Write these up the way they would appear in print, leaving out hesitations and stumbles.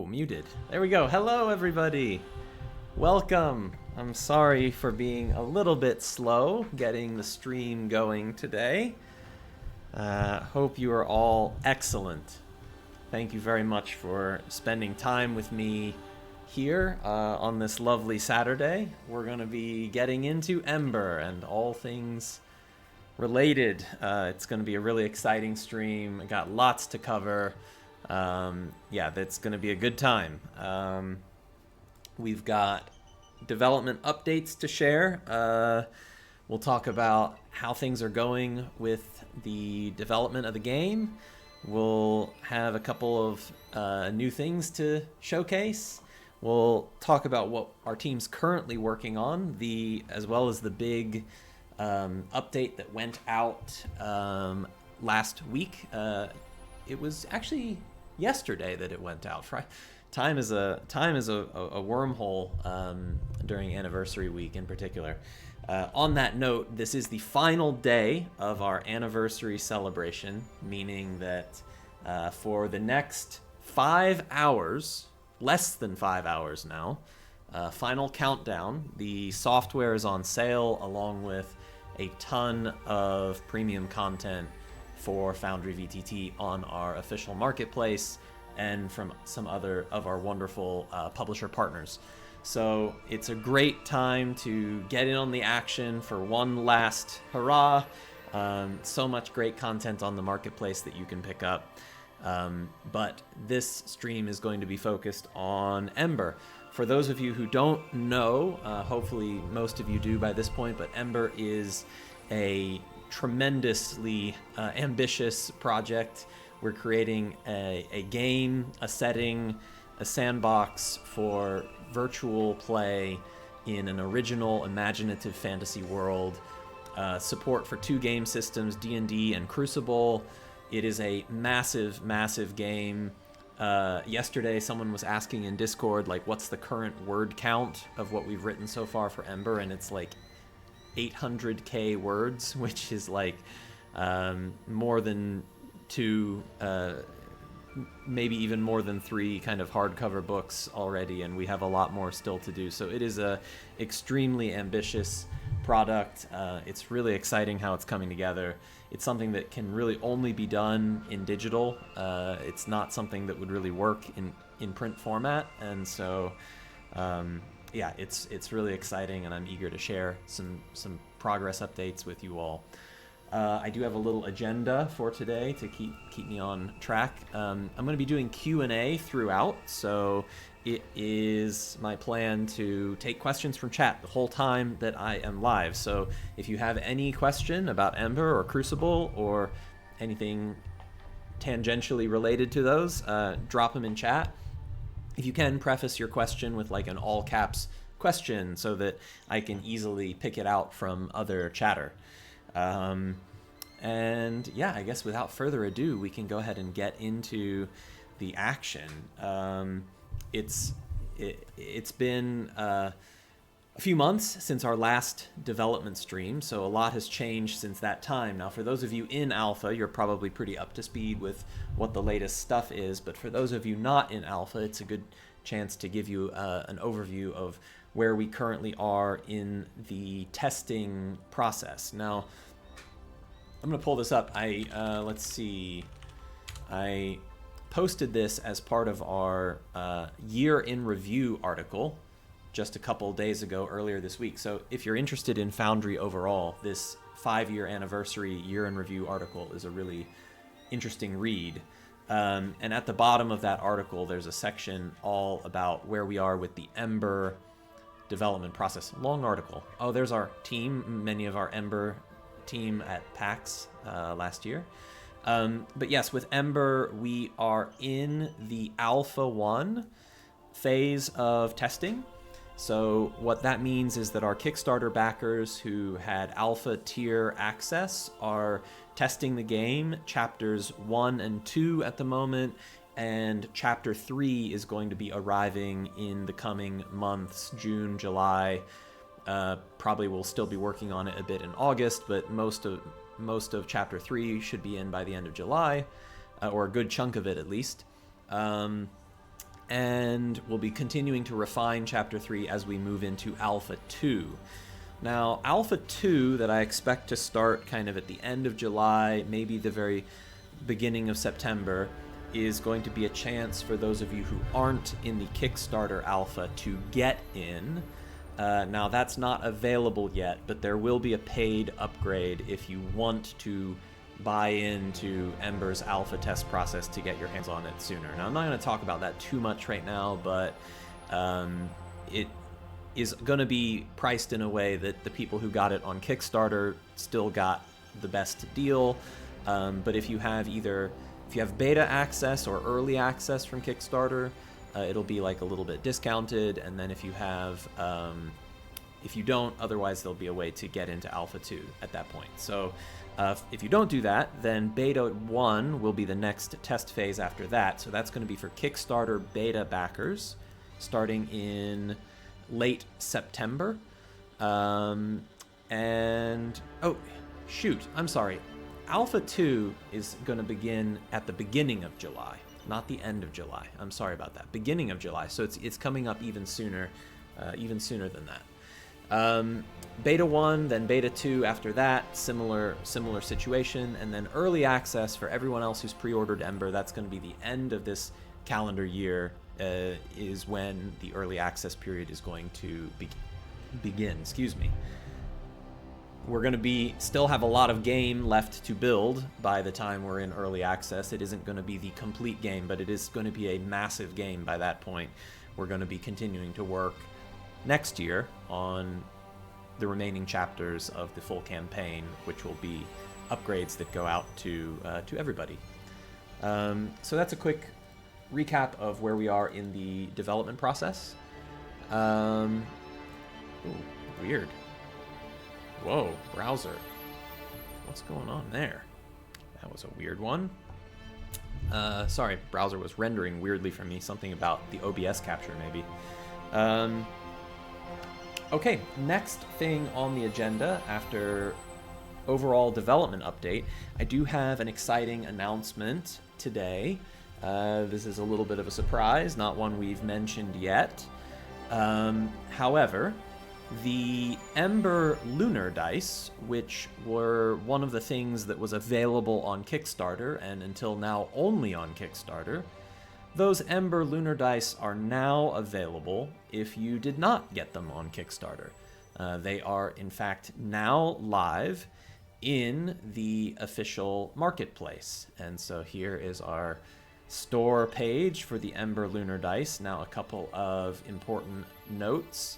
muted. There we go. Hello, everybody. Welcome. I'm sorry for being a little bit slow getting the stream going today. Hope you are all excellent. Thank you very much for spending time with me here on this lovely Saturday. We're going to be getting into Ember and all things related. It's going to be a really exciting stream. I got lots to cover. Yeah, that's going to be a good time. We've got development updates to share. We'll talk about how things are going with the development of the game. We'll have a couple of new things to showcase. We'll talk about what our team's currently working on, as well as the big update that went out last week. It was actually yesterday that it went out. Time is a wormhole during Anniversary Week in particular. On that note, this is the final day of our anniversary celebration, meaning that for the next 5 hours, less than 5 hours now, final countdown. The software is on sale along with a ton of premium content for Foundry VTT on our official marketplace and from some other of our wonderful publisher partners. So it's a great time to get in on the action for one last hurrah. So much great content on the marketplace that you can pick up. But this stream is going to be focused on Ember. For those of you who don't know, hopefully most of you do by this point, but Ember is a tremendously ambitious project. We're creating a game, a setting, a sandbox for virtual play in an original, imaginative fantasy world. Support for 2 game systems, D&D and Crucible. It is a massive, massive game. Yesterday, someone was asking in Discord, like, what's the current word count of what we've written so far for Ember, and it's like 800k words, which is like more than 2, maybe even more than 3 kind of hardcover books already, and we have a lot more still to do. So it is a extremely ambitious product. It's really exciting how it's coming together. It's something that can really only be done in digital. It's not something that would really work in print format, and so yeah, it's really exciting, and I'm eager to share some progress updates with you all. I do have a little agenda for today to keep me on track. I'm going to be doing Q&A throughout, so it is my plan to take questions from chat the whole time that I am live. So if you have any question about Ember or Crucible or anything tangentially related to those, drop them in chat. If you can, preface your question with like an all caps question so that I can easily pick it out from other chatter. And yeah, I guess without further ado, we can go ahead and get into the action. It's been a few months since our last development stream, so a lot has changed since that time. Now, for those of you in Alpha, you're probably pretty up to speed with what the latest stuff is, but for those of you not in Alpha, it's a good chance to give you an overview of where we currently are in the testing process. Now, I'm going to pull this up. Let's see. I posted this as part of our year in review article just a couple days ago, earlier this week. So if you're interested in Foundry overall, this 5-year anniversary year in review article is a really interesting read. And at the bottom of that article, there's a section all about where we are with the Ember development process. Long article. Oh, there's our team. Many of our Ember team at PAX last year. But yes, with Ember, we are in the Alpha 1 phase of testing. So what that means is that our Kickstarter backers who had Alpha tier access are testing the game, chapters 1 and 2 at the moment, and chapter 3 is going to be arriving in the coming months, June, July. Probably we'll still be working on it a bit in August, but most of chapter 3 should be in by the end of July, or a good chunk of it at least. and we'll be continuing to refine Chapter 3 as we move into Alpha 2. Now, Alpha 2, that I expect to start kind of at the end of July, maybe the very beginning of September, is going to be a chance for those of you who aren't in the Kickstarter Alpha to get in. Now, that's not available yet, but there will be a paid upgrade if you want to buy into Ember's alpha test process to get your hands on it sooner. Now, I'm not going to talk about that too much right now, but it is going to be priced in a way that the people who got it on Kickstarter still got the best deal. But if you have beta access or early access from Kickstarter, it'll be like a little bit discounted. And then if you don't, otherwise there'll be a way to get into Alpha 2 at that point. So if you don't do that, then Beta 1 will be the next test phase after that. So that's going to be for Kickstarter beta backers starting in late September. Oh, shoot, I'm sorry. Alpha 2 is going to begin at the beginning of July, not the end of July. I'm sorry about that. Beginning of July. So it's coming up even sooner than that. Beta 1, then Beta 2 after that, similar situation, and then early access for everyone else who's pre-ordered Ember. That's going to be the end of this calendar year, is when the early access period is going to begin. Excuse me. We're going to still have a lot of game left to build by the time we're in early access. It isn't going to be the complete game, but it is going to be a massive game by that point. We're going to be continuing to work next year on the remaining chapters of the full campaign, which will be upgrades that go out to everybody. So that's a quick recap of where we are in the development process. Ooh, weird. Whoa, browser. What's going on there? That was a weird one. Sorry, browser was rendering weirdly for me. Something about the OBS capture, maybe. Okay, next thing on the agenda after overall development update, I do have an exciting announcement today. This is a little bit of a surprise, not one we've mentioned yet. However, the Ember lunar dice, which were one of the things that was available on Kickstarter and until now only on Kickstarter, those Ember lunar dice are now available if you did not get them on Kickstarter. They are, in fact, now live in the official marketplace. And so here is our store page for the Ember lunar dice. Now, a couple of important notes.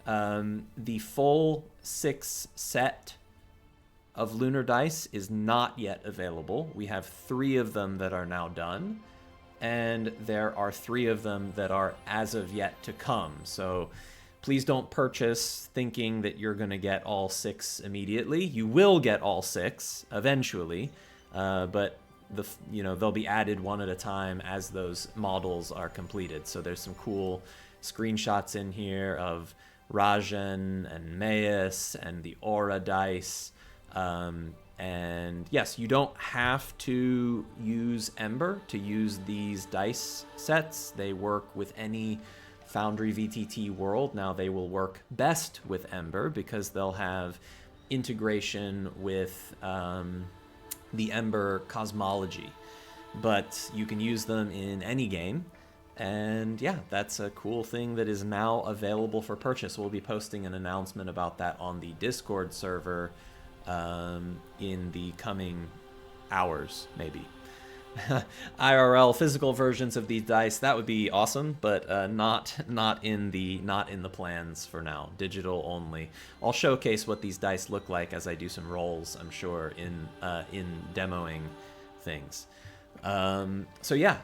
The full 6 set of lunar dice is not yet available. We have 3 of them that are now done, and there are 3 of them that are as of yet to come. So please don't purchase thinking that you're going to get all 6 immediately. You will get all 6 eventually, but they'll be added one at a time as those models are completed. So there's some cool screenshots in here of Rajan and Maus and the Aura dice. And yes, you don't have to use Ember to use these dice sets. They work with any Foundry VTT world. Now, they will work best with Ember because they'll have integration with the Ember cosmology. But you can use them in any game. And yeah, that's a cool thing that is now available for purchase. We'll be posting an announcement about that on the Discord server in the coming hours, maybe. IRL physical versions of these dice, that would be awesome, but not in the plans for now. Digital only. I'll showcase what these dice look like as I do some rolls, I'm sure, in demoing things. So yeah,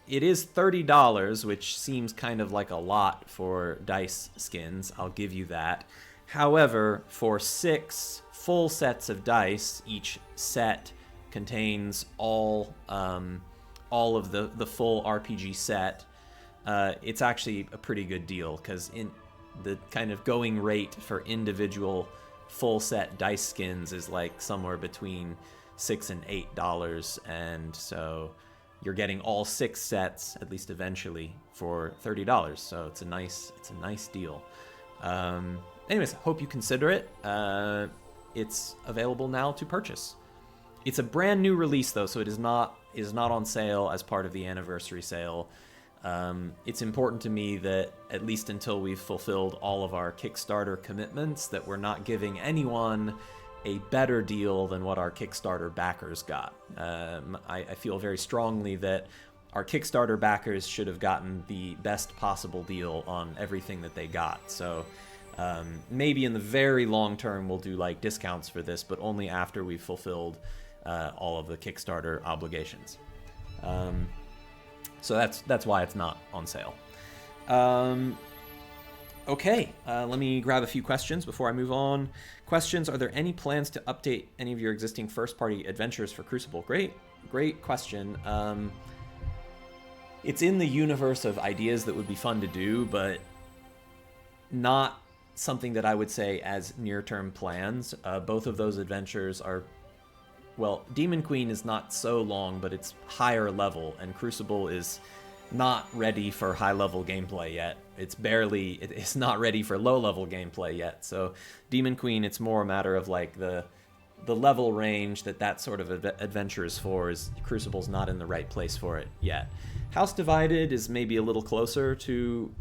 it is $30, which seems kind of like a lot for dice skins. I'll give you that. However, for 6 full sets of dice, each set contains all of the full RPG set. It's actually a pretty good deal because in the kind of going rate for individual full set dice skins is like somewhere between $6 and $8, and so you're getting all 6 sets, at least eventually, for $30. So it's a nice deal. Anyways, hope you consider it. It's available now to purchase. It's a brand new release though, so it is not on sale as part of the anniversary sale. It's important to me that at least until we've fulfilled all of our Kickstarter commitments, that we're not giving anyone a better deal than what our Kickstarter backers got. I feel very strongly that our Kickstarter backers should have gotten the best possible deal on everything that they got. So maybe in the very long term we'll do like discounts for this, but only after we've fulfilled all of the Kickstarter obligations. So that's why it's not on sale. Okay, let me grab a few questions before I move on. Questions: are there any plans to update any of your existing first-party adventures for Crucible? Great question. It's in the universe of ideas that would be fun to do, but not something that I would say as near-term plans. Both of those adventures are, well, Demon Queen is not so long, but it's higher level, and Crucible is not ready for high-level gameplay yet. It's not ready for low-level gameplay yet. So Demon Queen, it's more a matter of like the level range that sort of adventure is for. Is Crucible's not in the right place for it yet. House Divided is maybe a little closer to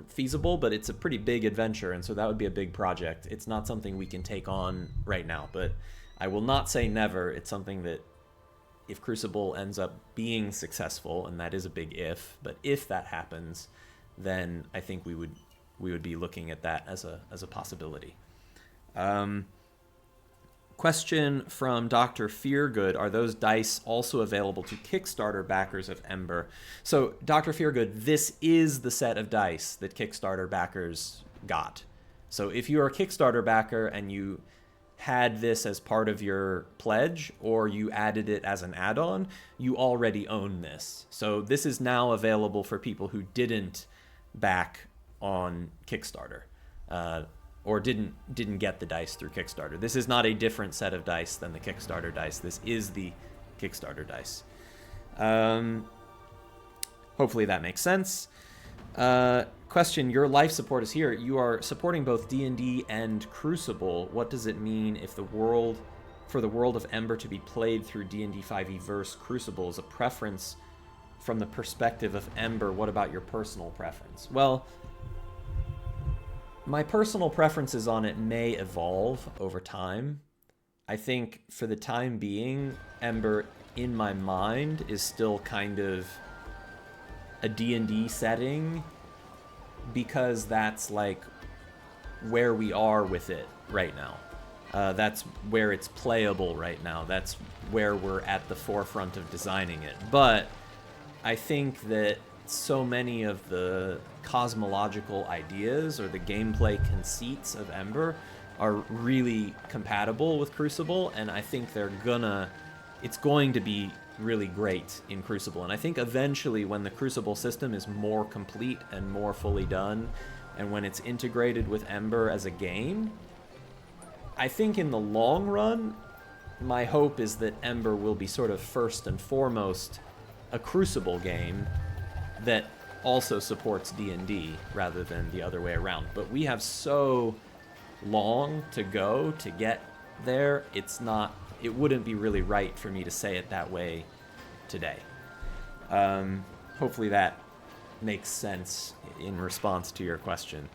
feasible, but it's a pretty big adventure, and so that would be a big project. It's not something we can take on right now, but I will not say never. It's something that if Crucible ends up being successful, and that is a big if, but if that happens, then I think we would be looking at that as a possibility. Question from Dr. Feargood: are those dice also available to Kickstarter backers of Ember? So, Dr. Feargood, this is the set of dice that Kickstarter backers got. So if you're a Kickstarter backer and you had this as part of your pledge, or you added it as an add-on, you already own this. So this is now available for people who didn't back on Kickstarter, or didn't get the dice through Kickstarter. This is not a different set of dice than the Kickstarter dice. This is the Kickstarter dice. Hopefully that makes sense. Question: your life support is here. You are supporting both D&D and Crucible. What does it mean if for the world of Ember to be played through D&D 5e verse Crucible is a preference from the perspective of Ember? What about your personal preference? Well, my personal preferences on it may evolve over time. I think for the time being, Ember, in my mind, is still kind of a D&D setting, because that's like where we are with it right now. That's where it's playable right now. That's where we're at the forefront of designing it. But I think that so many of the cosmological ideas or the gameplay conceits of Ember are really compatible with Crucible, and I think it's going to be really great in Crucible. And I think eventually, when the Crucible system is more complete and more fully done, and when it's integrated with Ember as a game, I think in the long run, my hope is that Ember will be sort of first and foremost a Crucible game that also supports D&D rather than the other way around. But we have so long to go to get there, it wouldn't be really right for me to say it that way today. Hopefully that makes sense in response to your question.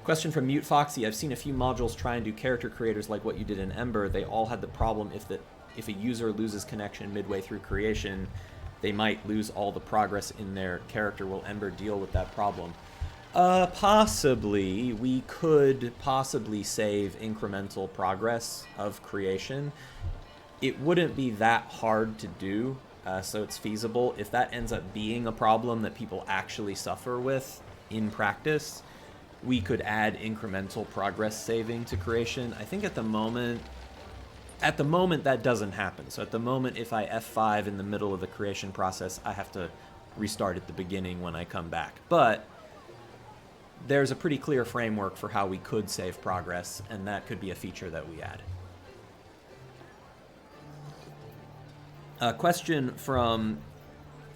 Question from Mute Foxy: I've seen a few modules try and do character creators like what you did in Ember. They all had the problem if a user loses connection midway through creation, they might lose all the progress in their character. Will Ember deal with that problem? Possibly. We could possibly save incremental progress of creation. It wouldn't be that hard to do, so it's feasible. If that ends up being a problem that people actually suffer with in practice, we could add incremental progress saving to creation. I think at the moment that doesn't happen. So at the moment, if I F5 in the middle of the creation process, I have to restart at the beginning when I come back. But there's a pretty clear framework for how we could save progress, and that could be a feature that we add. A question from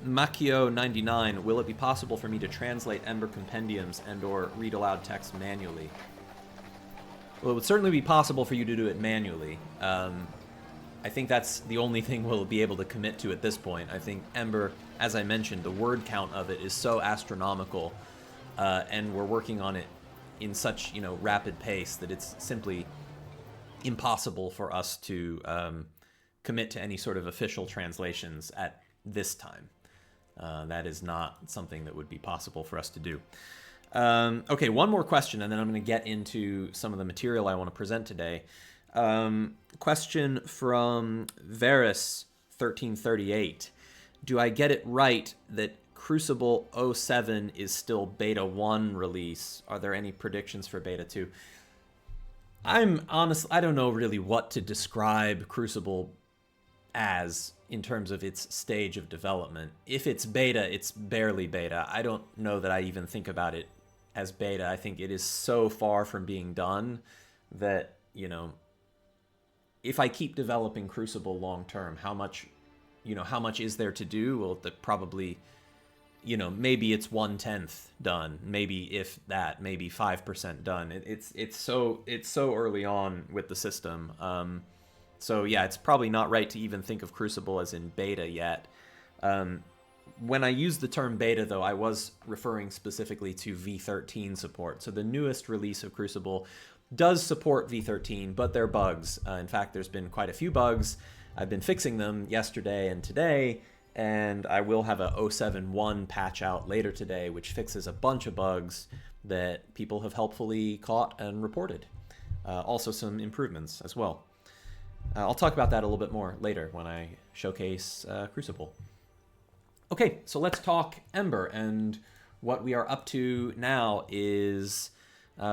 Makio99. Will it be possible for me to translate Ember compendiums and or read aloud text manually? Well, it would certainly be possible for you to do it manually. I think that's the only thing we'll be able to commit to at this point. I think Ember, as I mentioned, the word count of it is so astronomical, and we're working on it in such, rapid pace that it's simply impossible for us to commit to any sort of official translations at this time. That is not something that would be possible for us to do. Okay, one more question, and then I'm going to get into some of the material I want to present today. Question from Varus1338. Do I get it right that Crucible 07 is still beta 1 release? Are there any predictions for beta 2? I'm honest, I don't know really what to describe Crucible as in terms of its stage of development. If it's beta, it's barely beta. I don't know that I even think about it as beta. I think it is so far from being done that, if I keep developing Crucible long term, how much is there to do? Well, probably, maybe it's 1/10 done. Maybe if that, maybe 5% done. It's so early on with the system. So yeah, it's probably not right to even think of Crucible as in beta yet. When I use the term beta, though, I was referring specifically to V13 support. So the newest release of Crucible does support V13, but there are bugs. In fact, there's been quite a few bugs. I've been fixing them yesterday and today, and I will have a 0.7.1 patch out later today, which fixes a bunch of bugs that people have helpfully caught and reported. Also some improvements as well. I'll talk about that a little bit more later when I showcase Crucible. Okay, so let's talk Ember, and what we are up to now is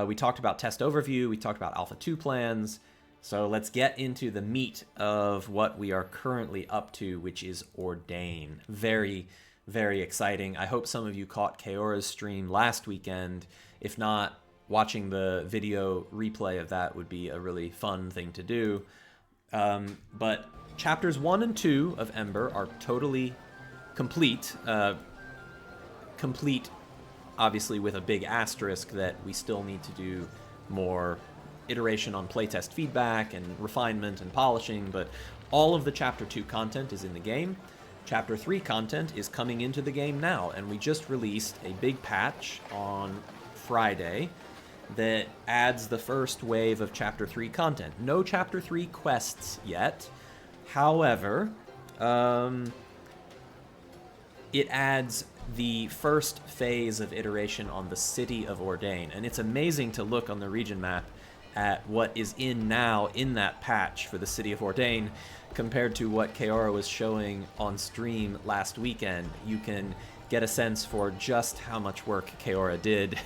we talked about test overview, we talked about Alpha 2 plans, so let's get into the meat of what we are currently up to, which is Ordain. Very, very exciting. I hope some of you caught Kaora's stream last weekend. If not, watching the video replay of that would be a really fun thing to do. But chapters 1 and 2 of Ember are totally complete. Complete, obviously, with a big asterisk that we still need to do more iteration on playtest feedback and refinement and polishing, but all of the Chapter 2 content is in the game. Chapter 3 content is coming into the game now, and we just released a big patch on Friday that adds the first wave of Chapter 3 content. No Chapter 3 quests yet. However, it adds the first phase of iteration on the city of Ordain. And it's amazing to look on the region map at what is in now in that patch for the city of Ordain compared to what Kaora was showing on stream last weekend. You can get a sense for just how much work Kaora did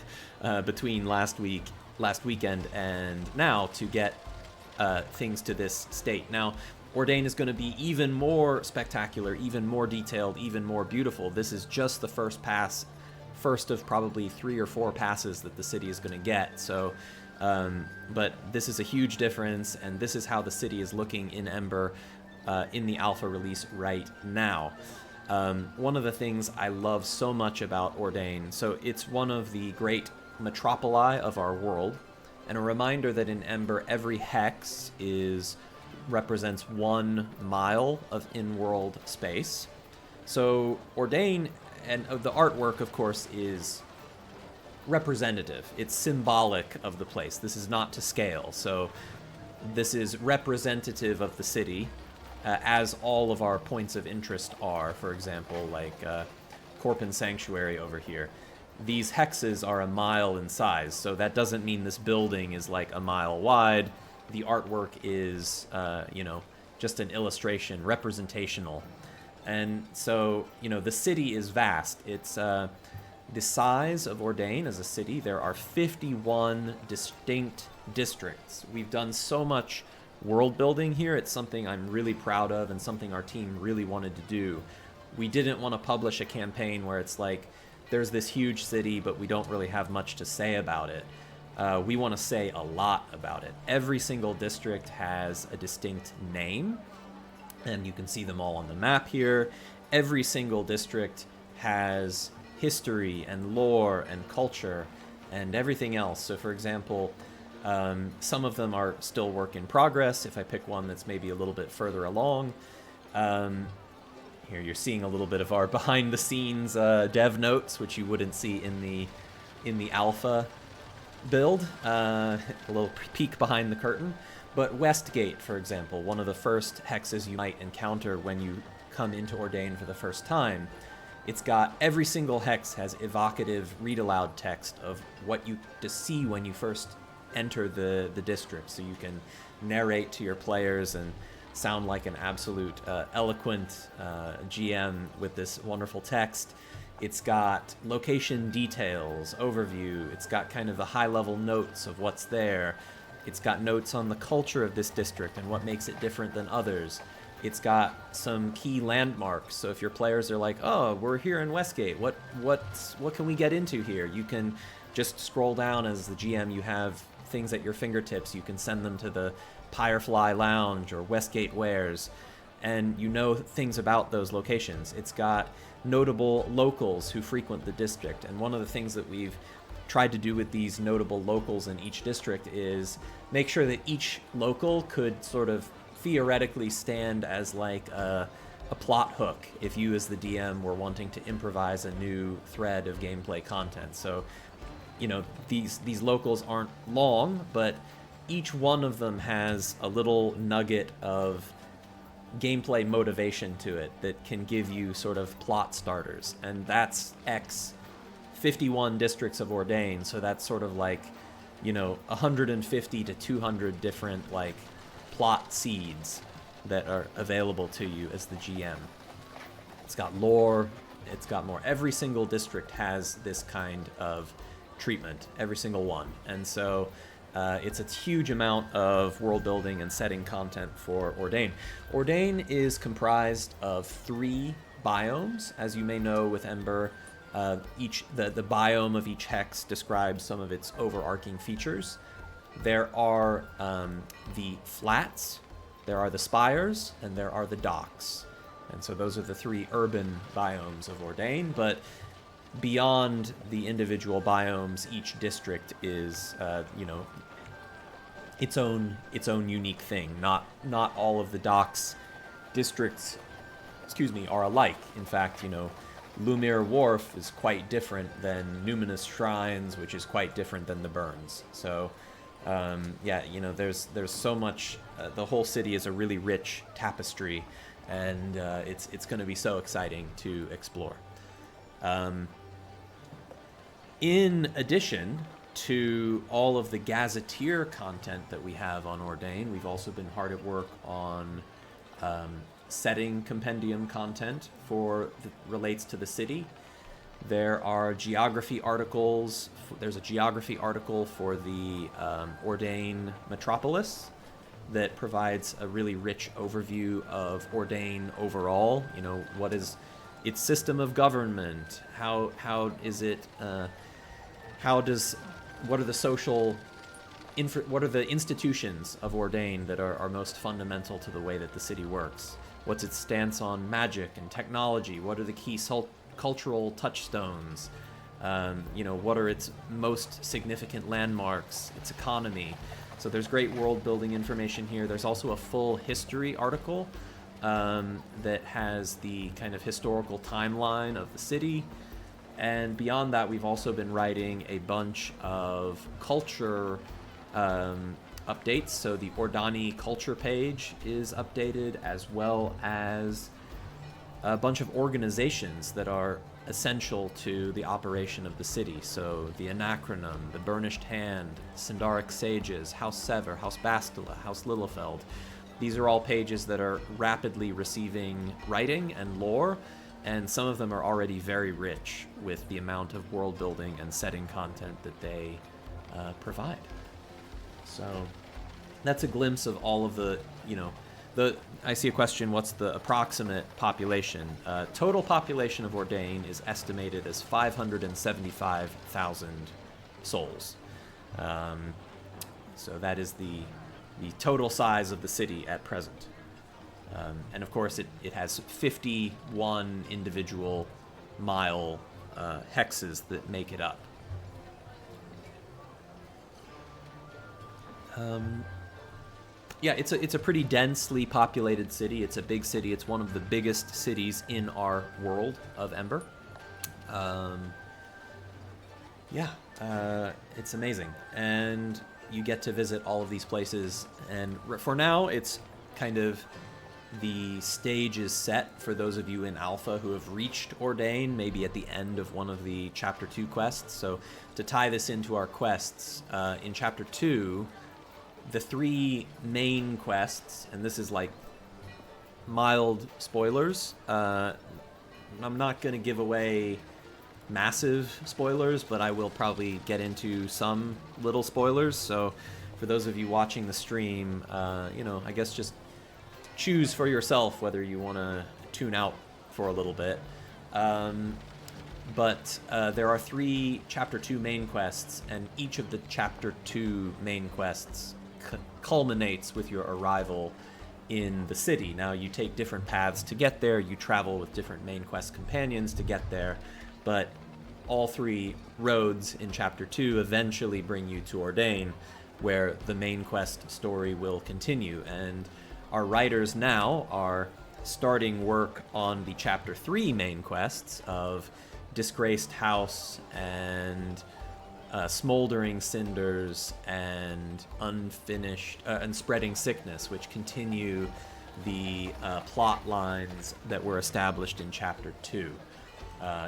between last weekend and now to get things to this state. Now, Ordain is going to be even more spectacular, even more detailed, even more beautiful. This is just the first pass, first of probably 3 or 4 passes that the city is going to get. So, but this is a huge difference, and this is how the city is looking in Ember in the alpha release right now. One of the things I love so much about Ordain, so it's one of the great metropoli of our world, and a reminder that in Ember every hex represents 1 mile of in-world space. So Ordain, and the artwork, of course, is representative. It's symbolic of the place. This is not to scale. So this is representative of the city, as all of our points of interest are. For example, like Corpin Sanctuary over here. These hexes are 1 mile in size, so that doesn't mean this building is like 1 mile wide. The artwork is, just an illustration, representational. And so, the city is vast. It's the size of Ordain as a city. There are 51 distinct districts. We've done so much world building here. It's something I'm really proud of and something our team really wanted to do. We didn't want to publish a campaign where it's like, there's this huge city, but we don't really have much to say about it. We want to say a lot about it. Every single district has a distinct name, and you can see them all on the map here. Every single district has history and lore and culture and everything else. So for example, some of them are still work in progress. If I pick one that's maybe a little bit further along, here you're seeing a little bit of our behind the scenes dev notes, which you wouldn't see in the alpha build, a little peek behind the curtain. But Westgate, for example, one of the first hexes you might encounter when you come into Ordain for the first time, it's got every single hex has evocative read aloud text of what you to see when you first enter the district, so you can narrate to your players and sound like an absolute eloquent GM with this wonderful text. It's got location details, overview. It's got kind of the high-level notes of what's there. It's got notes on the culture of this district and what makes it different than others. It's got some key landmarks. So if your players are like, "Oh, we're here in Westgate. What can we get into here?" You can just scroll down as the GM. You have things at your fingertips. You can send them to the Firefly Lounge or Westgate Wares, and you know things about those locations. It's got notable locals who frequent the district, and one of the things that we've tried to do with these notable locals in each district is make sure that each local could sort of theoretically stand as like a plot hook if you as the DM were wanting to improvise a new thread of gameplay content. So, you know, these locals aren't long, but each one of them has a little nugget of gameplay motivation to it that can give you sort of plot starters, and that's 51 districts of Ordain, so that's sort of like, you know, 150 to 200 different like plot seeds that are available to you as the GM. It's got lore, it's got more. Every single district has this kind of treatment, every single one, and so it's a huge amount of world building and setting content for Ordain. Ordain is comprised of 3 biomes. As you may know with Ember, the biome of each hex describes some of its overarching features. There are the flats, there are the spires, and there are the docks. And so those are the 3 urban biomes of Ordain, but beyond the individual biomes, each district is, you know, its own unique thing. Not all of the docks districts, are alike. In fact, you know, Lumir Wharf is quite different than Numinous Shrines, which is quite different than the Burns. So, yeah, you know, there's so much. The whole city is a really rich tapestry, and it's going to be so exciting to explore. In addition to all of the gazetteer content that we have on Ordain, we've also been hard at work on setting compendium content relates to the city. There are geography articles. There's a geography article for the Ordain metropolis that provides a really rich overview of Ordain overall. You know, what is its system of government? How is it? What are the social, what are the institutions of Ordain that are most fundamental to the way that the city works? What's its stance on magic and technology? What are the key cultural touchstones? You know, what are its most significant landmarks? Its economy. So there's great world building information here. There's also a full history article that has the kind of historical timeline of the city. And beyond that, we've also been writing a bunch of culture updates. So the Ordane culture page is updated, as well as a bunch of organizations that are essential to the operation of the city. So the Anachronom, the Burnished Hand, Sindaric Sages, House Sever, House Bastila, House Lillefeld. These are all pages that are rapidly receiving writing and lore, and some of them are already very rich with the amount of world building and setting content that they provide. So that's a glimpse of all of the, you know, I see a question, what's the approximate population? Total population of Ordain is estimated as 575,000 souls. So that is the total size of the city at present. And of course, it has 51 individual mile hexes that make it up. Yeah, it's a pretty densely populated city. It's a big city. It's one of the biggest cities in our world of Ember. It's amazing. And you get to visit all of these places. And for now, it's kind of the stage is set for those of you in Alpha who have reached Ordain, maybe at the end of one of the Chapter 2 quests. So to tie this into our quests, in Chapter 2, the 3 main quests, and this is like mild spoilers. I'm not going to give away massive spoilers, but I will probably get into some little spoilers. So for those of you watching the stream, I guess just choose for yourself whether you want to tune out for a little bit. But there are 3 Chapter 2 main quests, and each of the Chapter 2 main quests culminates with your arrival in the city. Now, you take different paths to get there, you travel with different main quest companions to get there, but all 3 roads in Chapter 2 eventually bring you to Ordain, where the main quest story will continue. And our writers now are starting work on the Chapter 3 main quests of Disgraced House and Smoldering Cinders and Unfinished and Spreading Sickness, which continue the plot lines that were established in Chapter 2,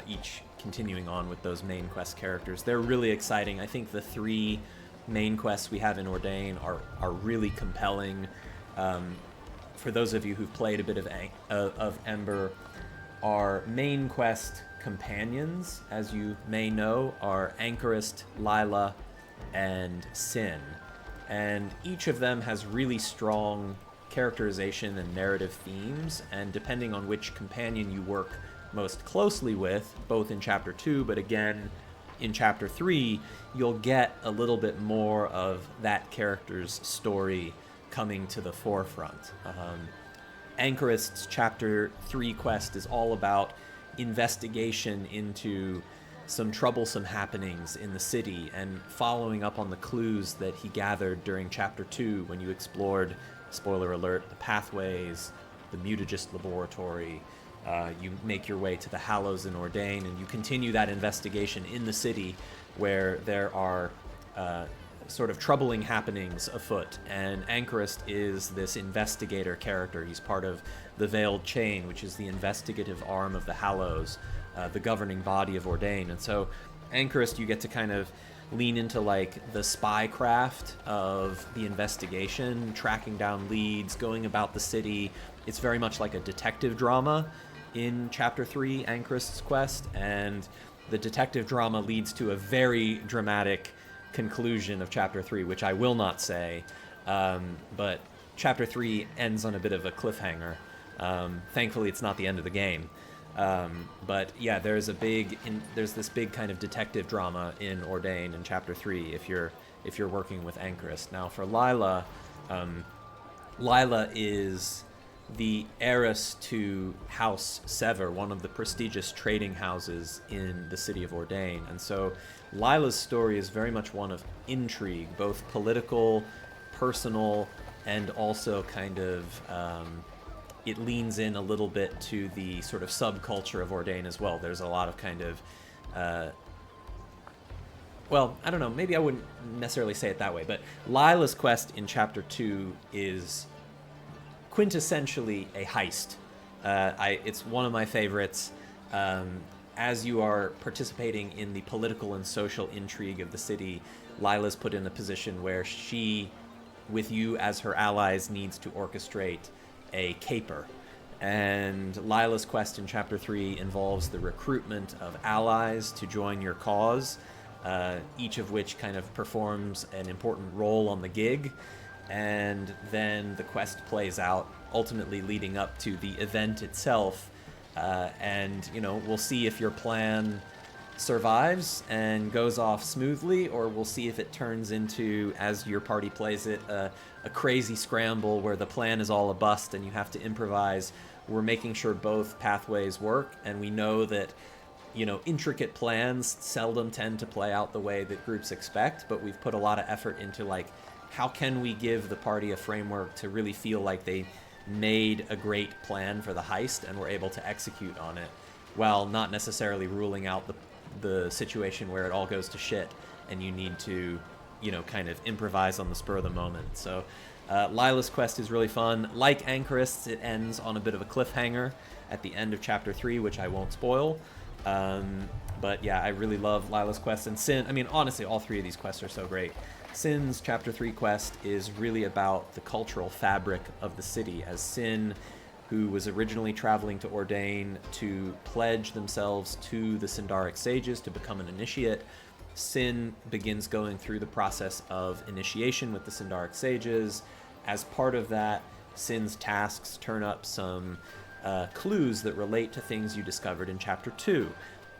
each continuing on with those main quest characters. They're really exciting. I think the 3 main quests we have in Ordain are really compelling. For those of you who've played a bit of Ember, our main quest companions, as you may know, are Anchorist, Lila, and Sin. And each of them has really strong characterization and narrative themes, and depending on which companion you work most closely with, both in Chapter 2, but again in Chapter 3, you'll get a little bit more of that character's story coming to the forefront. Anchorist's Chapter 3 quest is all about investigation into some troublesome happenings in the city and following up on the clues that he gathered during Chapter 2 when you explored, spoiler alert, the pathways, the mutagist laboratory. You make your way to the Hallows in Ordain, and you continue that investigation in the city where there are sort of troubling happenings afoot. And Anchorist is this investigator character. He's part of the Veiled Chain, which is the investigative arm of the Hallows, the governing body of Ordain. And so Anchorist, you get to kind of lean into like the spy craft of the investigation, tracking down leads, going about the city. It's very much like a detective drama in Chapter 3, Anchorist's quest, and the detective drama leads to a very dramatic conclusion of Chapter 3, which I will not say, but Chapter 3 ends on a bit of a cliffhanger. Thankfully, it's not the end of the game. But yeah, there's this big kind of detective drama in Ordain in Chapter 3 if you're working with Anchorist. Now for Lila, Lila is the heiress to House Sever, one of the prestigious trading houses in the city of Ordain. And so Lila's story is very much one of intrigue, both political, personal, and also kind of it leans in a little bit to the sort of subculture of Ordain as well. There's a lot of kind of well, I don't know, maybe I wouldn't necessarily say it that way, but Lila's quest in Chapter 2 is quintessentially a heist. It's one of my favorites. As you are participating in the political and social intrigue of the city, Lila's put in a position where she, with you as her allies, needs to orchestrate a caper. And Lila's quest in Chapter 3 involves the recruitment of allies to join your cause, each of which kind of performs an important role on the gig. And then the quest plays out, ultimately leading up to the event itself. And, we'll see if your plan survives and goes off smoothly, or we'll see if it turns into, as your party plays it, a crazy scramble where the plan is all a bust and you have to improvise. We're making sure both pathways work, and we know that, you know, intricate plans seldom tend to play out the way that groups expect, but we've put a lot of effort into, like, how can we give the party a framework to really feel like they made a great plan for the heist and were able to execute on it, while not necessarily ruling out the situation where it all goes to shit and you need to, you know, kind of improvise on the spur of the moment. So Lila's quest is really fun. Like Anchorists, it ends on a bit of a cliffhanger at the end of chapter 3, which I won't spoil. But yeah, I really love Lila's quest. And Sin, I mean, honestly, all three of these quests are so great. Sin's chapter 3 quest is really about the cultural fabric of the city, as Sin, who was originally traveling to Ordain to pledge themselves to the Sindaric sages to become an initiate. Sin begins going through the process of initiation with the Sindaric sages. As part of that, Sin's tasks turn up some clues that relate to things you discovered in chapter 2.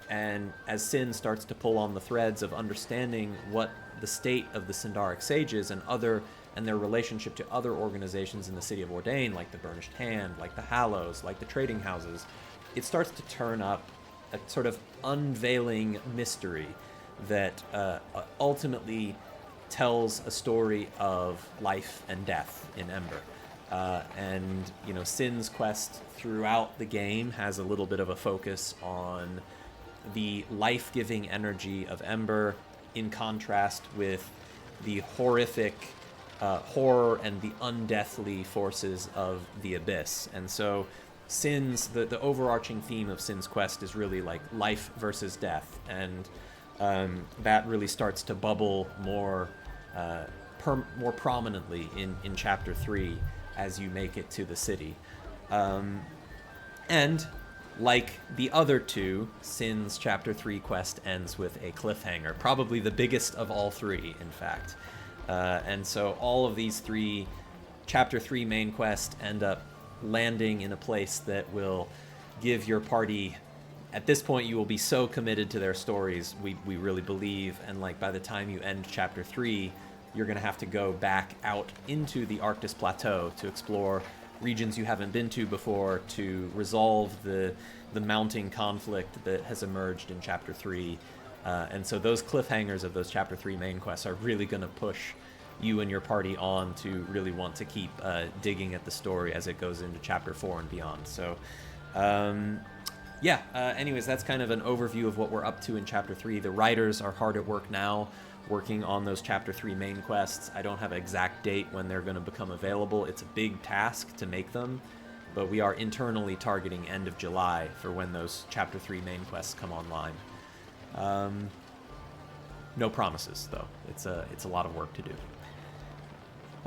And as Sin starts to pull on the threads of understanding what the state of the Sindaric sages and their relationship to other organizations in the city of Ordain, like the Burnished Hand, like the Hallows, like the trading houses, it starts to turn up a sort of unveiling mystery that ultimately tells a story of life and death in Ember. And, you know, Sin's quest throughout the game has a little bit of a focus on the life-giving energy of Ember in contrast with the horrific horror and the undeathly forces of the Abyss. And so Sin's, the overarching theme of Sin's quest is really like life versus death, and that really starts to bubble more prominently in chapter 3 as you make it to the city. And like the other two, Sin's chapter 3 quest ends with a cliffhanger, probably the biggest of all three, in fact. And so all of these three chapter 3 main quests end up landing in a place that will give your party, at this point you will be so committed to their stories, we really believe, and like by the time you end chapter 3, you're going to have to go back out into the Arctis Plateau to explore regions you haven't been to before, to resolve the mounting conflict that has emerged in chapter 3. And so those cliffhangers of those chapter 3 main quests are really going to push you and your party on to really want to keep digging at the story as it goes into chapter 4 and beyond. So anyways, that's kind of an overview of what we're up to in chapter 3. The writers are hard at work now, working on those chapter 3 main quests. I don't have an exact date when they're going to become available. It's a big task to make them, but we are internally targeting end of July for when those chapter 3 main quests come online. No promises, though. It's a lot of work to do.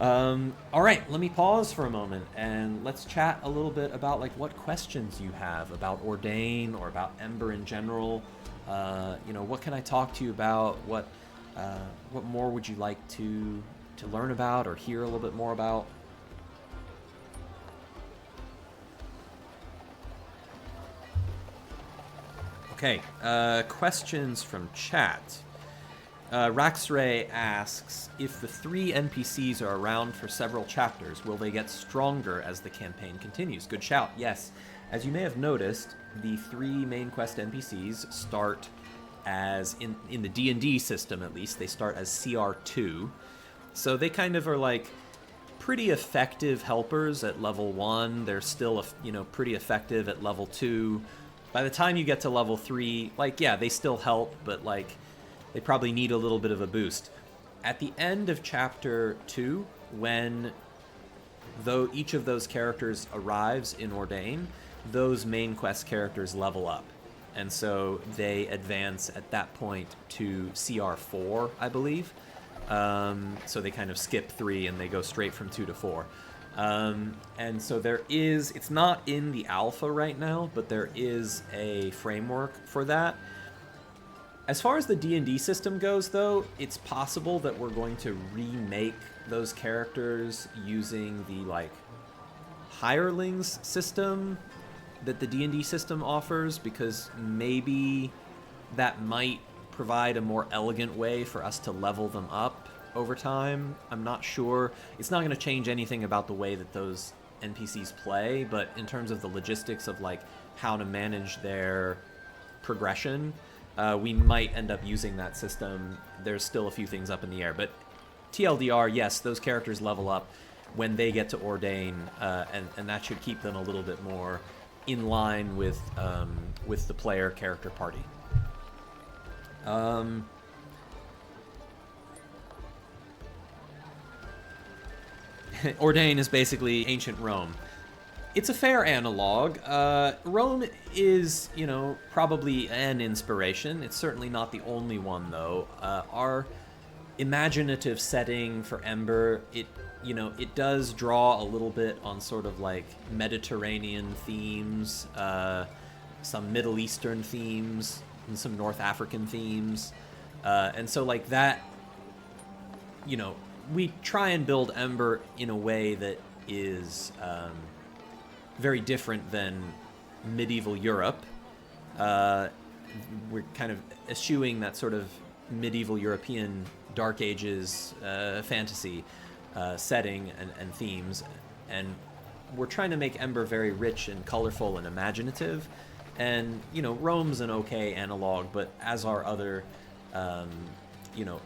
All right, let me pause for a moment and let's chat a little bit about like what questions you have about Ordain or about Ember in general. What can I talk to you about? What more would you like to learn about or hear a little bit more about? Okay, questions from chat. Raxray asks, if the 3 NPCs are around for several chapters, will they get stronger as the campaign continues? Good shout, yes. As you may have noticed, the 3 main quest NPCs start as, in the D&D system at least, they start as CR2. So they kind of are like pretty effective helpers at level 1. They're still, pretty effective at level 2. By the time you get to level 3, they still help, but they probably need a little bit of a boost. At the end of chapter 2, when each of those characters arrives in Ordain, those main quest characters level up. And so they advance at that point to CR4, I believe. So they kind of skip 3 and they go straight from 2 to 4. And so it's not in the alpha right now, but there is a framework for that. As far as the D&D system goes, though, it's possible that we're going to remake those characters using the, hirelings system that the D&D system offers, because maybe that might provide a more elegant way for us to level them up over time. I'm not sure. It's not going to change anything about the way that those NPCs play, but in terms of the logistics of like how to manage their progression, we might end up using that system. There's still a few things up in the air, but TLDR, yes, those characters level up when they get to Ordain, and that should keep them a little bit more in line with the player character party. Ordain is basically ancient Rome. It's a fair analog. Rome is, you know, probably an inspiration. It's certainly not the only one, though. Our imaginative setting for Ember, it does draw a little bit on sort of like Mediterranean themes, some Middle Eastern themes, and some North African themes. And so like that, you know, we try and build Ember in a way that is very different than medieval Europe. We're kind of eschewing that sort of medieval European Dark Ages fantasy setting and themes, and we're trying to make Ember very rich and colorful and imaginative. And, you know, Rome's an okay analog, but as are other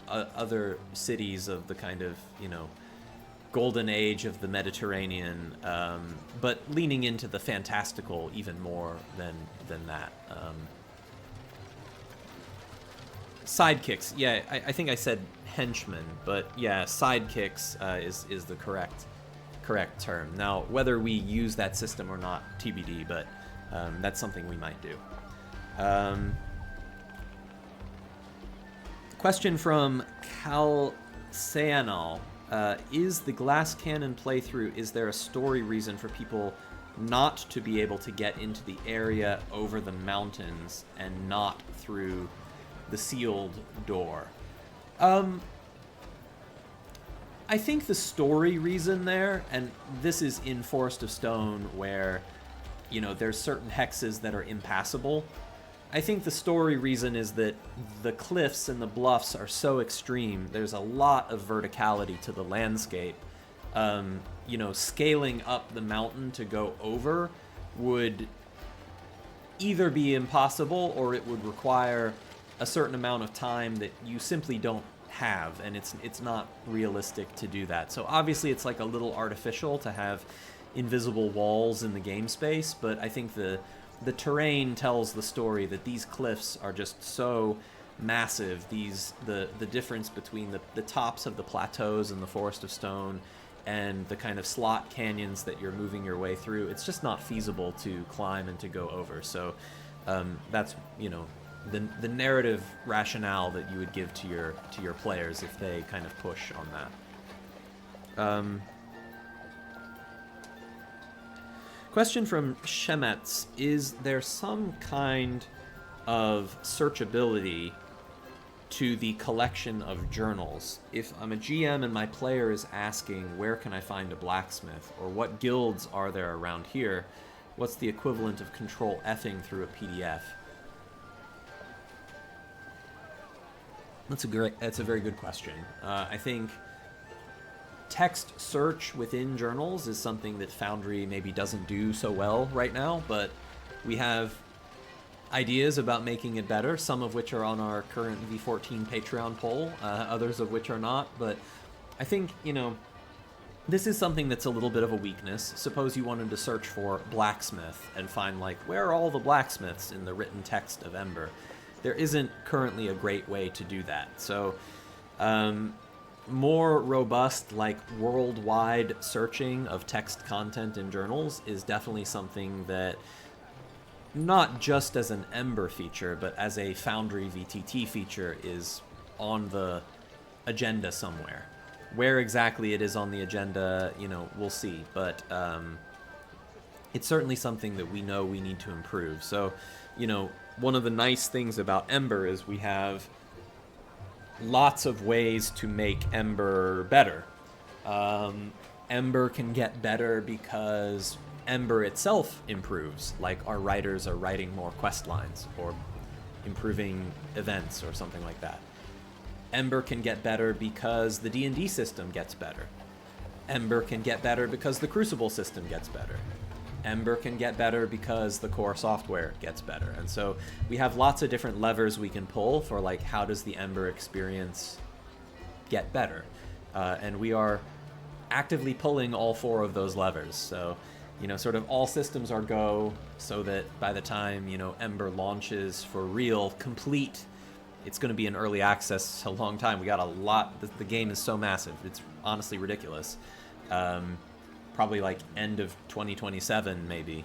other cities of the kind of, you know, golden age of the Mediterranean, but leaning into the fantastical even more than that. Sidekicks, yeah, I think I said henchmen, but yeah, sidekicks is the correct term. Now, whether we use that system or not, TBD, but that's something we might do. Question from Calceanal. Is the Glass Cannon playthrough, is there a story reason for people not to be able to get into the area over the mountains and not through the sealed door? I think the story reason there, and this is in Forest of Stone where, you know, there's certain hexes that are impassable. I think the story reason is that the cliffs and the bluffs are so extreme. There's a lot of verticality to the landscape. You know, scaling up the mountain to go over would either be impossible or it would require a certain amount of time that you simply don't have, and it's not realistic to do that. So obviously it's like a little artificial to have invisible walls in the game space, but I think the terrain tells the story that these cliffs are just so massive. The difference between the tops of the plateaus in the Forest of Stone and the kind of slot canyons that you're moving your way through, it's just not feasible to climb and to go over. So that's, you know, the narrative rationale that you would give to your players if they kind of push on that. Question from Shemetz. Is there some kind of searchability to the collection of journals? If I'm a GM and my player is asking, where can I find a blacksmith? Or what guilds are there around here? What's the equivalent of control F'ing through a PDF? That's a very good question. I think text search within journals is something that Foundry maybe doesn't do so well right now, but we have ideas about making it better, some of which are on our current V14 Patreon poll, others of which are not. But I think, you know, this is something that's a little bit of a weakness. Suppose you wanted to search for blacksmith and find, like, where are all the blacksmiths in the written text of Ember? There isn't currently a great way to do that. So more robust, like, worldwide searching of text content in journals is definitely something that, not just as an Ember feature, but as a Foundry VTT feature, is on the agenda somewhere. Where exactly it is on the agenda, you know, we'll see. But it's certainly something that we know we need to improve. So, you know, one of the nice things about Ember is we have lots of ways to make Ember better. Ember can get better because Ember itself improves, like our writers are writing more quest lines, or improving events or something like that. Ember can get better because the D&D system gets better. Ember can get better because the Crucible system gets better. Ember can get better because the core software gets better. And so we have lots of different levers we can pull for, like, how does the Ember experience get better? And we are actively pulling all 4 of those levers. So, you know, sort of all systems are go, so that by the time, you know, Ember launches for real, complete, it's going to be in early access a long time. We got a lot. The game is so massive. It's honestly ridiculous. Probably like end of 2027 maybe.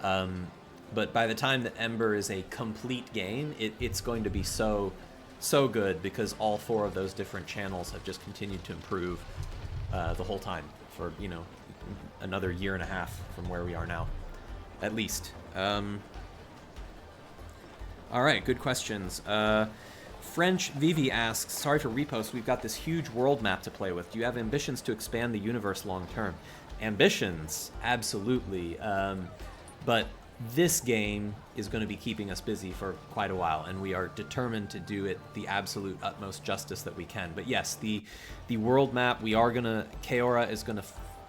But by the time that Ember is a complete game, it's going to be so good, because all 4 of those different channels have just continued to improve the whole time for, you know, another year and a half from where we are now, at least. All right, good questions. French Vivi asks, sorry for repost, we've got this huge world map to play with. Do you have ambitions to expand the universe long term? Ambitions, absolutely. But this game is going to be keeping us busy for quite a while, and we are determined to do it the absolute utmost justice that we can. But yes, the world map, we are gonna, Kaora is gonna,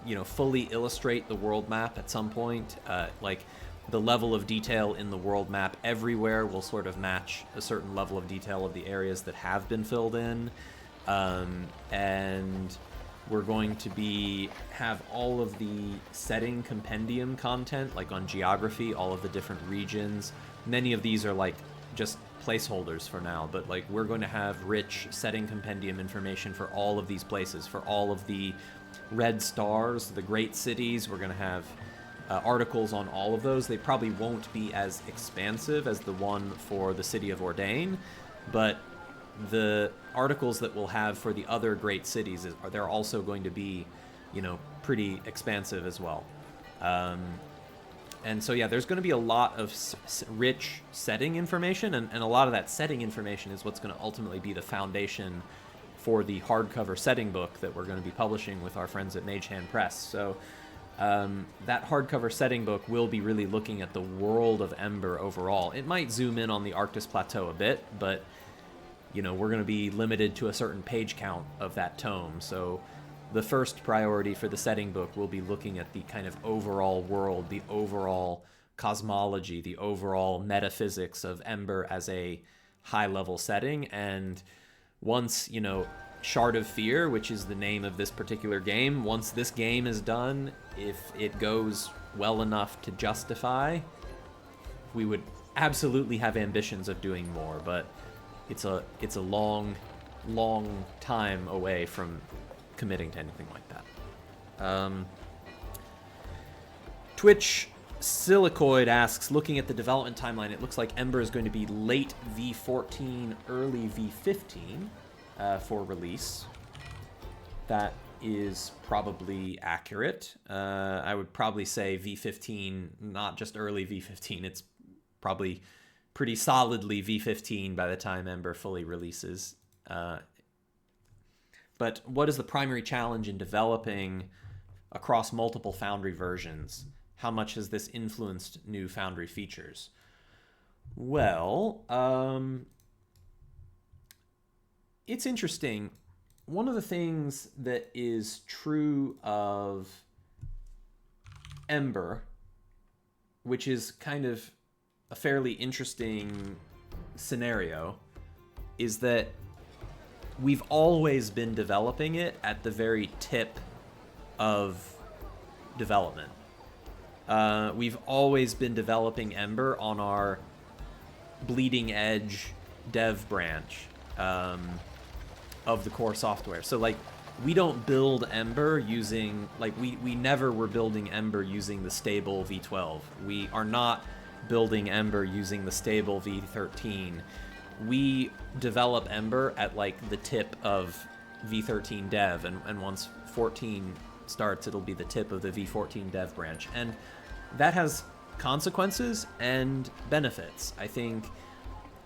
you know, fully illustrate the world map at some point. Like, the level of detail in the world map everywhere will sort of match a certain level of detail of the areas that have been filled in. And we're going to have all of the setting compendium content, like on geography, all of the different regions. Many of these are like just placeholders for now, but like we're going to have rich setting compendium information for all of these places, for all of the red stars, the great cities. We're going to have articles on all of those. They probably won't be as expansive as the one for the city of Ordain, but the articles that we'll have for the other great cities, they're also going to be, you know, pretty expansive as well. And so, yeah, there's going to be a lot of rich setting information, and a lot of that setting information is what's going to ultimately be the foundation for the hardcover setting book that we're going to be publishing with our friends at Mage Hand Press. So that hardcover setting book will be really looking at the world of Ember overall. It might zoom in on the Arctis Plateau a bit, but, you know, we're going to be limited to a certain page count of that tome. So the first priority for the setting book will be looking at the kind of overall world, the overall cosmology, the overall metaphysics of Ember as a high-level setting. And once, you know, Shard of Fear, which is the name of this particular game, once this game is done, if it goes well enough to justify, we would absolutely have ambitions of doing more, but it's a long time away from committing to anything like that. Twitch Silicoid asks, looking at the development timeline, it looks like Ember is going to be late V14, early V15 for release. That is probably accurate. I would probably say V15, not just early V15. It's probably pretty solidly V15 by the time Ember fully releases. But what is the primary challenge in developing across multiple Foundry versions? How much has this influenced new Foundry features? Well, it's interesting. One of the things that is true of Ember, which is kind of a fairly interesting scenario, is that we've always been developing it at the very tip of development. We've always been developing Ember on our bleeding edge dev branch of the core software. So, like, we don't build Ember using, like, we never were building Ember using the stable V12. We are not building Ember using the stable V13. We develop Ember at, like, the tip of V13 dev, and once 14 starts, it'll be the tip of the V14 dev branch. And that has consequences and benefits. I think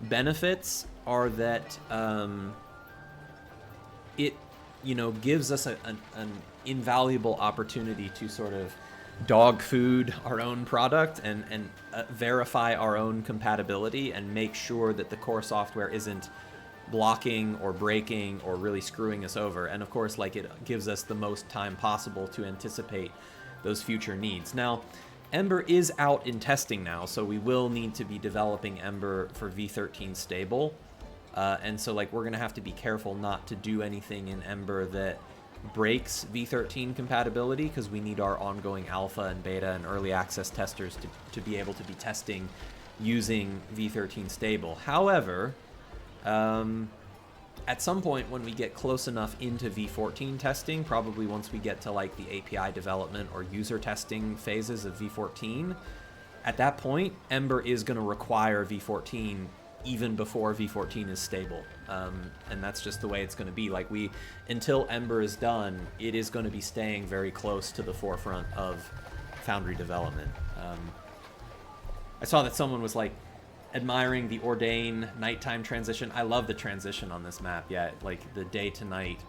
benefits are that it, you know, gives us an invaluable opportunity to sort of dog food our own product and verify our own compatibility and make sure that the core software isn't blocking or breaking or really screwing us over. And of course, like, it gives us the most time possible to anticipate those future needs. Now, Ember is out in testing now, so we will need to be developing Ember for v13 stable. And so, like, we're going to have to be careful not to do anything in Ember that breaks v13 compatibility, because we need our ongoing alpha and beta and early access testers to be able to be testing using v13 stable. However, at some point when we get close enough into v14 testing, probably once we get to like the API development or user testing phases of v14, at that point, Ember is going to require v14 even before v14 is stable. And that's just the way it's going to be. Like, until Ember is done, it is going to be staying very close to the forefront of Foundry development. I saw that someone was like admiring the Ordain nighttime transition. I love the transition on this map. Yeah, like the day to night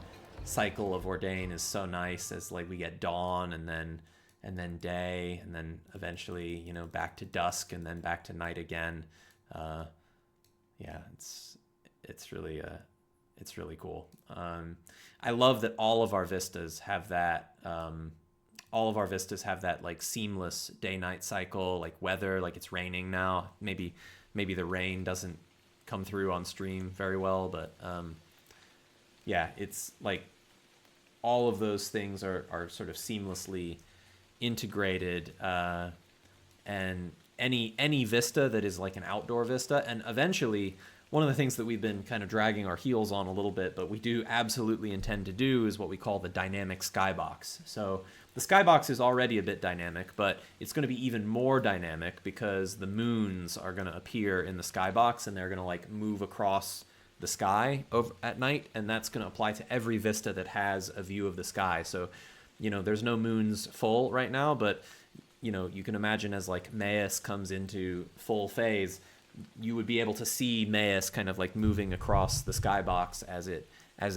cycle of Ordain is so nice, as like we get dawn and then day, and then eventually, you know, back to dusk and then back to night again. Yeah, it's really cool. I love that all of our vistas have that. All of our vistas have that like seamless day-night cycle, like weather. Like, it's raining now. Maybe the rain doesn't come through on stream very well, but yeah, it's like all of those things are sort of seamlessly integrated, and any vista that is like an outdoor vista. And eventually, one of the things that we've been kind of dragging our heels on a little bit, but we do absolutely intend to do, is what we call the dynamic skybox. So the skybox is already a bit dynamic, but it's going to be even more dynamic because the moons are going to appear in the skybox, and they're going to like move across the sky at night, and that's going to apply to every vista that has a view of the sky. So, you know, there's no moons full right now, but you know, you can imagine as like Maus comes into full phase, you would be able to see Maus kind of like moving across the skybox as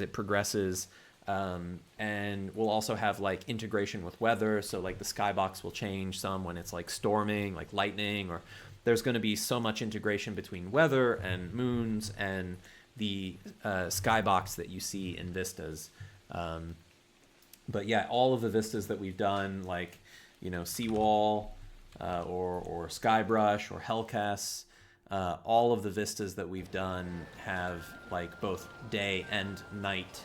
it progresses. And we'll also have like integration with weather. So like the skybox will change some when it's like storming, like lightning, or there's going to be so much integration between weather and moons and the skybox that you see in vistas. But yeah, all of the vistas that we've done, like, you know, Seawall, or Skybrush or Hellcast, all of the vistas that we've done have like both day and night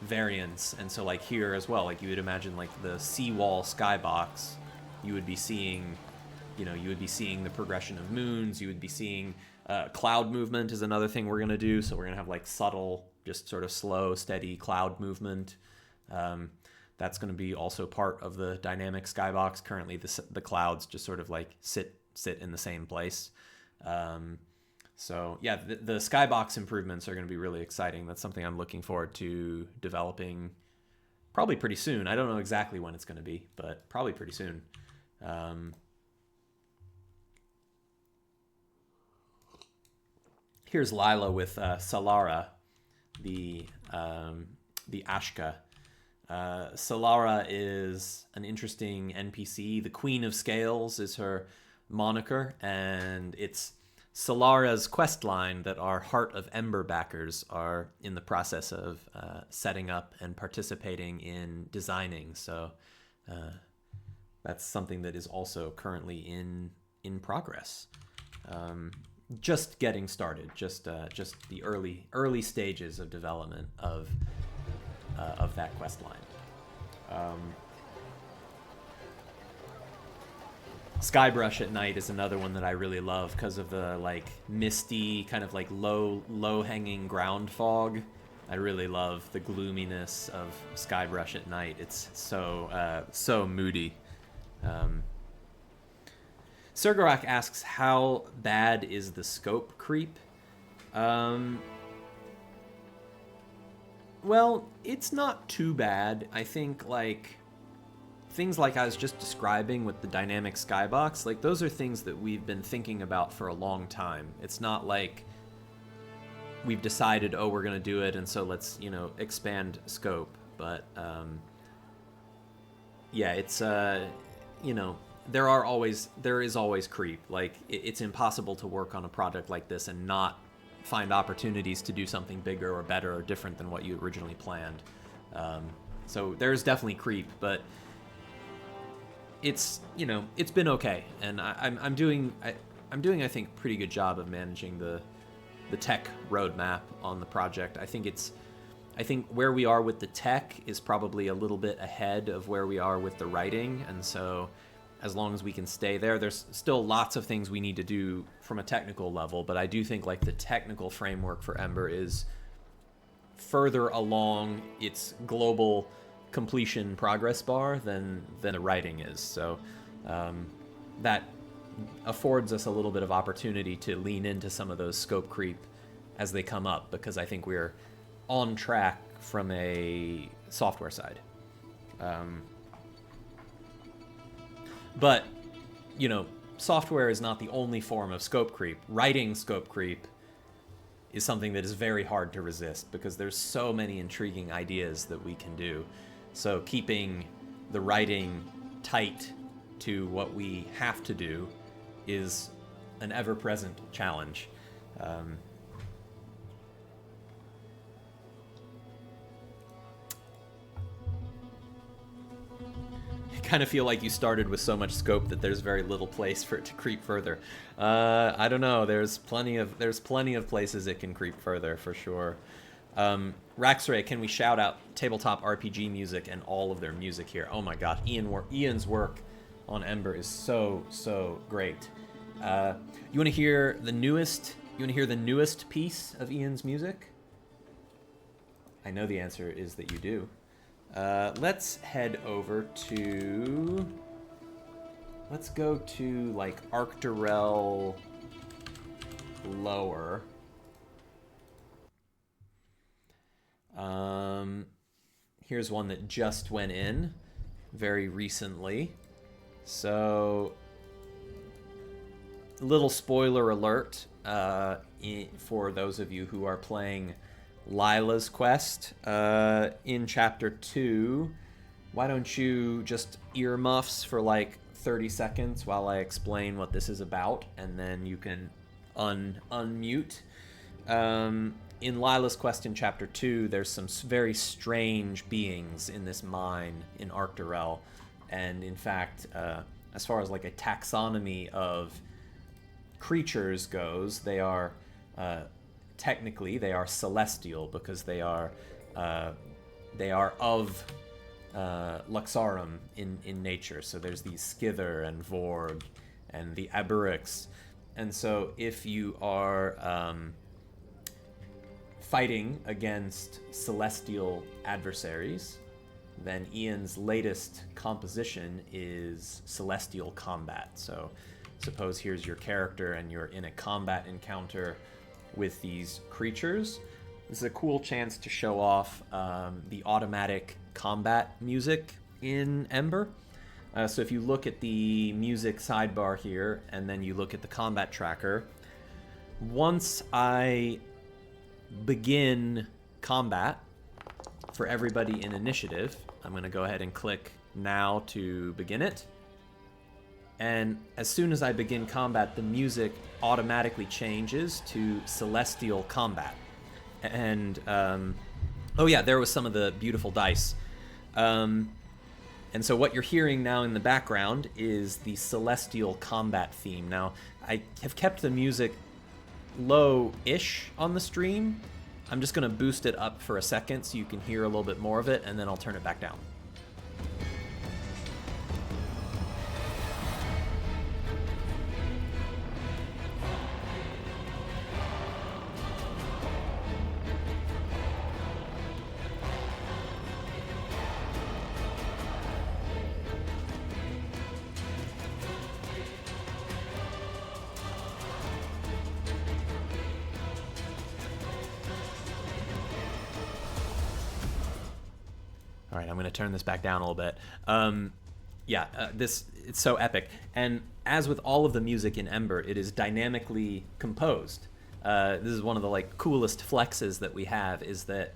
variants. And so like here as well, like you would imagine like the Seawall skybox, you would be seeing, you know, you would be seeing the progression of moons, you would be seeing cloud movement is another thing we're going to do. So we're going to have like subtle, just sort of slow, steady cloud movement. That's going to be also part of the dynamic skybox. Currently, the clouds just sort of like sit in the same place. So yeah, the skybox improvements are going to be really exciting. That's something I'm looking forward to developing probably pretty soon. I don't know exactly when it's going to be, but probably pretty soon. Here's Lila with Solara, the Ashka. Solara is an interesting NPC. The Queen of Scales is her moniker, and it's Solara's quest line that our Heart of Ember backers are in the process of setting up and participating in designing. So that's something that is also currently in progress. Just getting started, just the early stages of development of that quest line. Skybrush at night is another one that I really love because of the like misty kind of like low hanging ground fog. I really love the gloominess of Skybrush at night. It's so moody. Sergorak asks, how bad is the scope creep? Well, it's not too bad. I think like things like I was just describing with the dynamic skybox, like those are things that we've been thinking about for a long time. It's not like we've decided, oh, we're going to do it, and so let's, you know, expand scope. But yeah, you know, there is always creep. Like it's impossible to work on a project like this and not find opportunities to do something bigger or better or different than what you originally planned. So there's definitely creep, but it's, you know, it's been okay, and I'm doing I think pretty good job of managing the tech roadmap on the project. I think where we are with the tech is probably a little bit ahead of where we are with the writing, and so as long as we can stay there, there's still lots of things we need to do from a technical level, but I do think like the technical framework for Ember is further along its global completion progress bar than the writing is. So that affords us a little bit of opportunity to lean into some of those scope creep as they come up, because I think we're on track from a software side. But, you know, software is not the only form of scope creep. Writing scope creep is something that is very hard to resist because there's so many intriguing ideas that we can do. So keeping the writing tight to what we have to do is an ever-present challenge. Kind of feel like you started with so much scope that there's very little place for it to creep further. I don't know. There's plenty of places it can creep further for sure. Raxray, can we shout out tabletop RPG music and all of their music here? Oh my god, Ian's work on Ember is so great. You want to hear the newest? You want to hear the newest piece of Ian's music? I know the answer is that you do. Let's head over to... Let's go to, like, Arcturel lower. Here's one that just went in very recently. So, little spoiler alert for those of you who are playing Lila's quest in chapter 2. Why don't you just earmuffs for like 30 seconds while I explain what this is about, and then you can unmute. In Lila's quest in chapter 2, there's some very strange beings in this mine in Arcturel, and in fact, as far as like a taxonomy of creatures goes, they are technically they are celestial because they are of Luxarum in nature. So there's the Skither and Vorg and the Aberrix, and so if you are fighting against celestial adversaries, then Ian's latest composition is celestial combat. So suppose here's your character and you're in a combat encounter with these creatures. This is a cool chance to show off the automatic combat music in Ember. So if you look at the music sidebar here and then you look at the combat tracker, once I begin combat for everybody in initiative, I'm going to go ahead and click now to begin it. And as soon as I begin combat, the music automatically changes to celestial combat. And, oh yeah, there was some of the beautiful dice. And so what you're hearing now in the background is the celestial combat theme. Now, I have kept the music low-ish on the stream. I'm just going to boost it up for a second so you can hear a little bit more of it, and then I'll turn it back down. All right, I'm going to turn this back down a little bit. It's so epic. And as with all of the music in Ember, it is dynamically composed. This is one of the like coolest flexes that we have, is that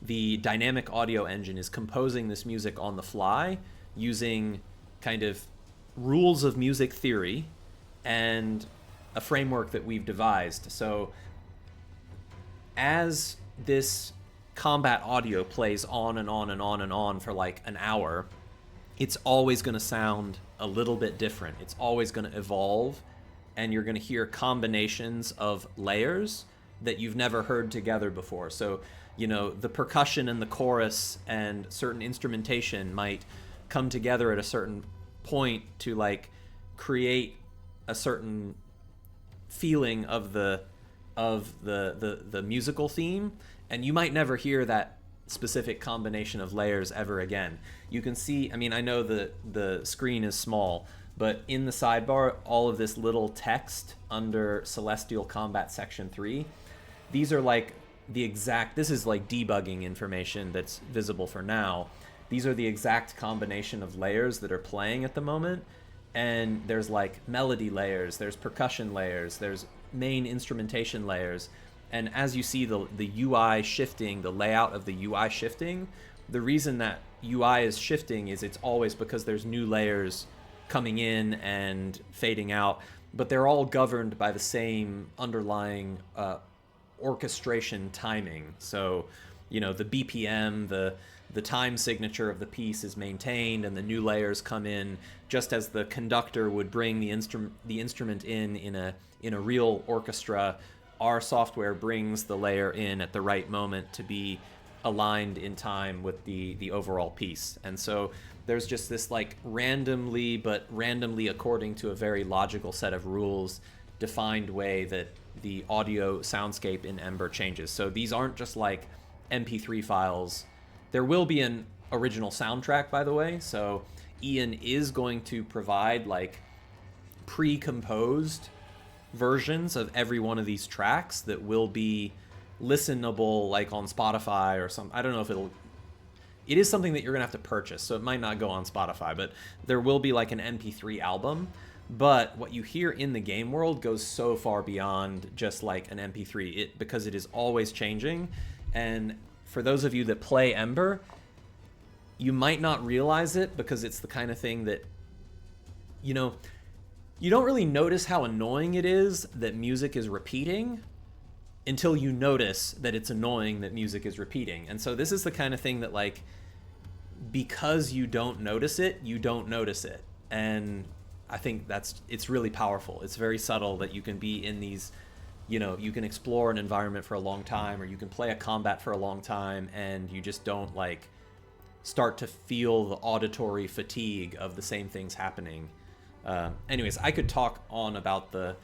the dynamic audio engine is composing this music on the fly using kind of rules of music theory and a framework that we've devised. So as this combat audio plays on and on and on and on for like an hour, it's always going to sound a little bit different. It's always going to evolve, and you're going to hear combinations of layers that you've never heard together before. So, you know, the percussion and the chorus and certain instrumentation might come together at a certain point to like create a certain feeling of the musical theme, and you might never hear that specific combination of layers ever again. You can see, I mean, I know the screen is small, but in the sidebar, all of this little text under Celestial Combat Section 3, these are like the exact, this is like debugging information that's visible for now. These are the exact combination of layers that are playing at the moment. And there's like melody layers, there's percussion layers, there's main instrumentation layers. And as you see the UI shifting, the layout of the UI shifting, the reason that UI is shifting is it's always because there's new layers coming in and fading out, but they're all governed by the same underlying orchestration timing. So, you know, the BPM, the time signature of the piece is maintained, and the new layers come in just as the conductor would bring the instrument in a real orchestra. Our software brings the layer in at the right moment to be aligned in time with the overall piece. And so there's just this like randomly according to a very logical set of rules defined way that the audio soundscape in Ember changes. So these aren't just like MP3 files. There will be an original soundtrack, by the way. So Ian is going to provide like pre-composed versions of every one of these tracks that will be listenable like on Spotify or some, I don't know if it is something that you're gonna have to purchase, so it might not go on Spotify, but there will be like an MP3 album. But what you hear in the game world goes so far beyond just like an MP3, because it is always changing. And for those of you that play Ember, you might not realize it because it's the kind of thing that, you know, you don't really notice how annoying it is that music is repeating until you notice that it's annoying that music is repeating. And so this is the kind of thing that, like, because you don't notice it, you don't notice it. And I think it's really powerful. It's very subtle that you can be in these, you know, you can explore an environment for a long time, or you can play a combat for a long time, and you just don't like start to feel the auditory fatigue of the same things happening. Anyways, I could talk on about the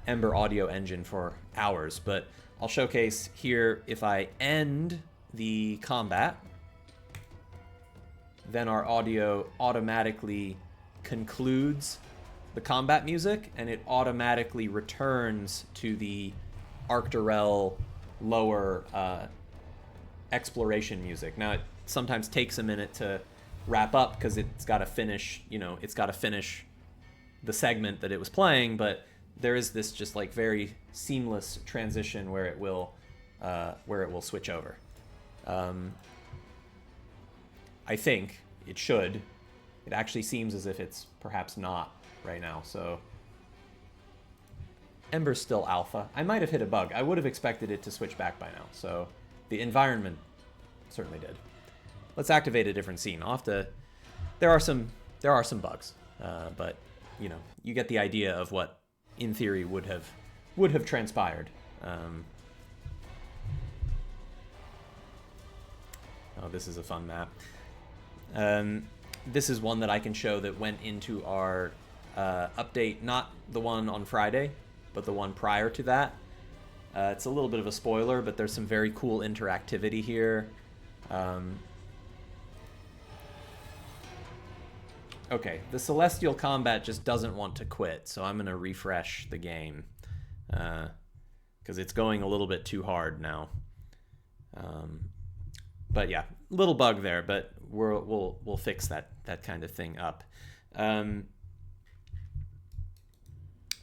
Ember audio engine for hours, but I'll showcase here. If I end the combat, then our audio automatically concludes the combat music, and it automatically returns to the Arcturel lower exploration music. Now, it sometimes takes a minute to wrap up because it's got to finish, you know, it's got to finish the segment that it was playing, but there is this just like very seamless transition where it will switch over. I think it should. It actually seems as if it's perhaps not right now, so Ember's still alpha. I might have hit a bug. I would have expected it to switch back by now, so the environment certainly did. Let's activate a different scene. I'll have to, there are some bugs, but you know, you get the idea of what in theory would have transpired. Oh, this is a fun map. This is one that I can show that went into our update, not the one on Friday, but the one prior to that. It's a little bit of a spoiler, but there's some very cool interactivity here. Okay, the Celestial Combat just doesn't want to quit, so I'm going to refresh the game because it's going a little bit too hard now. But yeah, little bug there, but we'll fix that kind of thing up.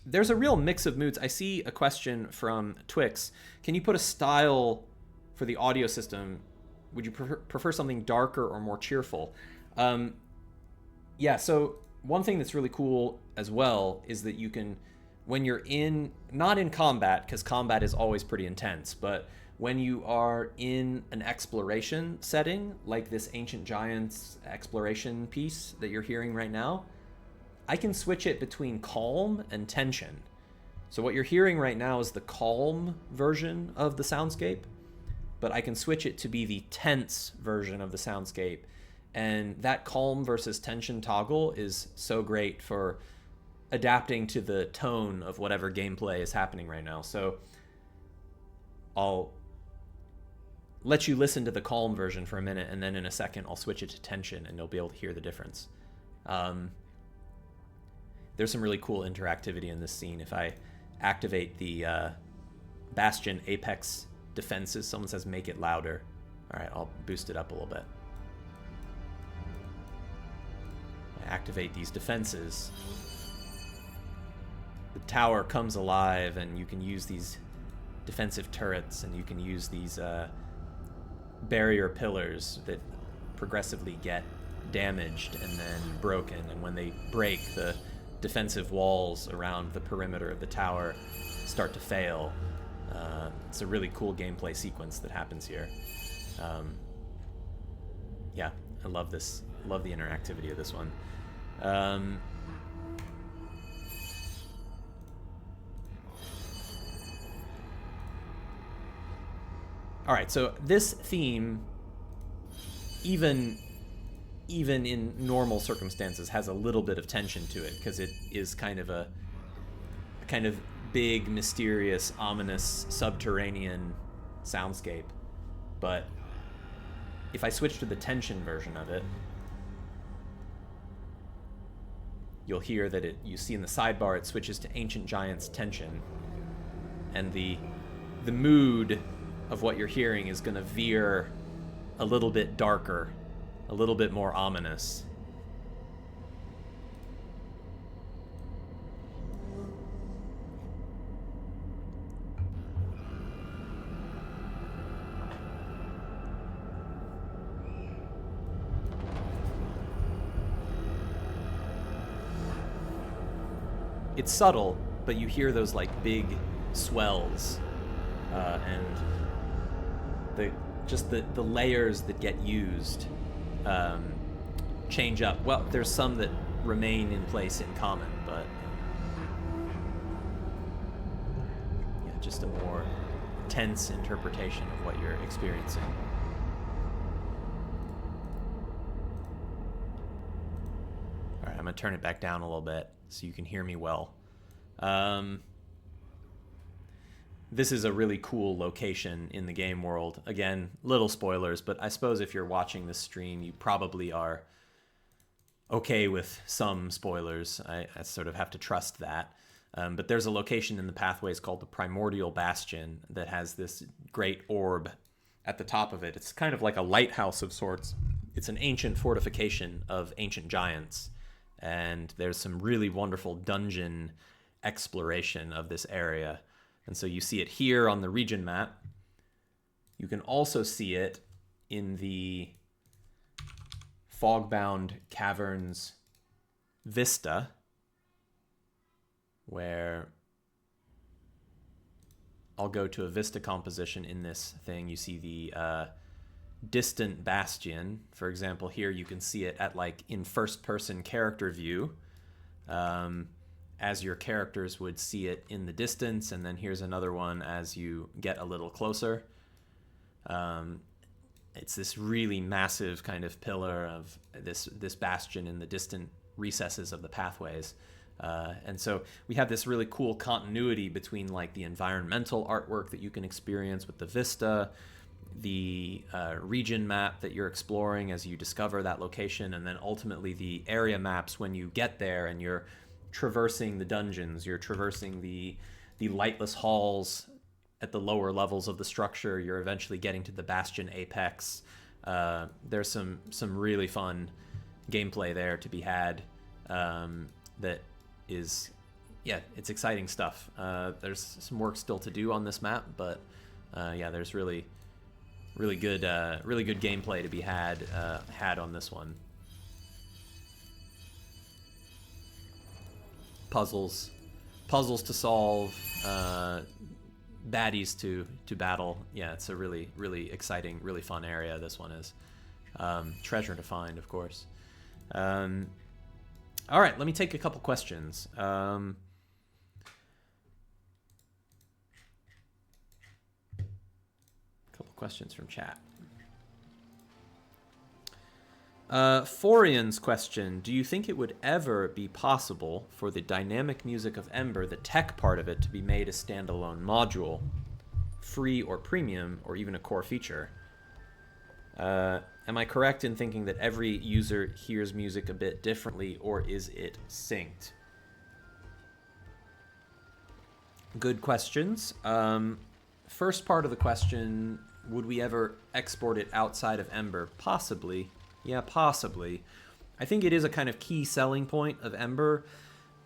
There's a real mix of moods. I see a question from Twix. Can you put a style for the audio system? Would you prefer something darker or more cheerful? Yeah, so one thing that's really cool as well is that you can, when you're not in combat, because combat is always pretty intense, but when you are in an exploration setting, like this Ancient Giants exploration piece that you're hearing right now, I can switch it between calm and tension. So what you're hearing right now is the calm version of the soundscape, but I can switch it to be the tense version of the soundscape. And that calm versus tension toggle is so great for adapting to the tone of whatever gameplay is happening right now. So I'll let you listen to the calm version for a minute, and then in a second I'll switch it to tension, and you'll be able to hear the difference. There's some really cool interactivity in this scene. If I activate the Bastion Apex defenses, someone says make it louder. All right, I'll boost it up a little bit. I activate these defenses. The tower comes alive, and you can use these defensive turrets, and you can use these barrier pillars that progressively get damaged and then broken, and when they break, the defensive walls around the perimeter of the tower start to fail. It's a really cool gameplay sequence that happens here. Yeah, I love this. Love the interactivity of this one. All right, so this theme, even in normal circumstances, has a little bit of tension to it, because it is kind of a big, mysterious, ominous, subterranean soundscape. But if I switch to the tension version of it, you'll hear that you see in the sidebar it switches to Ancient Giants tension, and the mood of what you're hearing is going to veer a little bit darker, a little bit more ominous. It's subtle, but you hear those like big swells, and the layers that get used change up. Well, there's some that remain in place in common, but yeah, just a more tense interpretation of what you're experiencing. All right, I'm gonna turn it back down a little bit so you can hear me well. This is a really cool location in the game world. Again, little spoilers, but I suppose if you're watching this stream, you probably are okay with some spoilers. I sort of have to trust that. But there's a location in the pathways called the Primordial Bastion that has this great orb at the top of it. It's kind of like a lighthouse of sorts. It's an ancient fortification of ancient giants. And there's some really wonderful dungeon exploration of this area. And so you see it here on the region map. You can also see it in the Fogbound Caverns vista, where I'll go to a vista composition in this thing. You see the distant bastion. For example, here you can see it at like in first-person character view, as your characters would see it in the distance, and then here's another one as you get a little closer. It's this really massive kind of pillar of this bastion in the distant recesses of the pathways. And so we have this really cool continuity between like the environmental artwork that you can experience with the vista, the region map that you're exploring as you discover that location, and then ultimately the area maps when you get there and you're traversing the dungeons, you're traversing the lightless halls at the lower levels of the structure, you're eventually getting to the Bastion Apex. There's some really fun gameplay there to be had, that is, yeah, it's exciting stuff. There's some work still to do on this map, but yeah, there's really good gameplay to be had on this one. puzzles to solve, baddies to battle. Yeah, it's a really, really exciting, really fun area, this one is. Treasure to find, of course. All right, let me take a couple questions. Couple questions from chat. Forian's question: do you think it would ever be possible for the dynamic music of Ember, the tech part of it, to be made a standalone module, free or premium, or even a core feature? Am I correct in thinking that every user hears music a bit differently, or is it synced? Good questions. First part of the question, would we ever export it outside of Ember? Possibly. Yeah, possibly. I think it is a kind of key selling point of Ember.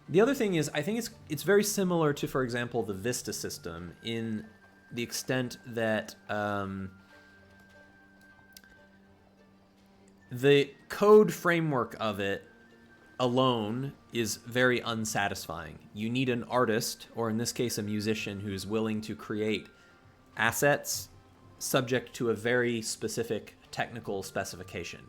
The other thing is, I think it's very similar to, for example, the Vista system in the extent that the code framework of it alone is very unsatisfying. You need an artist, or in this case a musician, who's willing to create assets subject to a very specific technical specification.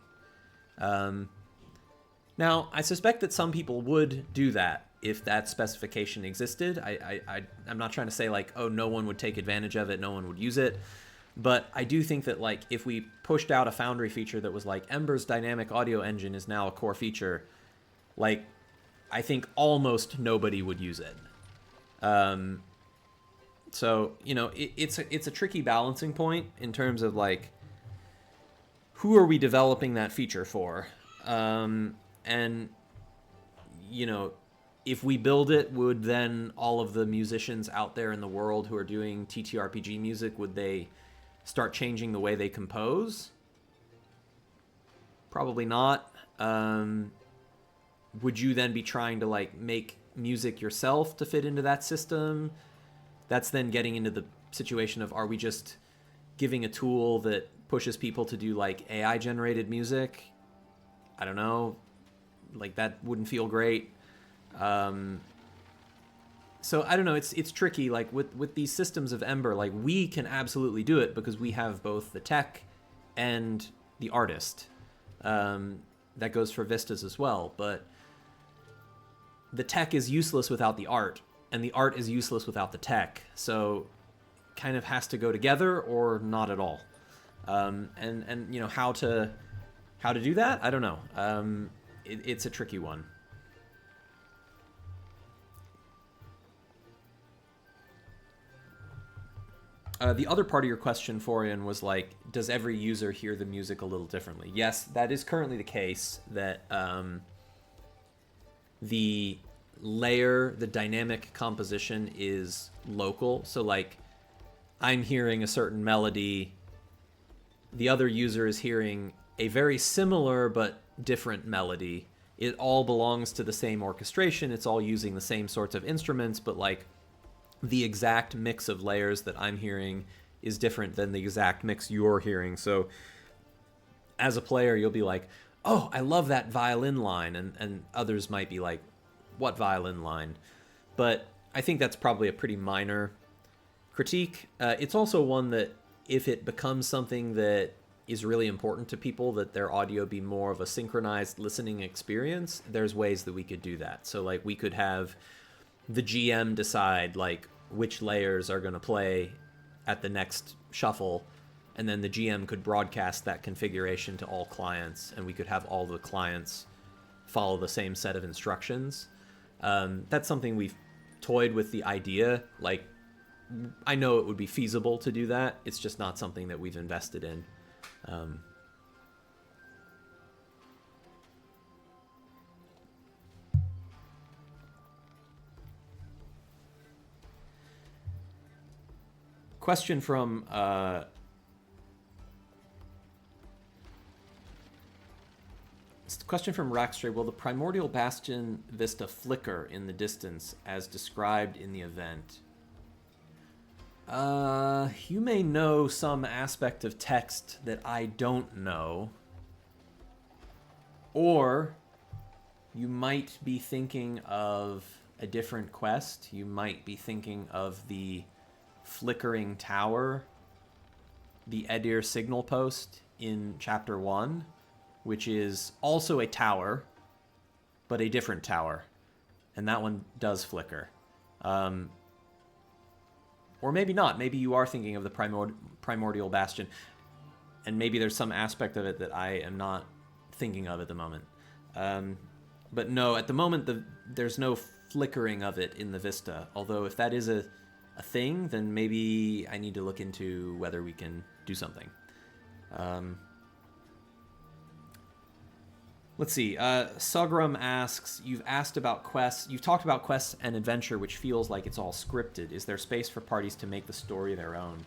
Now, I suspect that some people would do that if that specification existed. I'm not trying to say like, oh, no one would take advantage of it, no one would use it. But I do think that like if we pushed out a Foundry feature that was like Ember's dynamic audio engine is now a core feature, like I think almost nobody would use it. So, you know, it's a tricky balancing point in terms of like, who are we developing that feature for? And, you know, if we build it, would then all of the musicians out there in the world who are doing TTRPG music, would they start changing the way they compose? Probably not. Would you then be trying to like make music yourself to fit into that system? That's then getting into the situation of, are we just giving a tool that pushes people to do like AI generated music? I don't know. Like that wouldn't feel great. So I don't know. It's tricky. Like with these systems of Ember, like we can absolutely do it because we have both the tech and the artist. That goes for Vistas as well. But the tech is useless without the art, and the art is useless without the tech. So kind of has to go together or not at all. And you know, how to do that? I don't know. It's a tricky one. The other part of your question, Forian, was like, does every user hear the music a little differently? Yes, that is currently the case, that the layer, the dynamic composition is local. So like, I'm hearing a certain melody, the other user is hearing a very similar but different melody. It all belongs to the same orchestration, it's all using the same sorts of instruments, but like, the exact mix of layers that I'm hearing is different than the exact mix you're hearing. So as a player, you'll be like, oh, I love that violin line. And others might be like, what violin line? But I think that's probably a pretty minor critique. It's also one that if it becomes something that is really important to people, that their audio be more of a synchronized listening experience, there's ways that we could do that. So like we could have the GM decide like which layers are going to play at the next shuffle, and then the GM could broadcast that configuration to all clients, and we could have all the clients follow the same set of instructions. That's something we've toyed with the idea. Like, I know it would be feasible to do that. It's just not something that we've invested in. Question from Rackstray: will the Primordial Bastion Vista flicker in the distance as described in the event? You may know some aspect of text that I don't know. Or you might be thinking of a different quest, you might be thinking of the flickering tower, the Edir signal post in chapter 1, which is also a tower, but a different tower. And that one does flicker. Or maybe not. Maybe you are thinking of the primordial bastion, and maybe there's some aspect of it that I am not thinking of at the moment. But no, at the moment, there's no flickering of it in the Vista. Although if that is a thing, then maybe I need to look into whether we can do something. Let's see. Sugrum asks, you've talked about quests and adventure, which feels like it's all scripted. Is there space for parties to make the story their own?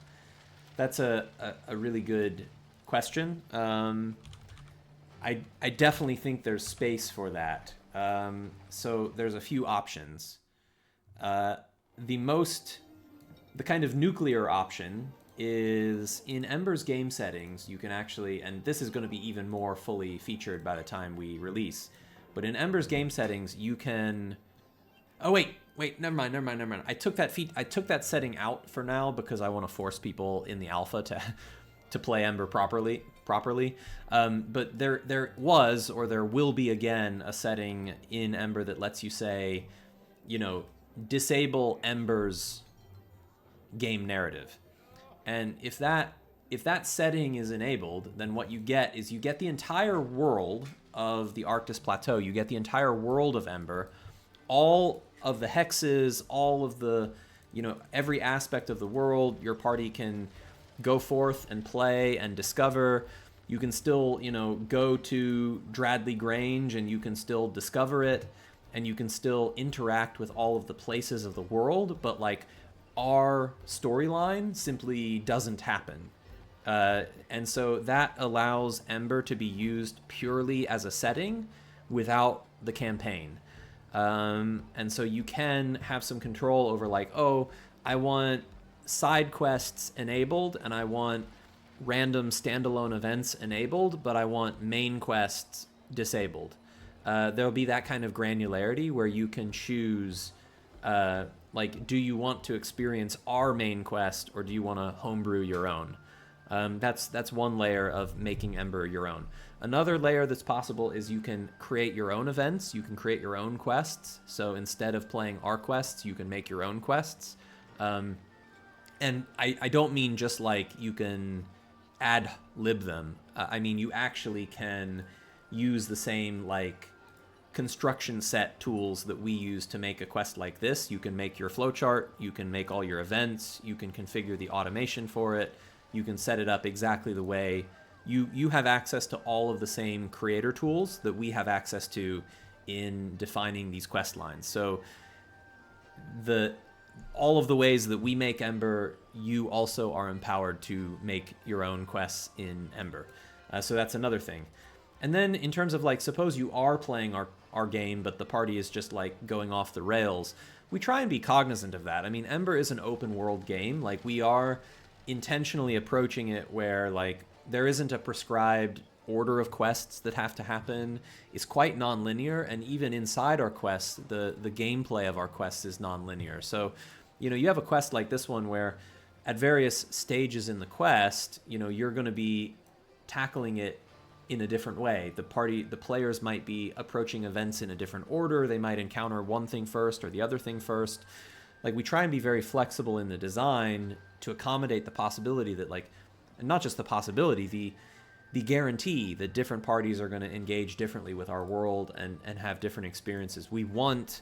That's a really good question. I definitely think there's space for that. So there's a few options. The kind of nuclear option is in Ember's game settings, you can actually, and this is going to be even more fully featured by the time we release, but in Ember's game settings, you can... Oh, wait, never mind. I took that setting out for now because I want to force people in the alpha to play Ember properly. But there was, or there will be again, a setting in Ember that lets you say, disable Ember's game narrative. And if that setting is enabled, then what you get is the entire world of the Arctis Plateau. You get the entire world of Ember, all of the hexes, all of the, every aspect of the world. Your party can go forth and play and discover. You can still, go to Dradley Grange and you can still discover it, and you can still interact with all of the places of the world, but our storyline simply doesn't happen. And so that allows Ember to be used purely as a setting without the campaign. And so you can have some control over I want side quests enabled and I want random standalone events enabled, but I want main quests disabled. There'll be that kind of granularity where you can choose do you want to experience our main quest or do you want to homebrew your own? That's one layer of making Ember your own. Another layer that's possible is you can create your own events. You can create your own quests. So instead of playing our quests, you can make your own quests. And I don't mean just you can ad lib them. I mean you actually can use the same construction set tools that we use to make a quest like this. You can make your flowchart, you can make all your events, you can configure the automation for it, you can set it up exactly the way you have access to all of the same creator tools that we have access to in defining these quest lines. So all of the ways that we make Ember, you also are empowered to make your own quests in Ember. So that's another thing. And then in terms of suppose you are playing our game, but the party is just going off the rails, we try and be cognizant of that. I mean, Ember is an open world game. We are intentionally approaching it where there isn't a prescribed order of quests that have to happen. It's quite non-linear, and even inside our quests, the gameplay of our quests is non-linear. So, you have a quest like this one where at various stages in the quest, you're going to be tackling it in a different way. The players might be approaching events in a different order. They might encounter one thing first or the other thing first. We try and be very flexible in the design to accommodate the possibility that and not just the possibility, the guarantee that different parties are going to engage differently with our world and have different experiences. We want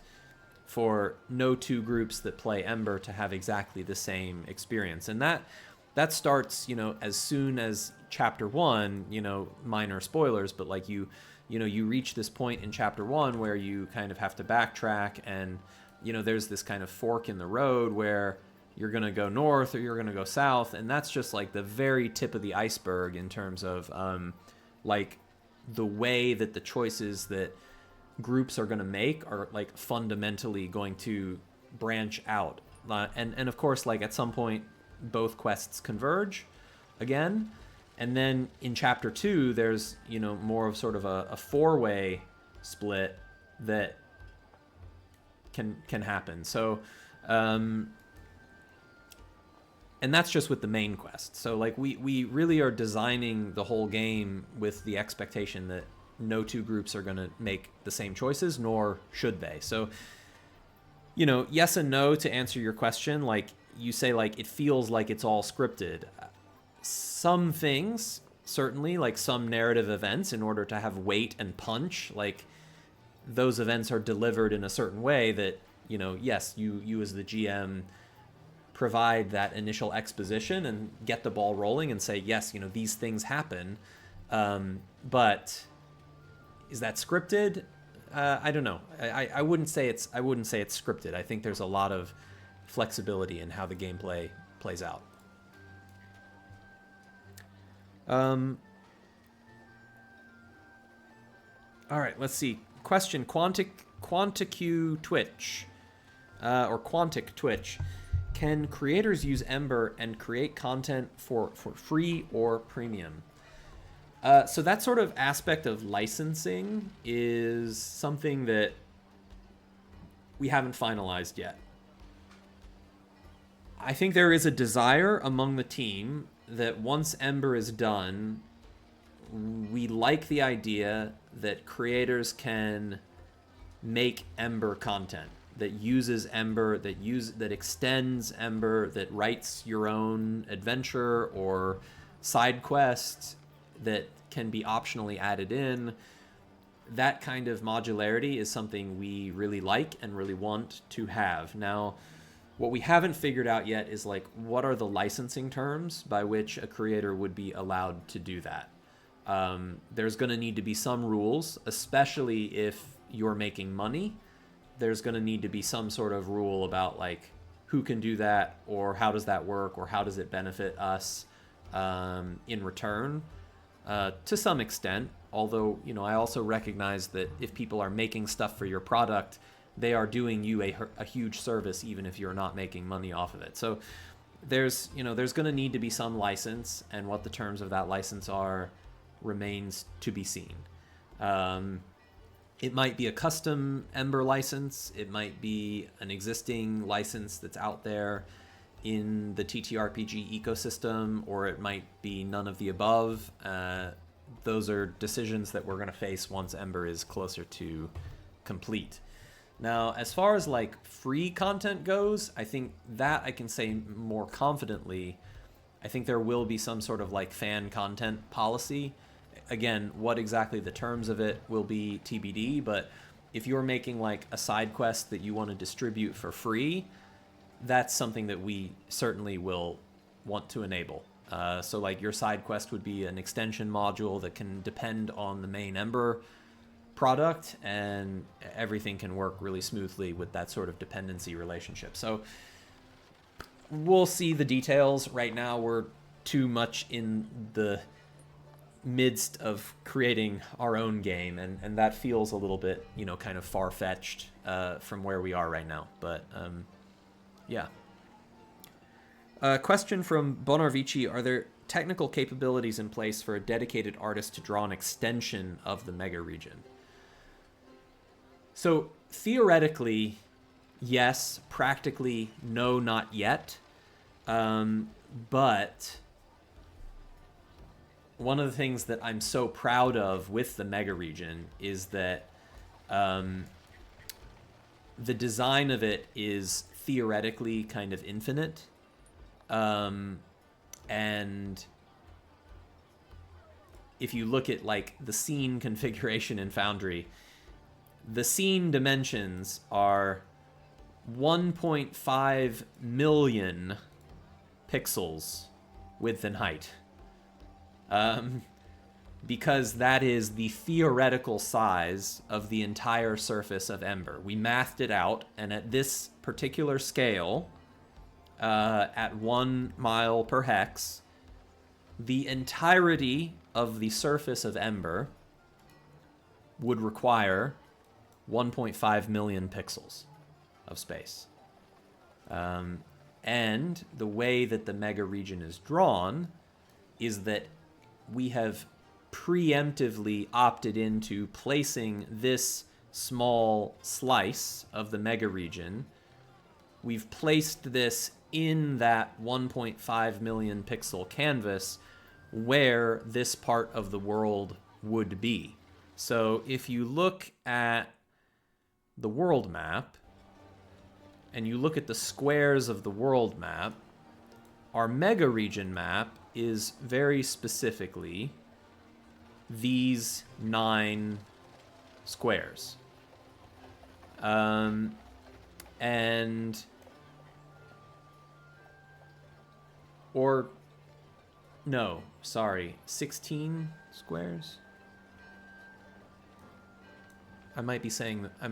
for no two groups that play Ember to have exactly the same experience. And that starts, as soon as chapter 1, minor spoilers, but you reach this point in chapter 1 where you kind of have to backtrack, and there's this kind of fork in the road where you're going to go north or you're going to go south, and that's just the very tip of the iceberg in terms of the way that the choices that groups are going to make are fundamentally going to branch out. And of course, at some point both quests converge again, and then in chapter 2 there's more of sort of a four-way split that can happen. So, and that's just with the main quest. So like we really are designing the whole game with the expectation that no two groups are going to make the same choices, nor should they. So, you know, yes and no to answer your question. Like you say, like it feels like it's all scripted. Some things, certainly, like some narrative events, in order to have weight and punch, like those events are delivered in a certain way that, you know, yes, you as the GM provide that initial exposition and get the ball rolling and say, yes, you know, these things happen. But is that scripted? I don't know. I wouldn't say it's scripted. I think there's a lot of flexibility in how the gameplay plays out. All right, let's see. Question: Quantic Twitch, or Quantic Twitch. Can creators use Ember and create content for free or premium? So that sort of aspect of licensing is something that we haven't finalized yet. I think there is a desire among the team that once Ember is done, we like the idea that creators can make Ember content that uses Ember, that extends Ember, that writes your own adventure or side quest that can be optionally added in. That kind of modularity is something we really like and really want to have. Now, what we haven't figured out yet is like, what are the licensing terms by which a creator would be allowed to do that? There's going to need to be some rules, especially if you're making money. There's going to need to be some sort of rule about like who can do that, or how does that work, or how does it benefit us in return. To some extent, although, you know, I also recognize that if people are making stuff for your product, they are doing you a huge service, even if you're not making money off of it. So there's going to need to be some license, and what the terms of that license are remains to be seen. It might be a custom Ember license. It might be an existing license that's out there in the TTRPG ecosystem, or it might be none of the above. Those are decisions that we're going to face once Ember is closer to complete. Now, as far as like free content goes, I think that I can say more confidently. I think there will be some sort of like fan content policy. Again, what exactly the terms of it will be TBD, but if you're making like a side quest that you want to distribute for free, that's something that we certainly will want to enable. So like your side quest would be an extension module that can depend on the main Ember product, and everything can work really smoothly with that sort of dependency relationship. So we'll see the details. Right now we're too much in the midst of creating our own game, and that feels a little bit, you know, kind of far-fetched from where we are right now. But yeah. Question from Bonarvici: are there technical capabilities in place for a dedicated artist to draw an extension of the mega region? So theoretically, yes. Practically, no, not yet. But one of the things that I'm so proud of with the mega region is that the design of it is theoretically kind of infinite. And if you look at like the scene configuration in Foundry, the scene dimensions are 1.5 million pixels width and height. Because that is the theoretical size of the entire surface of Ember. We mathed it out, and at this particular scale, at 1 mile per hex, the entirety of the surface of Ember would require 1.5 million pixels of space. And the way that the mega region is drawn is that we have preemptively opted into placing this small slice of the mega region, we've placed this in that 1.5 million pixel canvas where this part of the world would be. So if you look at the world map and you look at the squares of the world map, our mega region map is very specifically these 9 squares. Or no, sorry, 16 squares? I might be saying that, it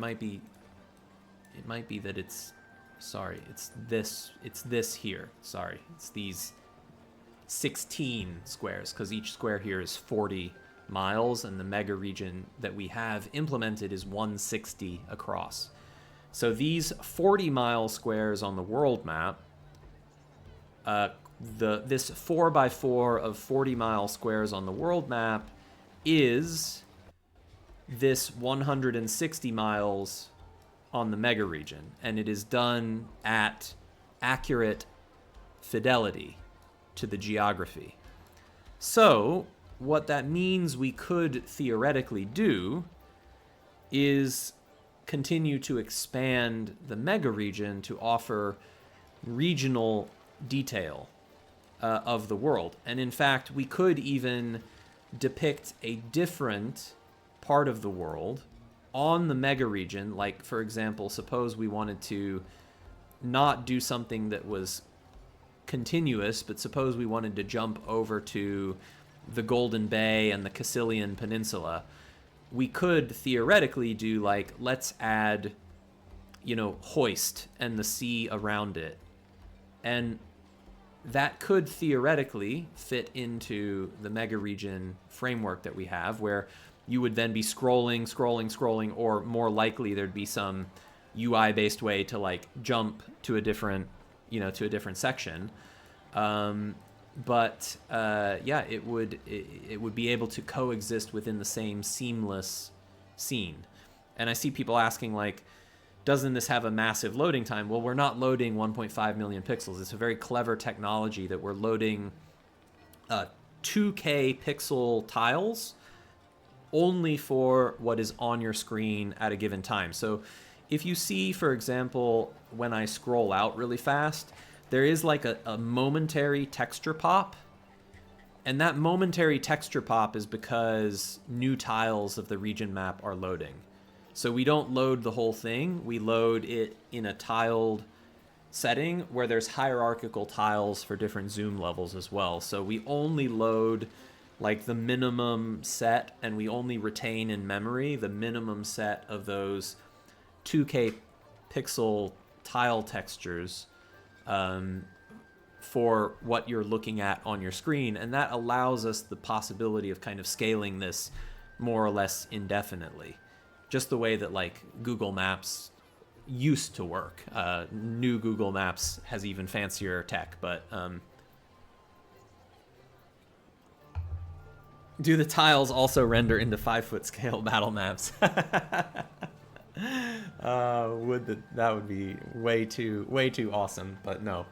might be that it's, sorry, it's this here, sorry. It's these 16 squares, because each square here is 40 miles, and the mega region that we have implemented is 160 across. So these 40-mile squares on the world map, this 4x4 of 40-mile squares on the world map is this 160 miles on the mega region, and it is done at accurate fidelity to the geography. So what that means we could theoretically do is continue to expand the mega region to offer regional detail of the world. And in fact, we could even depict a different part of the world on the mega region. Like, for example, suppose we wanted to not do something that was continuous, but suppose we wanted to jump over to the Golden Bay and the Castilian Peninsula. We could theoretically do, like, let's add, hoist and the sea around it. And that could theoretically fit into the mega region framework that we have, where you would then be scrolling, or more likely there'd be some UI-based way to, like, jump to a different, to a different section. But it would be able to coexist within the same seamless scene. And I see people asking, like, doesn't this have a massive loading time? Well, we're not loading 1.5 million pixels. It's a very clever technology that we're loading 2K pixel tiles only for what is on your screen at a given time. So if you see, for example, when I scroll out really fast, there is like a momentary texture pop. And that momentary texture pop is because new tiles of the region map are loading. So we don't load the whole thing. We load it in a tiled setting where there's hierarchical tiles for different zoom levels as well. So we only load like the minimum set, and we only retain in memory the minimum set of those 2K pixel tile textures for what you're looking at on your screen. And that allows us the possibility of kind of scaling this more or less indefinitely. Just the way that, like, Google Maps used to work. New Google Maps has even fancier tech, but do the tiles also render into 5-foot scale battle maps? That would be way too awesome, but no.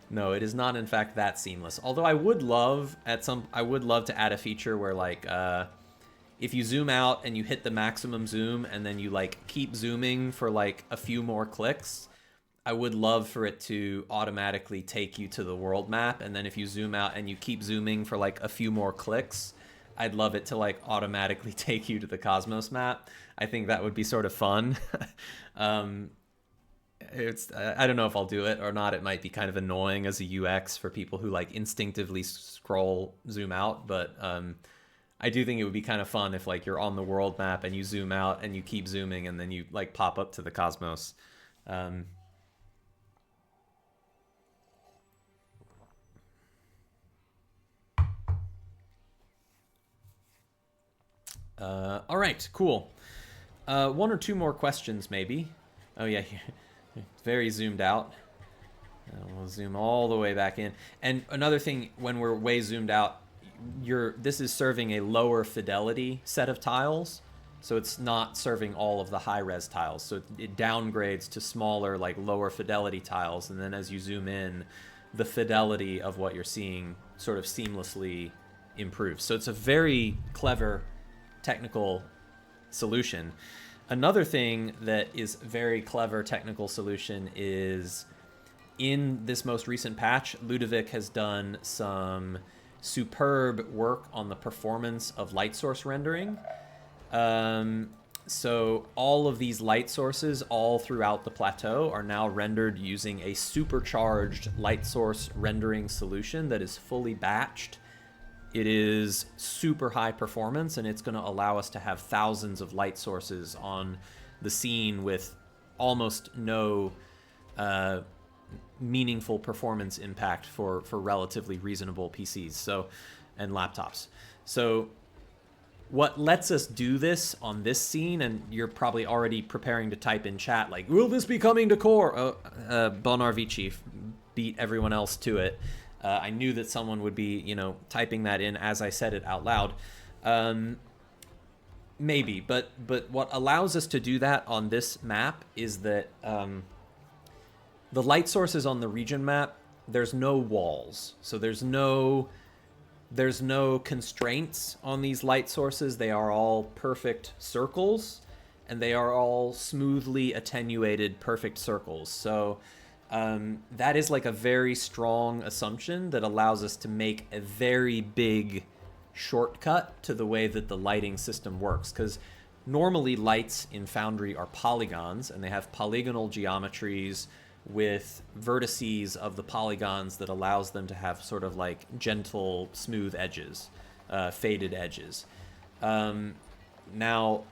No, it is not in fact that seamless. Although I would love to add a feature where, like, if you zoom out and you hit the maximum zoom and then you, like, keep zooming for, like, a few more clicks, I would love for it to automatically take you to the world map. And then if you zoom out and you keep zooming for, like, a few more clicks, I'd love it to, like, automatically take you to the Cosmos map. I think that would be sort of fun. I don't know if I'll do it or not. It might be kind of annoying as a UX for people who, like, instinctively zoom out, but I do think it would be kind of fun if, like, you're on the world map and you zoom out and you keep zooming and then you, like, pop up to the Cosmos. All right, cool. One or two more questions, maybe. Oh, yeah, very zoomed out. We'll zoom all the way back in. And another thing, when we're way zoomed out, this is serving a lower fidelity set of tiles. So it's not serving all of the high-res tiles. So it downgrades to smaller, like lower fidelity tiles. And then as you zoom in, the fidelity of what you're seeing sort of seamlessly improves. So it's a very clever technical solution. Another thing that is very clever technical solution is in this most recent patch, Ludovic has done some superb work on the performance of light source rendering. So all of these light sources all throughout the plateau are now rendered using a supercharged light source rendering solution that is fully batched. It is super high performance, and it's going to allow us to have thousands of light sources on the scene with almost no meaningful performance impact for relatively reasonable PCs and laptops. So what lets us do this on this scene, and you're probably already preparing to type in chat, like, will this be coming to core? Bonarv Chief beat everyone else to it. I knew that someone would be, typing that in as I said it out loud. Maybe, but what allows us to do that on this map is that the light sources on the region map, there's no walls. So there's no constraints on these light sources. They are all perfect circles, and they are all smoothly attenuated perfect circles. So that is like a very strong assumption that allows us to make a very big shortcut to the way that the lighting system works. Because normally lights in Foundry are polygons, and they have polygonal geometries with vertices of the polygons that allows them to have sort of like gentle, smooth edges, faded edges. Now,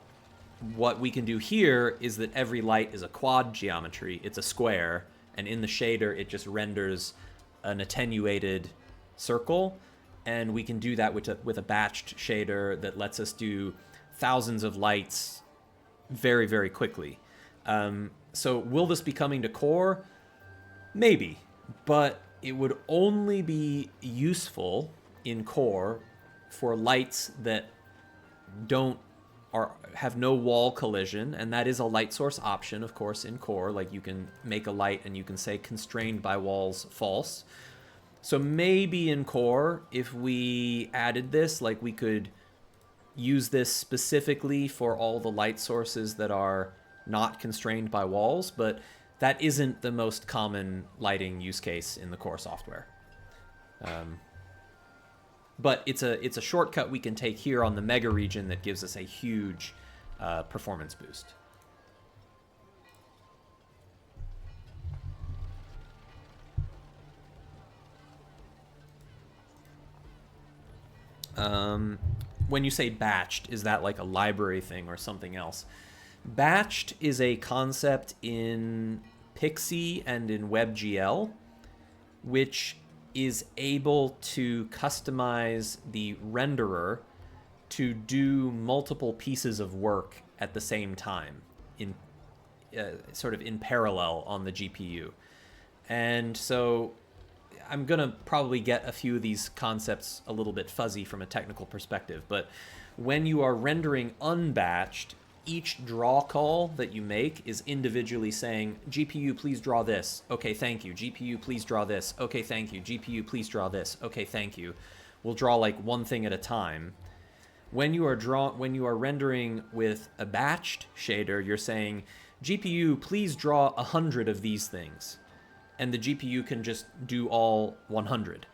what we can do here is that every light is a quad geometry. It's a square, and in the shader, it just renders an attenuated circle, and we can do that with a batched shader that lets us do thousands of lights very, very quickly. So will this be coming to core? Maybe, but it would only be useful in core for lights that have no wall collision, and that is a light source option, of course, in core. Like, you can make a light and you can say constrained by walls false. So maybe in core, if we added this, like, we could use this specifically for all the light sources that are not constrained by walls, but that isn't the most common lighting use case in the core software. But it's a shortcut we can take here on the mega region that gives us a huge performance boost. When you say batched, is that like a library thing or something else? Batched is a concept in Pixie and in WebGL, which is able to customize the renderer to do multiple pieces of work at the same time, in sort of in parallel on the GPU. And so I'm going to probably get a few of these concepts a little bit fuzzy from a technical perspective, but when you are rendering unbatched, each draw call that you make is individually saying, GPU, please draw this. Okay, thank you. GPU, please draw this. Okay, thank you. GPU, please draw this. Okay, thank you. We'll draw like one thing at a time. When you are rendering with a batched shader, you're saying, GPU, please draw 100 of these things. And the GPU can just do all 100.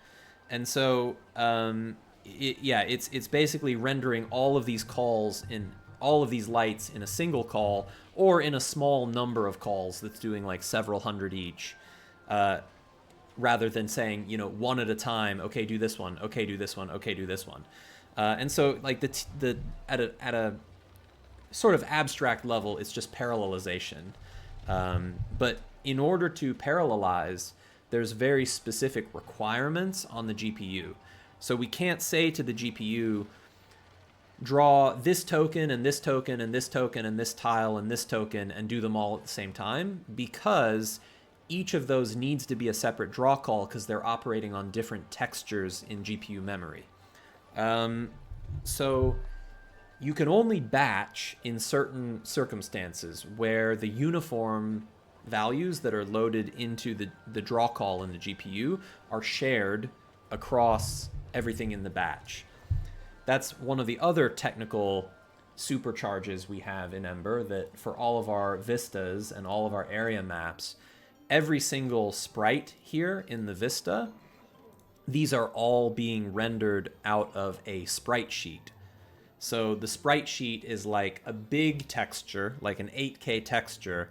And so, it's basically rendering all of these calls in all of these lights in a single call, or in a small number of calls that's doing like several hundred each, rather than saying, one at a time, okay, do this one, okay, do this one, okay, do this one. And so like at a sort of abstract level, it's just parallelization. But in order to parallelize, there's very specific requirements on the GPU. So we can't say to the GPU, draw this token and this token and this token and this tile and this token and do them all at the same time, because each of those needs to be a separate draw call because they're operating on different textures in GPU memory. So you can only batch in certain circumstances where the uniform values that are loaded into the draw call in the GPU are shared across everything in the batch. That's one of the other technical supercharges we have in Ember, that for all of our vistas and all of our area maps, every single sprite here in the vista, these are all being rendered out of a sprite sheet. So the sprite sheet is like a big texture, like an 8K texture,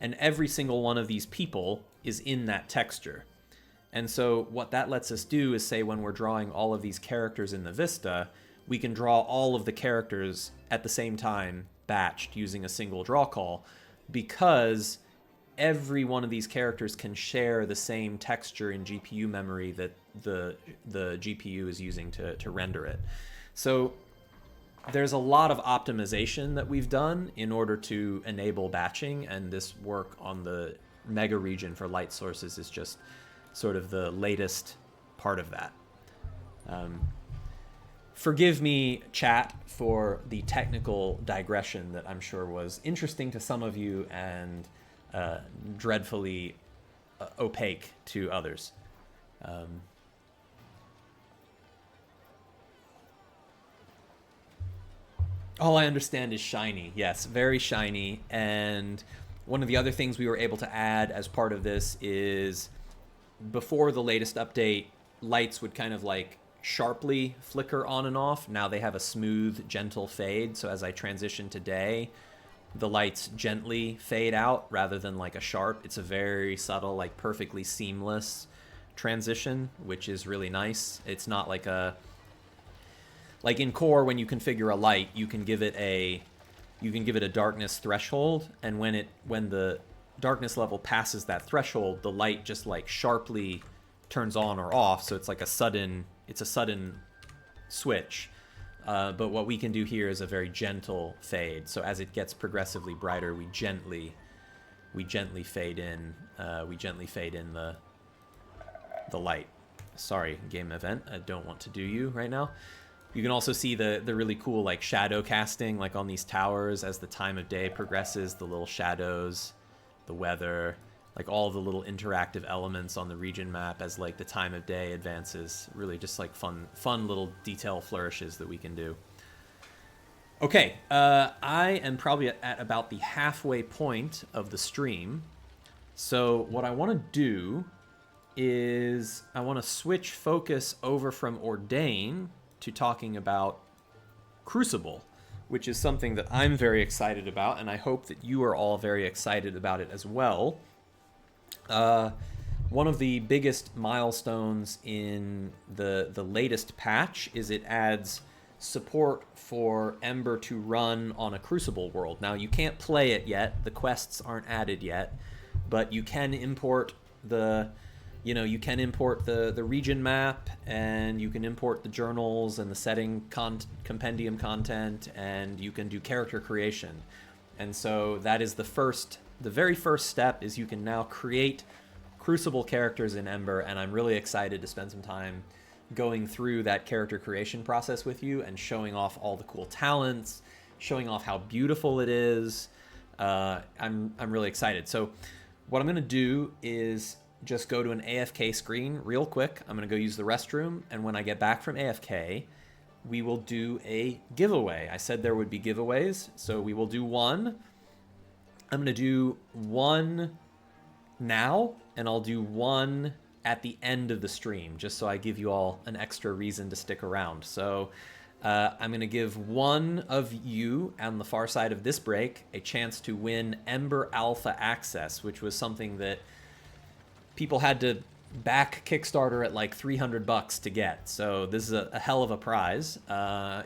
and every single one of these people is in that texture. And so what that lets us do is say when we're drawing all of these characters in the vista, we can draw all of the characters at the same time, batched using a single draw call, because every one of these characters can share the same texture in GPU memory that the GPU is using to render it. So there's a lot of optimization that we've done in order to enable batching, and this work on the mega region for light sources is just sort of the latest part of that. Forgive me, chat, for the technical digression that I'm sure was interesting to some of you and dreadfully opaque to others. All I understand is shiny. Yes, very shiny. And one of the other things we were able to add as part of this is before the latest update, lights would kind of like sharply flicker on and off. Now they have a smooth, gentle fade. So as I transition to day, the lights gently fade out rather than like a sharp. It's a very subtle, like perfectly seamless transition, which is really nice. It's not like a... Like in Core, when you configure a light, you can give it a darkness threshold, and when the darkness level passes that threshold, the light just like sharply turns on or off. So it's like a sudden switch. But what we can do here is a very gentle fade. So as it gets progressively brighter, we gently fade in. We gently fade in the light. Sorry, game event. I don't want to do you right now. You can also see the really cool like shadow casting like on these towers as the time of day progresses, the little shadows, the weather, like all the little interactive elements on the region map as like the time of day advances. Really just like fun little detail flourishes that we can do. Okay, I am probably at about the halfway point of the stream. So what I want to do is I want to switch focus over from Ordain to talking about Crucible, which is something that I'm very excited about, and I hope that you are all very excited about it as well. One of the biggest milestones in the latest patch is it adds support for Ember to run on a Crucible world. Now, you can't play it yet, the quests aren't added yet, but you can import the region map, and you can import the journals and the setting compendium content, and you can do character creation. And so that is the very first step is you can now create Crucible characters in Ember, and I'm really excited to spend some time going through that character creation process with you and showing off all the cool talents, showing off how beautiful it is. I'm really excited. So what I'm going to do is just go to an AFK screen real quick. I'm going to go use the restroom, and when I get back from AFK, we will do a giveaway. I said there would be giveaways, so we will do one. I'm going to do one now, and I'll do one at the end of the stream, just so I give you all an extra reason to stick around. So I'm going to give one of you on the far side of this break a chance to win Ember Alpha Access, which was something that people had to back Kickstarter at like $300 to get. So this is a hell of a prize.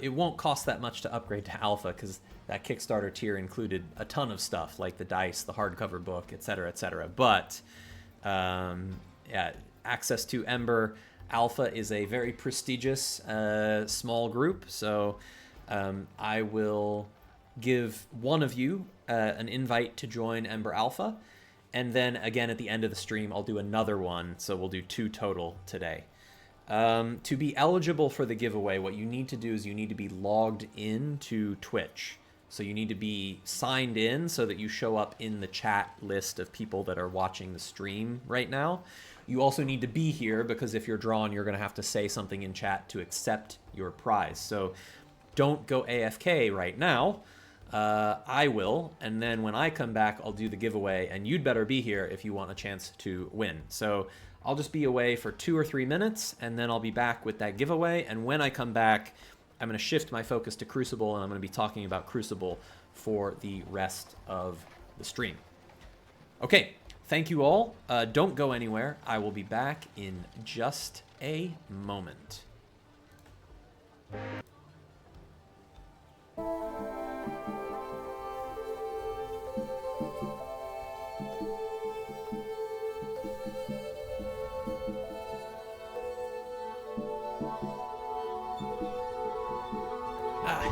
It won't cost that much to upgrade to Alpha because that Kickstarter tier included a ton of stuff like the dice, the hardcover book, etc., etc. But yeah, access to Ember Alpha is a very prestigious small group. So I will give one of you an invite to join Ember Alpha. And then again at the end of the stream, I'll do another one. So we'll do two total today. To be eligible for the giveaway, what you need to do is you need to be logged in to Twitch. So you need to be signed in so that you show up in the chat list of people that are watching the stream right now. You also need to be here because if you're drawn, you're going to have to say something in chat to accept your prize. So don't go AFK right now. I will, and then when I come back, I'll do the giveaway, and you'd better be here if you want a chance to win. So I'll just be away for 2 or 3 minutes, and then I'll be back with that giveaway, and when I come back, I'm going to shift my focus to Crucible, and I'm going to be talking about Crucible for the rest of the stream. Okay, thank you all. Don't go anywhere. I will be back in just a moment.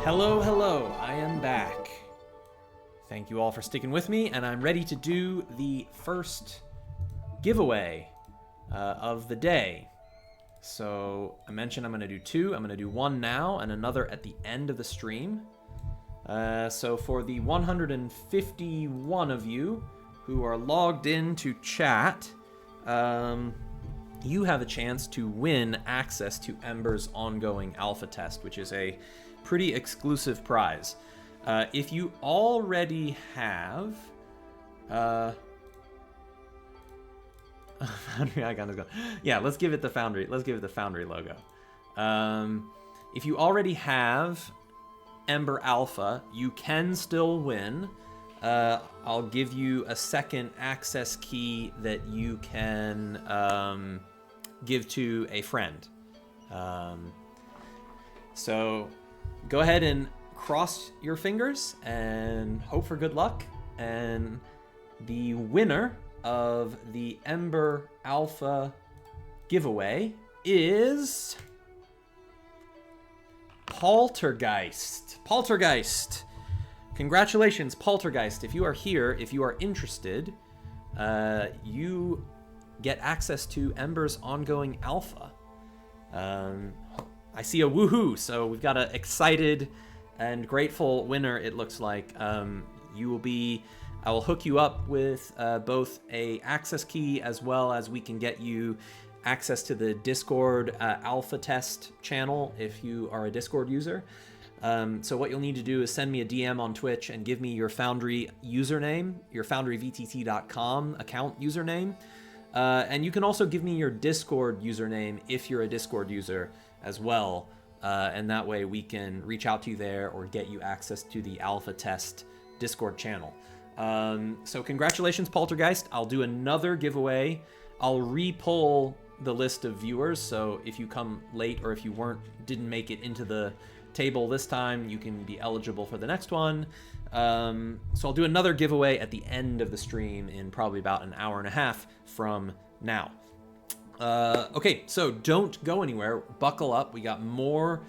Hello, I am back. Thank you all for sticking with me, and I'm ready to do the first giveaway of the day. So I mentioned I'm going to do 2. I'm going to do 1 now and another at the end of the stream. So for the 151 of you who are logged into chat, you have a chance to win access to Ember's ongoing alpha test, which is a pretty exclusive prize. If you already have Foundry icon is gone. Yeah, let's give it the Foundry. Let's give it the Foundry logo. If you already have Ember Alpha, you can still win. I'll give you a second access key that you can give to a friend. So go ahead and cross your fingers and hope for good luck. And the winner of the Ember Alpha giveaway is Poltergeist. Poltergeist. Congratulations, Poltergeist. If you are here, if you are interested, you get access to Ember's ongoing alpha. I see a woohoo, so we've got an excited and grateful winner, it looks like. I will hook you up with both a access key as well as we can get you access to the Discord alpha test channel if you are a Discord user. So what you'll need to do is send me a DM on Twitch and give me your Foundry username, your foundryvtt.com account username. And you can also give me your Discord username if you're a Discord user as well. And that way we can reach out to you there or get you access to the alpha test Discord channel. So congratulations, Poltergeist. I'll do another giveaway. I'll re-pull the list of viewers, so if you come late or if you didn't make it into the table this time, you can be eligible for the next one. So I'll do another giveaway at the end of the stream in probably about an hour and a half from now. Okay, so don't go anywhere. Buckle up. We got more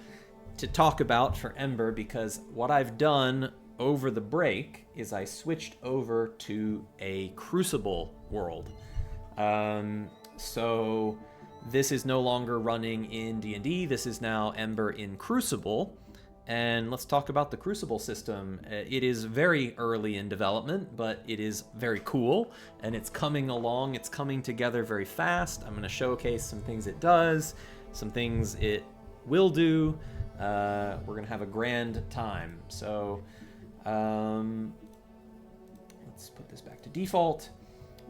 to talk about for Ember because what I've done over the break is I switched over to a Crucible world. So this is no longer running in D&D. This is now Ember in Crucible. And let's talk about the Crucible system. It is very early in development, but it is very cool, and it's coming along. It's coming together very fast. I'm going to showcase some things it does, some things it will do. We're going to have a grand time. So let's put this back to default.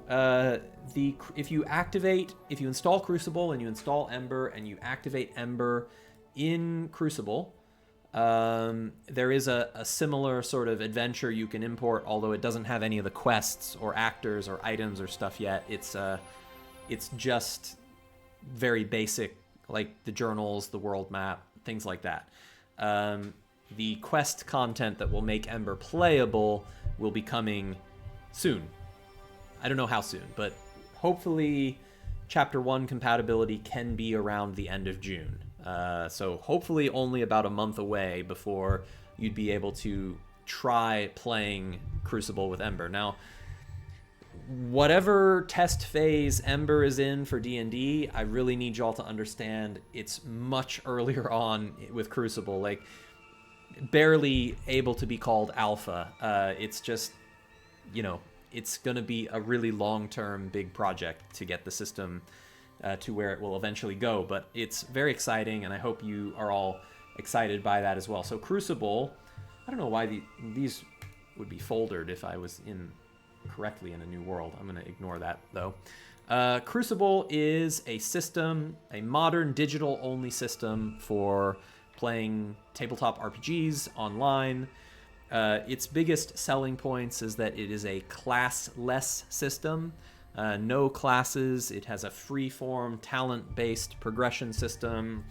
If you install Crucible and you install Ember and you activate Ember in Crucible, there is a similar sort of adventure you can import, although it doesn't have any of the quests or actors or items or stuff yet. It's just very basic, like the journals, the world map, things like that. The quest content that will make Ember playable will be coming soon. I don't know how soon, but hopefully Chapter 1 compatibility can be around the end of June. So hopefully only about a month away before you'd be able to try playing Crucible with Ember. Now, whatever test phase Ember is in for D&D, I really need y'all to understand it's much earlier on with Crucible, like barely able to be called alpha. It's just, you know, it's going to be a really long-term big project to get the system to where it will eventually go, but it's very exciting, and I hope you are all excited by that as well. So Crucible, I don't know why these would be foldered if I was correctly in a new world. I'm going to ignore that though. Crucible is a system, a modern digital-only system for playing tabletop RPGs online. Its biggest selling points is that it is a classless system. No classes. It has a free-form, talent-based progression system.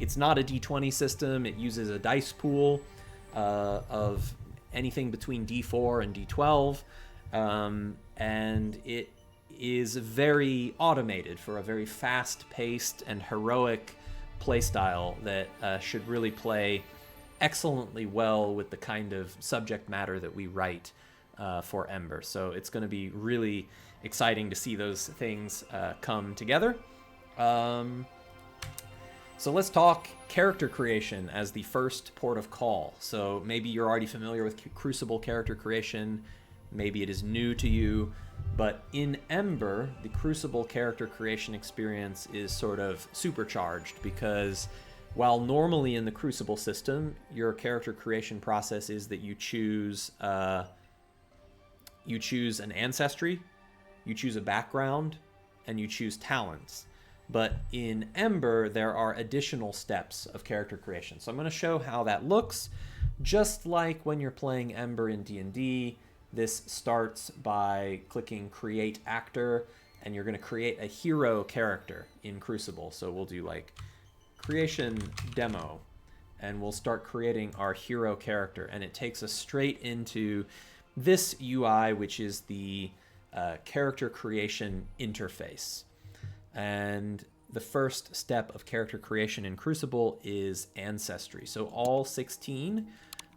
It's not a D20 system. It uses a dice pool of anything between D4 and D12. And it is very automated for a very fast-paced and heroic playstyle that should really play excellently well with the kind of subject matter that we write for Ember. So it's going to be really exciting to see those things come together. So let's talk character creation as the first port of call. So maybe you're already familiar with Crucible character creation. Maybe it is new to you. But in Ember, the Crucible character creation experience is sort of supercharged because while normally in the Crucible system, your character creation process is that you choose an ancestry, you choose a background, and you choose talents. But in Ember, there are additional steps of character creation. So I'm going to show how that looks. Just like when you're playing Ember in D&D, this starts by clicking Create Actor, and you're going to create a hero character in Crucible. So we'll do like Creation Demo, and we'll start creating our hero character. And it takes us straight into this UI, which is the character creation interface. And the first step of character creation in Crucible is Ancestry. So all 16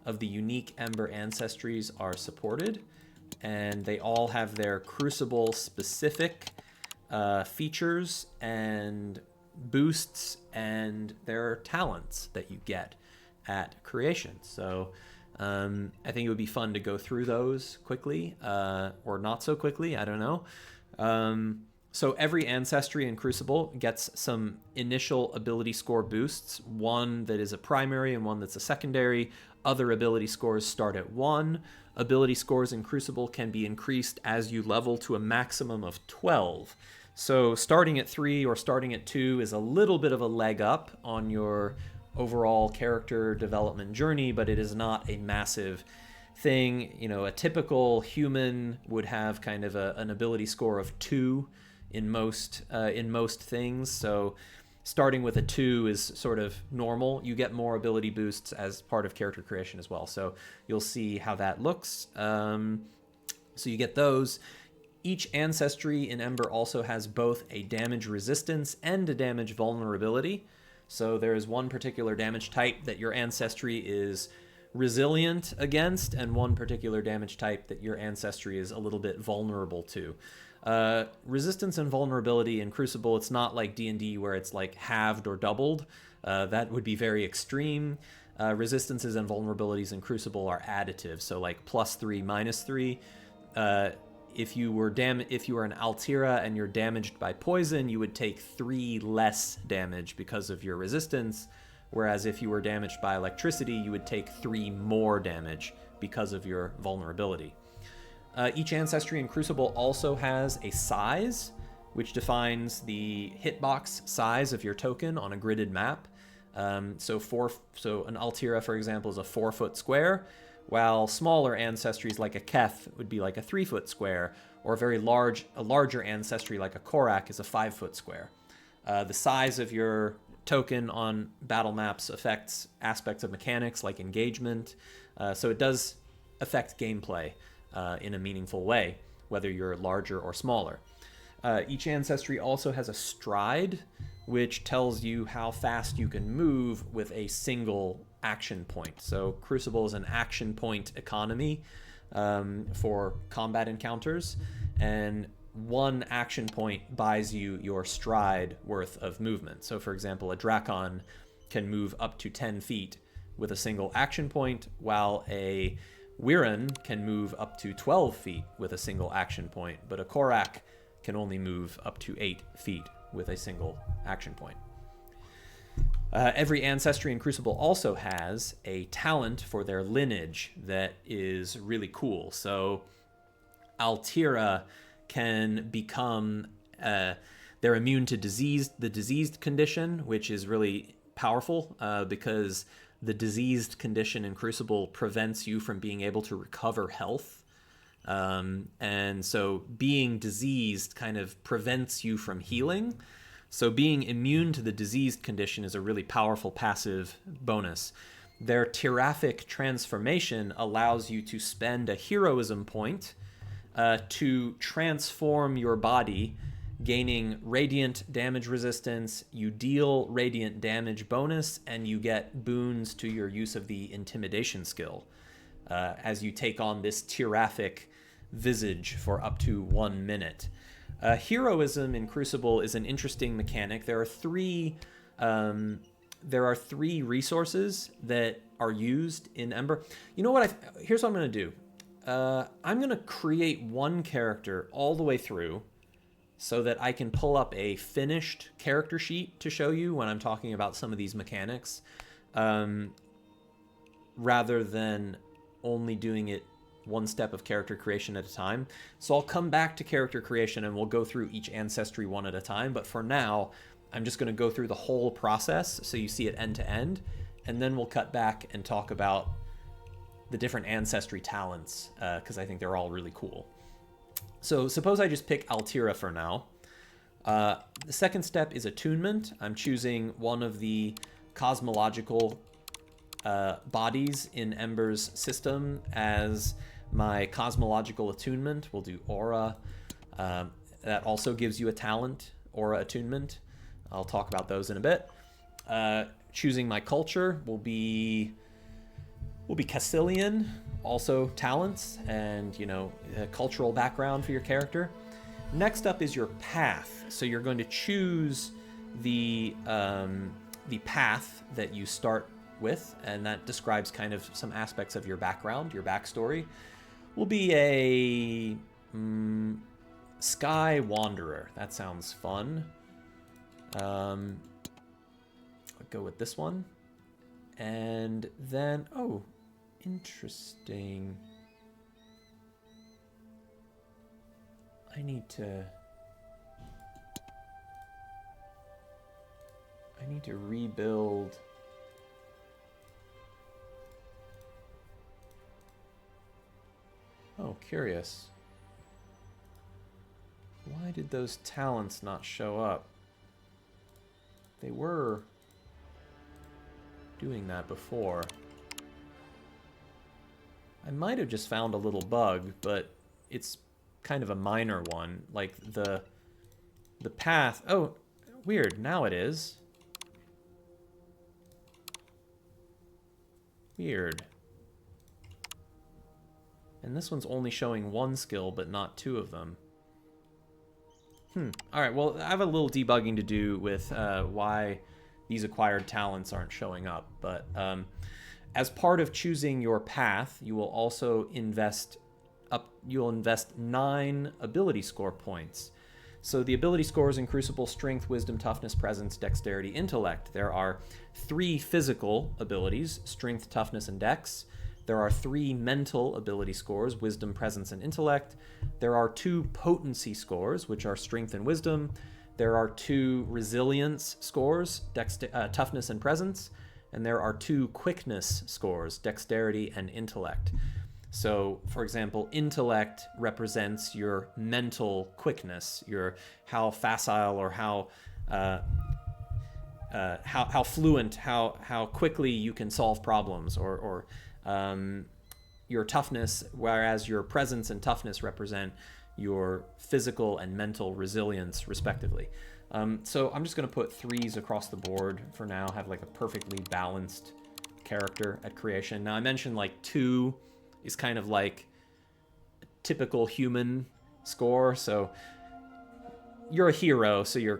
of the unique Ember ancestries are supported, and they all have their Crucible specific features and boosts and their talents that you get at creation. So I think it would be fun to go through those quickly or not so quickly. I don't know. So every ancestry in Crucible gets some initial ability score boosts, one that is a primary and one that's a secondary. Other ability scores start at 1. Ability scores in Crucible can be increased as you level to a maximum of 12. So starting at 3 or starting at 2 is a little bit of a leg up on your overall character development journey, but it is not a massive thing. You know, a typical human would have kind of an ability score of 2 in most things. So starting with a 2 is sort of normal. You get more ability boosts as part of character creation as well. So you'll see how that looks. So you get those. Each ancestry in Ember also has both a damage resistance and a damage vulnerability. So there is one particular damage type that your ancestry is resilient against, and one particular damage type that your ancestry is a little bit vulnerable to. Resistance and vulnerability in Crucible, it's not like D&D where it's like halved or doubled. That would be very extreme. Resistances and vulnerabilities in Crucible are additive, so like +3, -3. If you were an Altira and you're damaged by poison, you would take 3 less damage because of your resistance, whereas if you were damaged by electricity, you would take 3 more damage because of your vulnerability. Each ancestry in Crucible also has a size, which defines the hitbox size of your token on a gridded map. So an Altira, for example, is a 4-foot square, while smaller ancestries like a Keth would be like a 3-foot square, or a larger ancestry like a Korak is a 5-foot square. The size of your token on battle maps affects aspects of mechanics like engagement, so it does affect gameplay in a meaningful way, whether you're larger or smaller. Each ancestry also has a stride, which tells you how fast you can move with a single action point. So Crucible is an action point economy for combat encounters, and 1 action point buys you your stride worth of movement. So for example, a Drakon can move up to 10 feet with a single action point, while a Wirren can move up to 12 feet with a single action point, but a Korak can only move up to 8 feet with a single action point. Every Ancestry in Crucible also has a talent for their lineage that is really cool. So Altira can become, they're immune to the diseased condition, which is really powerful because the diseased condition in Crucible prevents you from being able to recover health. And so being diseased kind of prevents you from healing. So being immune to the diseased condition is a really powerful passive bonus. Their Tiraphic transformation allows you to spend a heroism point to transform your body, gaining radiant damage resistance. You deal radiant damage bonus, and you get boons to your use of the intimidation skill as you take on this Tiraphic visage for up to 1 minute. Heroism in Crucible is an interesting mechanic. There are three resources that are used in Ember. You know what? Here's what I'm going to do. I'm going to create one character all the way through so that I can pull up a finished character sheet to show you when I'm talking about some of these mechanics, rather than only doing it one step of character creation at a time. So I'll come back to character creation and we'll go through each Ancestry one at a time. But for now, I'm just going to go through the whole process so you see it end to end. And then we'll cut back and talk about the different Ancestry talents because I think they're all really cool. So suppose I just pick Altira for now. The second step is attunement. I'm choosing one of the cosmological bodies in Ember's system as my cosmological attunement. We'll do Aura. That also gives you a talent, Aura attunement. I'll talk about those in a bit. Choosing my culture will be Cassilian, also talents and, a cultural background for your character. Next up is your path. So you're going to choose the path that you start with, and that describes kind of some aspects of your background, your backstory. Will be a Sky Wanderer. That sounds fun. I'll go with this one. And then, oh, interesting. I need to rebuild. Oh, curious. Why did those talents not show up? They were doing that before. I might have just found a little bug, but it's kind of a minor one. Like the path. Oh, weird. Now it is. Weird. And this one's only showing one skill, but not two of them. All right, well, I have a little debugging to do with why these acquired talents aren't showing up. But as part of choosing your path, you will also invest 9 ability score points. So the ability scores in Crucible: Strength, Wisdom, Toughness, Presence, Dexterity, Intellect. There are 3 physical abilities: Strength, Toughness, and Dex. There are 3 mental ability scores: Wisdom, Presence, and Intellect. There are 2 potency scores, which are Strength and Wisdom. There are 2 resilience scores: Toughness and Presence. And there are 2 quickness scores: Dexterity and Intellect. So, for example, Intellect represents your mental quickness, your how facile or how fluent, how quickly you can solve problems, or your toughness, whereas your presence and toughness represent your physical and mental resilience, respectively. So I'm just going to put 3s across the board for now, have like a perfectly balanced character at creation. Now, I mentioned like 2 is kind of like a typical human score. So you're a hero, so you're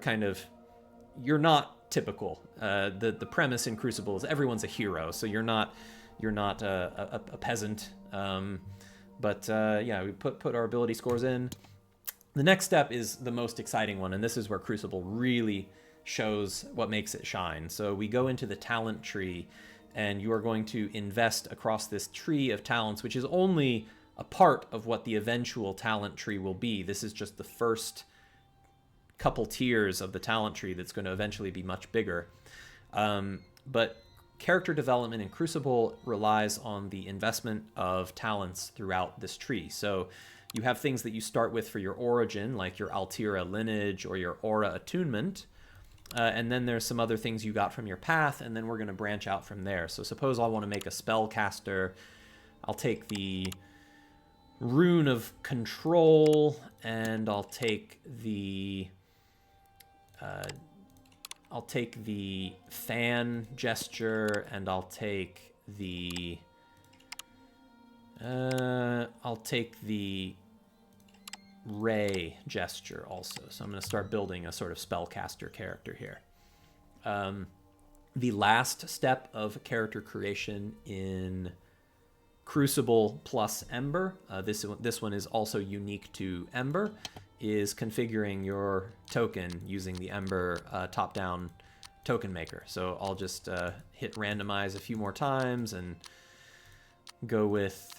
not typical. The premise in Crucible is everyone's a hero, so you're not a peasant. Yeah, we put our ability scores in. The next step is the most exciting one, and this is where Crucible really shows what makes it shine. So we go into the talent tree, and you are going to invest across this tree of talents, which is only a part of what the eventual talent tree will be. This is just the first couple tiers of the talent tree that's going to eventually be much bigger. But character development in Crucible relies on the investment of talents throughout this tree. So you have things that you start with for your origin, like your Altira lineage or your aura attunement. And then there's some other things you got from your path, and then we're going to branch out from there. So suppose I want to make a spellcaster. I'll take the Rune of Control, and I'll take the fan gesture, and I'll take the ray gesture also. So I'm going to start building a sort of spellcaster character here. The last step of character creation in Crucible plus Ember, this one is also unique to Ember, is configuring your token using the Ember top-down token maker. So I'll just hit randomize a few more times and we'll go with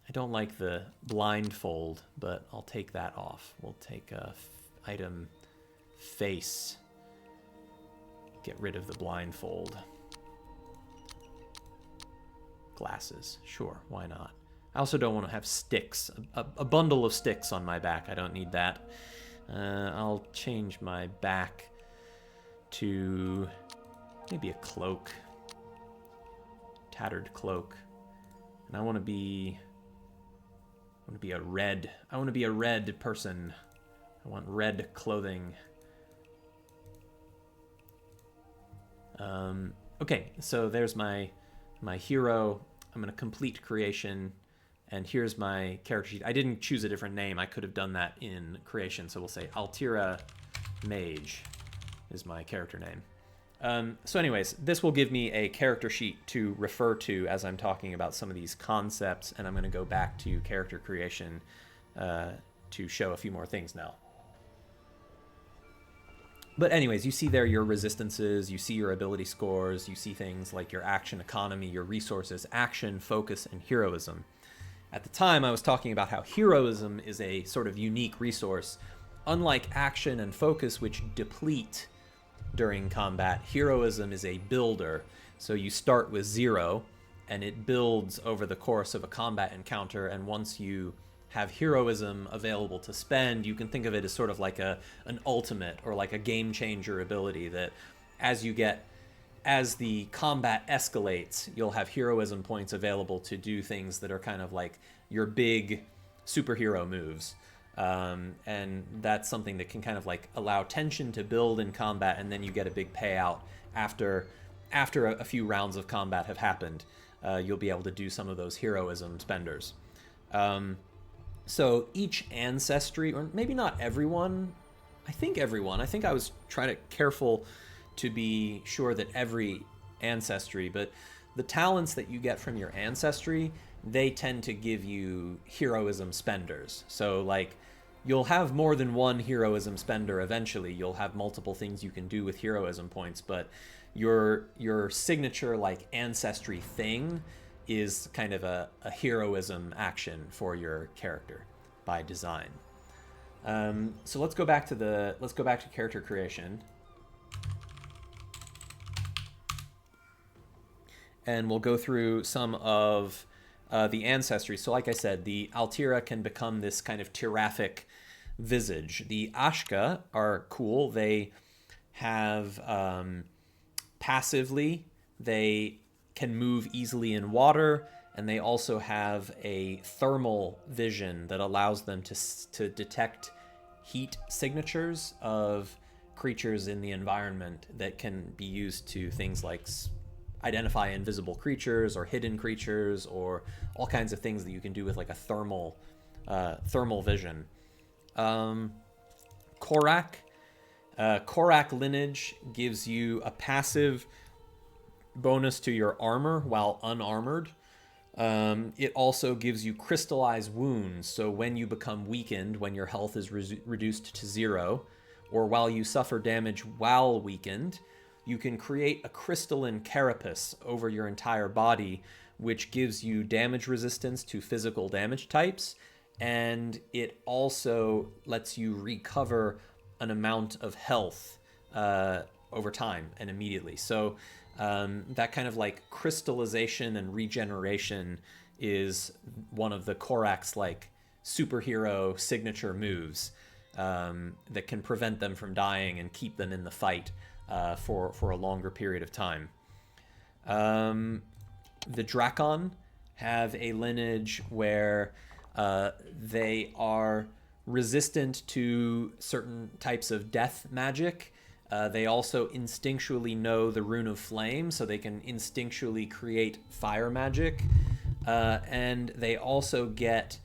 I don't like the blindfold, but I'll take that off. We'll take item face. Get rid of the blindfold. Glasses. Sure, why not? I also don't want to have sticks. A bundle of sticks on my back. I don't need that. I'll change my back to maybe a cloak. Tattered cloak. And I want to be a red. I want to be a red person. I want red clothing. Okay, so there's my hero. I'm going to complete creation, and here's my character sheet. I didn't choose a different name. I could have done that in creation, so we'll say Altira Mage is my character name. So anyways, this will give me a character sheet to refer to as I'm talking about some of these concepts, and I'm going to go back to character creation to show a few more things now. But anyways, you see there your resistances, you see your ability scores, you see things like your action economy, your resources, action, focus, and heroism. At the time, I was talking about how heroism is a sort of unique resource. Unlike action and focus, which deplete during combat, heroism is a builder. So you start with 0, and it builds over the course of a combat encounter, and once you have heroism available to spend, you can think of it as sort of like an ultimate or like a game changer ability that as the combat escalates, you'll have heroism points available to do things that are kind of like your big superhero moves. And that's something that can kind of like allow tension to build in combat, and then you get a big payout after a few rounds of combat have happened. You'll be able to do some of those heroism spenders. So each ancestry, or maybe not everyone, I think I was careful to be sure that every ancestry, but the talents that you get from your ancestry, they tend to give you heroism spenders. So like you'll have more than one heroism spender eventually. You'll have multiple things you can do with heroism points, but your signature like ancestry thing is kind of a heroism action for your character by design. So let's go back to character creation, and we'll go through some of the ancestry. So like I said, the Altira can become this kind of Tiraphic visage. The Ashka are cool. They have passively, they can move easily in water, and they also have a thermal vision that allows them to detect heat signatures of creatures in the environment that can be used to things like identify invisible creatures or hidden creatures, or all kinds of things that you can do with like a thermal vision. Korak. Korak lineage gives you a passive bonus to your armor while unarmored. It also gives you crystallized wounds, so when you become weakened, when your health is reduced to 0, or while you suffer damage while weakened, you can create a crystalline carapace over your entire body, which gives you damage resistance to physical damage types, and it also lets you recover an amount of health over time and immediately. So that kind of like crystallization and regeneration is one of the Korak's like superhero signature moves that can prevent them from dying and keep them in the fight for a longer period of time. The Drakon have a lineage where they are resistant to certain types of death magic. They also instinctually know the Rune of Flame, so they can instinctually create fire magic. And they also get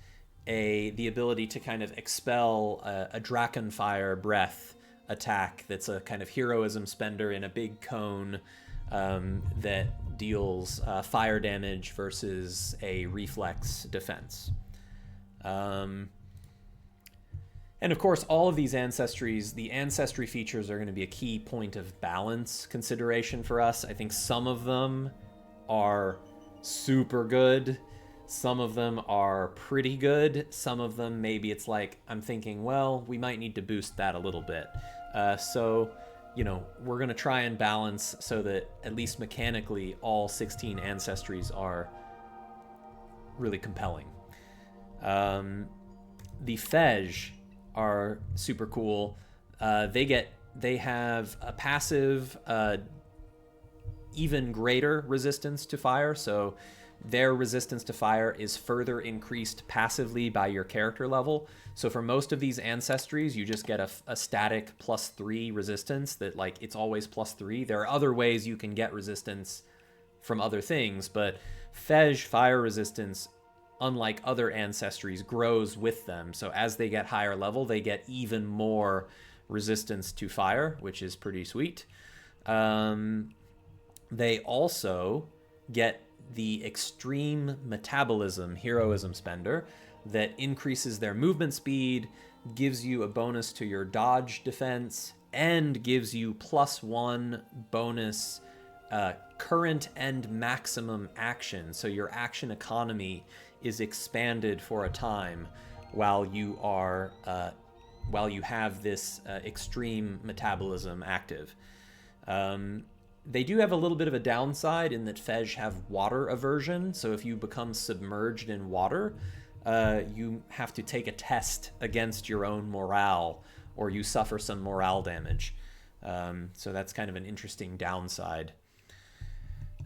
the ability to kind of expel a Drakenfire breath attack that's a kind of heroism spender in a big cone that deals fire damage versus a reflex defense. And of course, all of these ancestries, the ancestry features are going to be a key point of balance consideration for us. I think some of them are super good. Some of them are pretty good. Some of them, maybe it's like, I'm thinking, well, we might need to boost that a little bit. So, we're going to try and balance so that at least mechanically, all 16 ancestries are really compelling. The Fej are super cool. They have a passive, even greater resistance to fire. So their resistance to fire is further increased passively by your character level. So for most of these ancestries, you just get a static +3 resistance that like it's always +3. There are other ways you can get resistance from other things, but Fej fire resistance, unlike other ancestries, grows with them. So as they get higher level, they get even more resistance to fire, which is pretty sweet. They also get the extreme metabolism heroism spender that increases their movement speed, gives you a bonus to your dodge defense, and gives you +1 bonus current and maximum action. So your action economy is expanded for a time while you have this extreme metabolism active. They do have a little bit of a downside in that Fej have water aversion. So if you become submerged in water, you have to take a test against your own morale, or you suffer some morale damage. So that's kind of an interesting downside.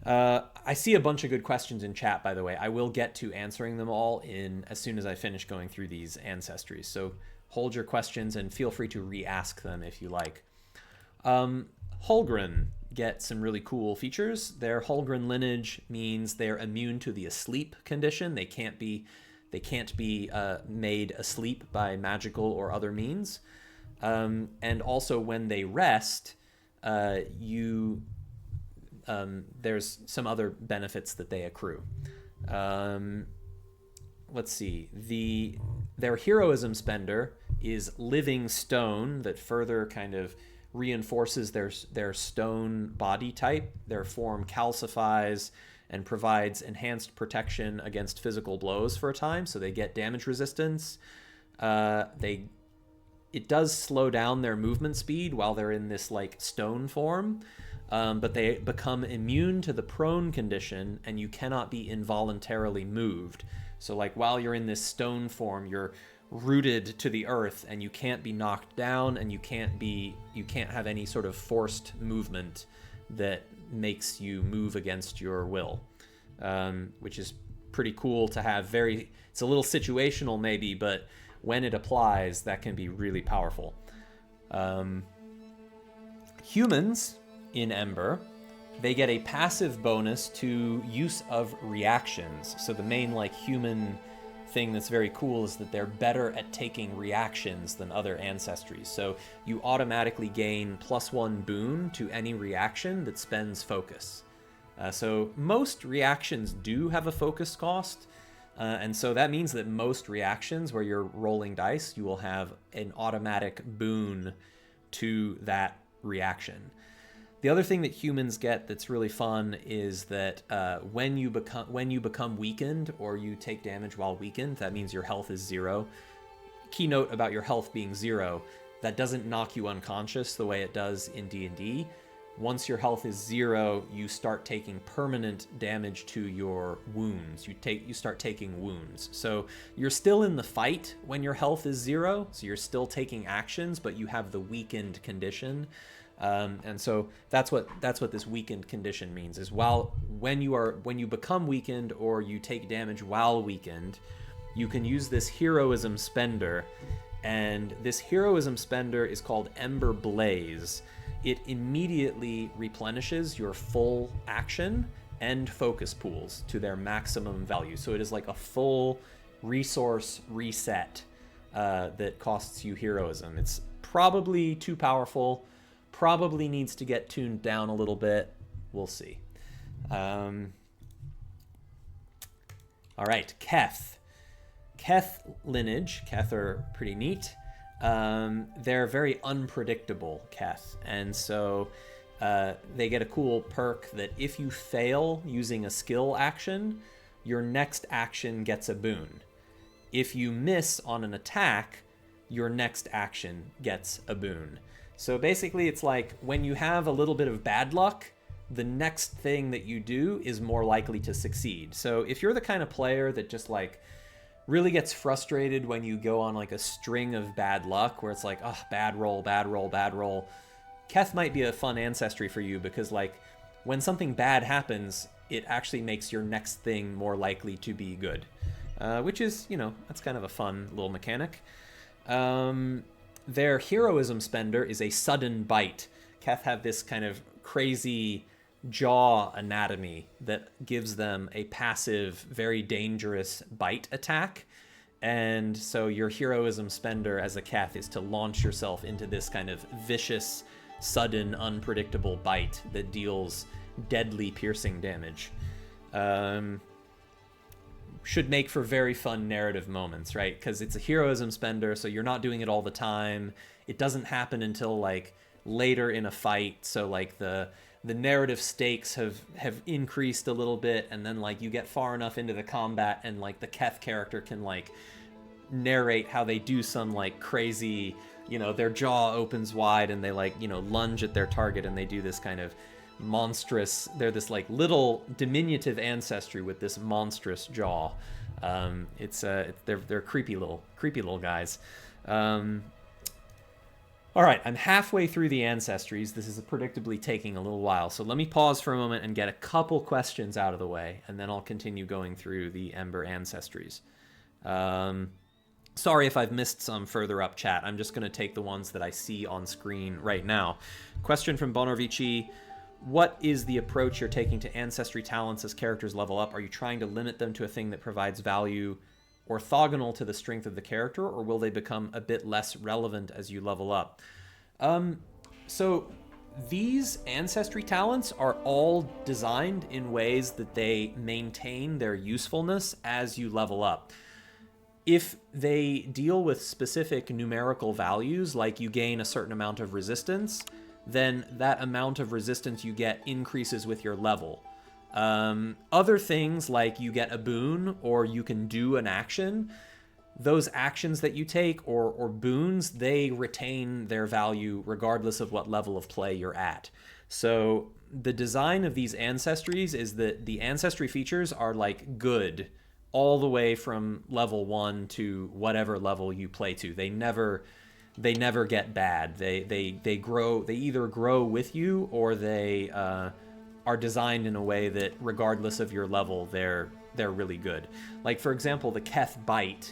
I see a bunch of good questions in chat, by the way. I will get to answering them all as soon as I finish going through these ancestries. So hold your questions and feel free to re-ask them if you like. Holgren get some really cool features. Their Holgren lineage means they're immune to the asleep condition. They can't be made asleep by magical or other means. And also when they rest, there's some other benefits that they accrue. Let's see. Their heroism spender is living stone that further kind of reinforces their stone body type. Their form calcifies and provides enhanced protection against physical blows for a time, so they get damage resistance. It does slow down their movement speed while they're in this like stone form, but they become immune to the prone condition, and you cannot be involuntarily moved. So like while you're in this stone form, you're rooted to the earth, and you can't be knocked down, and you can't have any sort of forced movement that makes you move against your will, which is pretty cool to have. It's a little situational maybe, but when it applies, that can be really powerful. Humans in Ember, they get a passive bonus to use of reactions. So the main like human thing that's very cool is that they're better at taking reactions than other ancestries. So you automatically gain +1 boon to any reaction that spends focus. So most reactions do have a focus cost, and so that means that most reactions where you're rolling dice, you will have an automatic boon to that reaction. The other thing that humans get that's really fun is that when you become weakened or you take damage while weakened, that means your health is 0. Key note about your health being 0, that doesn't knock you unconscious the way it does in D&D. Once your health is 0, you start taking permanent damage to your wounds. You start taking wounds. So you're still in the fight when your health is 0, so you're still taking actions, but you have the weakened condition. And so that's what this weakened condition means, is when you become weakened or you take damage while weakened, you can use this heroism spender, and this heroism spender is called Ember Blaze. It immediately replenishes your full action and focus pools to their maximum value. So it is like a full resource reset that costs you heroism. It's probably too powerful. Probably needs to get tuned down a little bit. We'll see. All right, Keth. Keth lineage. Keth are pretty neat. They're very unpredictable, Keth. And so they get a cool perk that if you fail using a skill action, your next action gets a boon. If you miss on an attack, your next action gets a boon. So basically, it's like when you have a little bit of bad luck, the next thing that you do is more likely to succeed. So if you're the kind of player that just like really gets frustrated when you go on like a string of bad luck where it's like, oh, bad roll, bad roll, bad roll, Keth might be a fun ancestry for you, because like when something bad happens, it actually makes your next thing more likely to be good, which is, that's kind of a fun little mechanic. Their heroism spender is a sudden bite. Keth have this kind of crazy jaw anatomy that gives them a passive, very dangerous bite attack. And so your heroism spender as a Keth is to launch yourself into this kind of vicious, sudden, unpredictable bite that deals deadly piercing damage. Should make for very fun narrative moments, right? Because it's a heroism spender, so you're not doing it all the time. It doesn't happen until like later in a fight, so like the narrative stakes have increased a little bit, and then like you get far enough into the combat and like the Keth character can like narrate how they do some like crazy, their jaw opens wide and they like, lunge at their target, and they do this kind of monstrous, they're this like little diminutive ancestry with this monstrous jaw. They're creepy little guys. All right, I'm halfway through the ancestries. This is predictably taking a little while, so let me pause for a moment and get a couple questions out of the way, and then I'll continue going through the Ember ancestries. Sorry if I've missed some further up chat. I'm just going to take the ones that I see on screen right now. Question from Bonorvici. What is the approach you're taking to ancestry talents as characters level up? Are you trying to limit them to a thing that provides value orthogonal to the strength of the character, or will they become a bit less relevant as you level up? So these ancestry talents are all designed in ways that they maintain their usefulness as you level up. If they deal with specific numerical values, like you gain a certain amount of resistance, then that amount of resistance you get increases with your level. Other things like you get a boon or you can do an action, those actions that you take or boons, they retain their value regardless of what level of play you're at. So the design of these ancestries is that the ancestry features are like good all the way from level 1 to whatever level you play to. They never get bad. They grow. They either grow with you or they are designed in a way that regardless of your level, they're really good. Like for example, the Keth bite.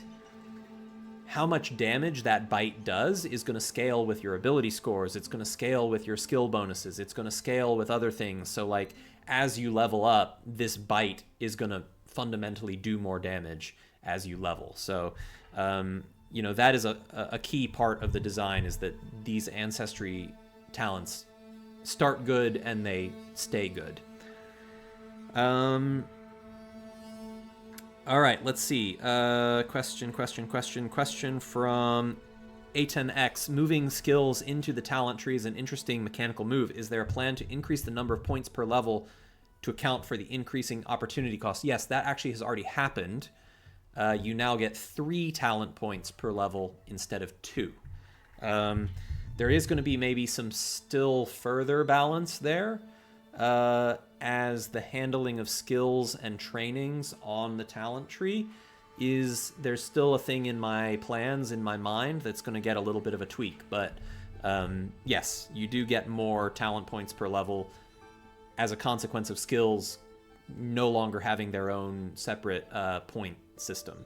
how much damage that bite does is going to scale with your ability scores. It's going to scale with your skill bonuses. It's going to scale with other things. So like as you level up, this bite is going to fundamentally do more damage as you level. So, you know, that is a key part of the design, is that these Ancestry talents start good and they stay good. All right, let's see. Question from A10X. Moving skills into the talent tree is an interesting mechanical move. Is there a plan to increase the number of points per level to account for the increasing opportunity cost? Yes, that actually has already happened. You now get 3 talent points per level instead of 2. There is going to be maybe some still further balance there, as the handling of skills and trainings on the talent tree there's still a thing in my plans, in my mind, that's going to get a little bit of a tweak. But yes, you do get more talent points per level as a consequence of skills no longer having their own separate point system.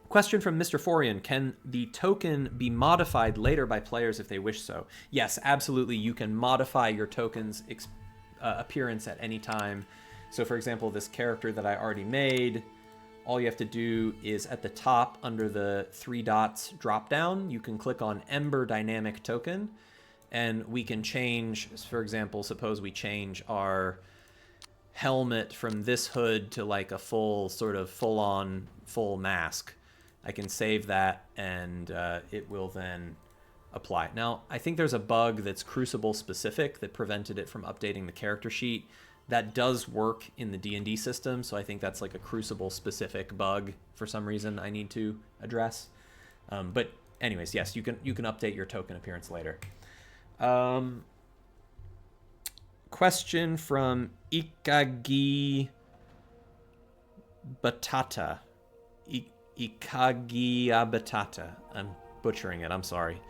Question from Mr. Forian. Can the token be modified later by players if they wish so? Yes, absolutely. You can modify your token's appearance at any time. So for example, this character that I already made, all you have to do is at the top under the 3 dots drop down, you can click on Ember dynamic token, and we can change, for example, suppose we change our helmet from this hood to like a full mask. I can save that, and it will then apply. Now, I think there's a bug that's Crucible specific that prevented it from updating the character sheet. That does work in the D&D system, so I think that's like a Crucible specific bug for some reason I need to address. But anyways, yes, you can update your token appearance later. Question from Ikagi Batata. Ikagia Batata. I'm butchering it, I'm sorry.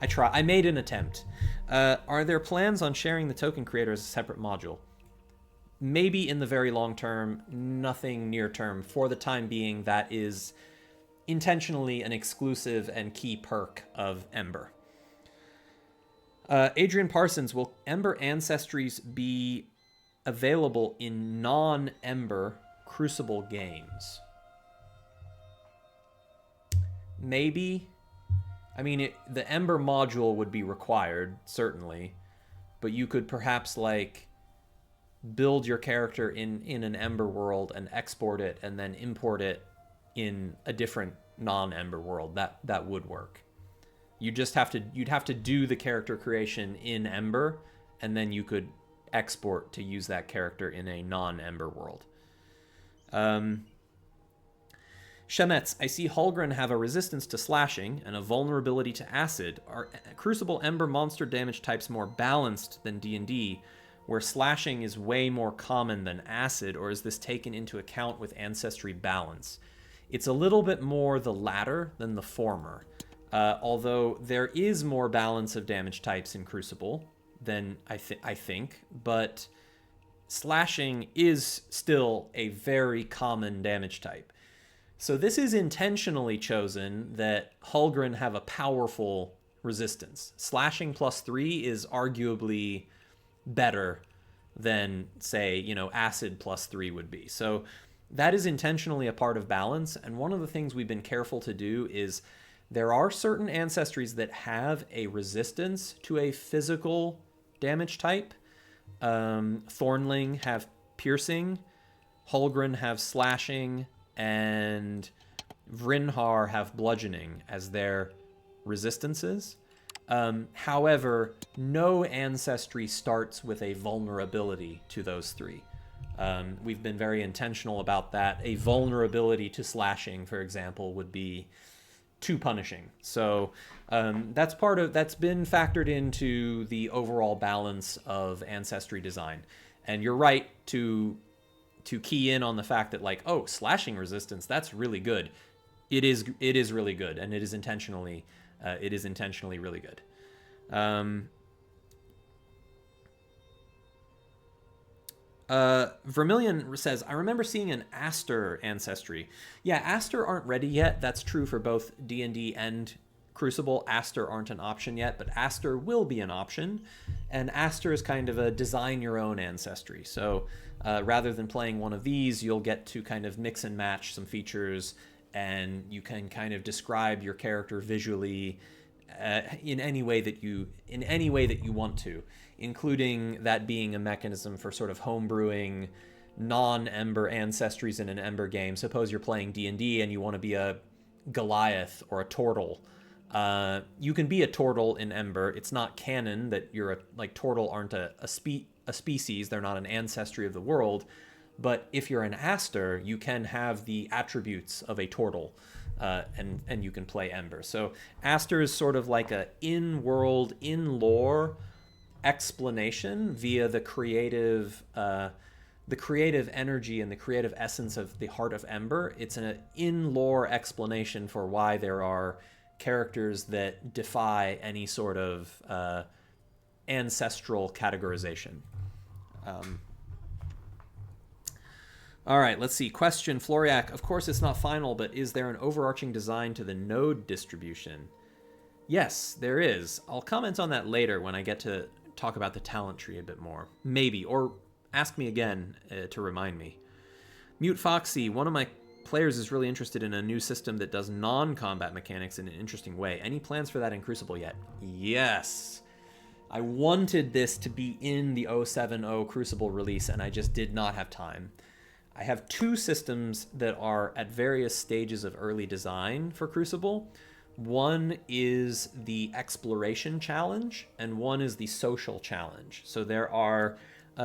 I made an attempt. Are there plans on sharing the token creator as a separate module? Maybe in the very long term, nothing near term. For the time being, that is intentionally an exclusive and key perk of Ember. Adrian Parsons, will Ember Ancestries be available in non-Ember Crucible games? Maybe. I mean, the Ember module would be required, certainly, but you could perhaps like build your character in an Ember world and export it and then import it in a different non-Ember world. That would work. You'd have to do the character creation in Ember, and then you could export to use that character in a non-Ember world. Shemetz, I see Holgren have a resistance to slashing and a vulnerability to acid. Are Crucible Ember monster damage types more balanced than D&D, where slashing is way more common than acid, or is this taken into account with Ancestry balance? It's a little bit more the latter than the former. Although there is more balance of damage types in Crucible than I think, but slashing is still a very common damage type. So this is intentionally chosen that Holgren have a powerful resistance. Slashing +3 is arguably better than, say, acid +3 would be. So that is intentionally a part of balance. And one of the things we've been careful to do is there are certain ancestries that have a resistance to a physical damage type. Thornling have piercing, Holgren have slashing, and Vrinhar have bludgeoning as their resistances. However, no ancestry starts with a vulnerability to those 3. We've been very intentional about that. A vulnerability to slashing, for example, would be too punishing. So that's been factored into the overall balance of Ancestry design. And you're right to key in on the fact that, like, oh, slashing resistance, that's really good. It is really good, and it is intentionally really good. Vermilion says, I remember seeing an Aster Ancestry. Yeah, Aster aren't ready yet. That's true for both D&D and Crucible. Aster aren't an option yet, but Aster will be an option. And Aster is kind of a design your own ancestry. So rather than playing one of these, you'll get to kind of mix and match some features, and you can kind of describe your character visually in any way that you want to, including that being a mechanism for sort of homebrewing non-Ember ancestries in an Ember game. Suppose you're playing D&D and you want to be a Goliath or a Turtle. You can be a Turtle in Ember. It's not canon that you're Turtle aren't a species. They're not an ancestry of the world. But if you're an Aster, you can have the attributes of a Turtle. And you can play Ember. So Aster is sort of like a in-world, in-lore explanation via the creative energy and the creative essence of the heart of Ember. It's an in-lore explanation for why there are characters that defy any sort of ancestral categorization. All right, let's see. Question, Floriac. Of course, it's not final, but is there an overarching design to the node distribution? Yes, there is. I'll comment on that later when I get to talk about the talent tree a bit more. Maybe, or ask me again to remind me. Mute Foxy, one of my players is really interested in a new system that does non-combat mechanics in an interesting way. Any plans for that in Crucible yet? Yes. I wanted this to be in the 070 Crucible release, and I just did not have time. I have two systems that are at various stages of early design for Crucible. One is the exploration challenge, and one is the social challenge. So there are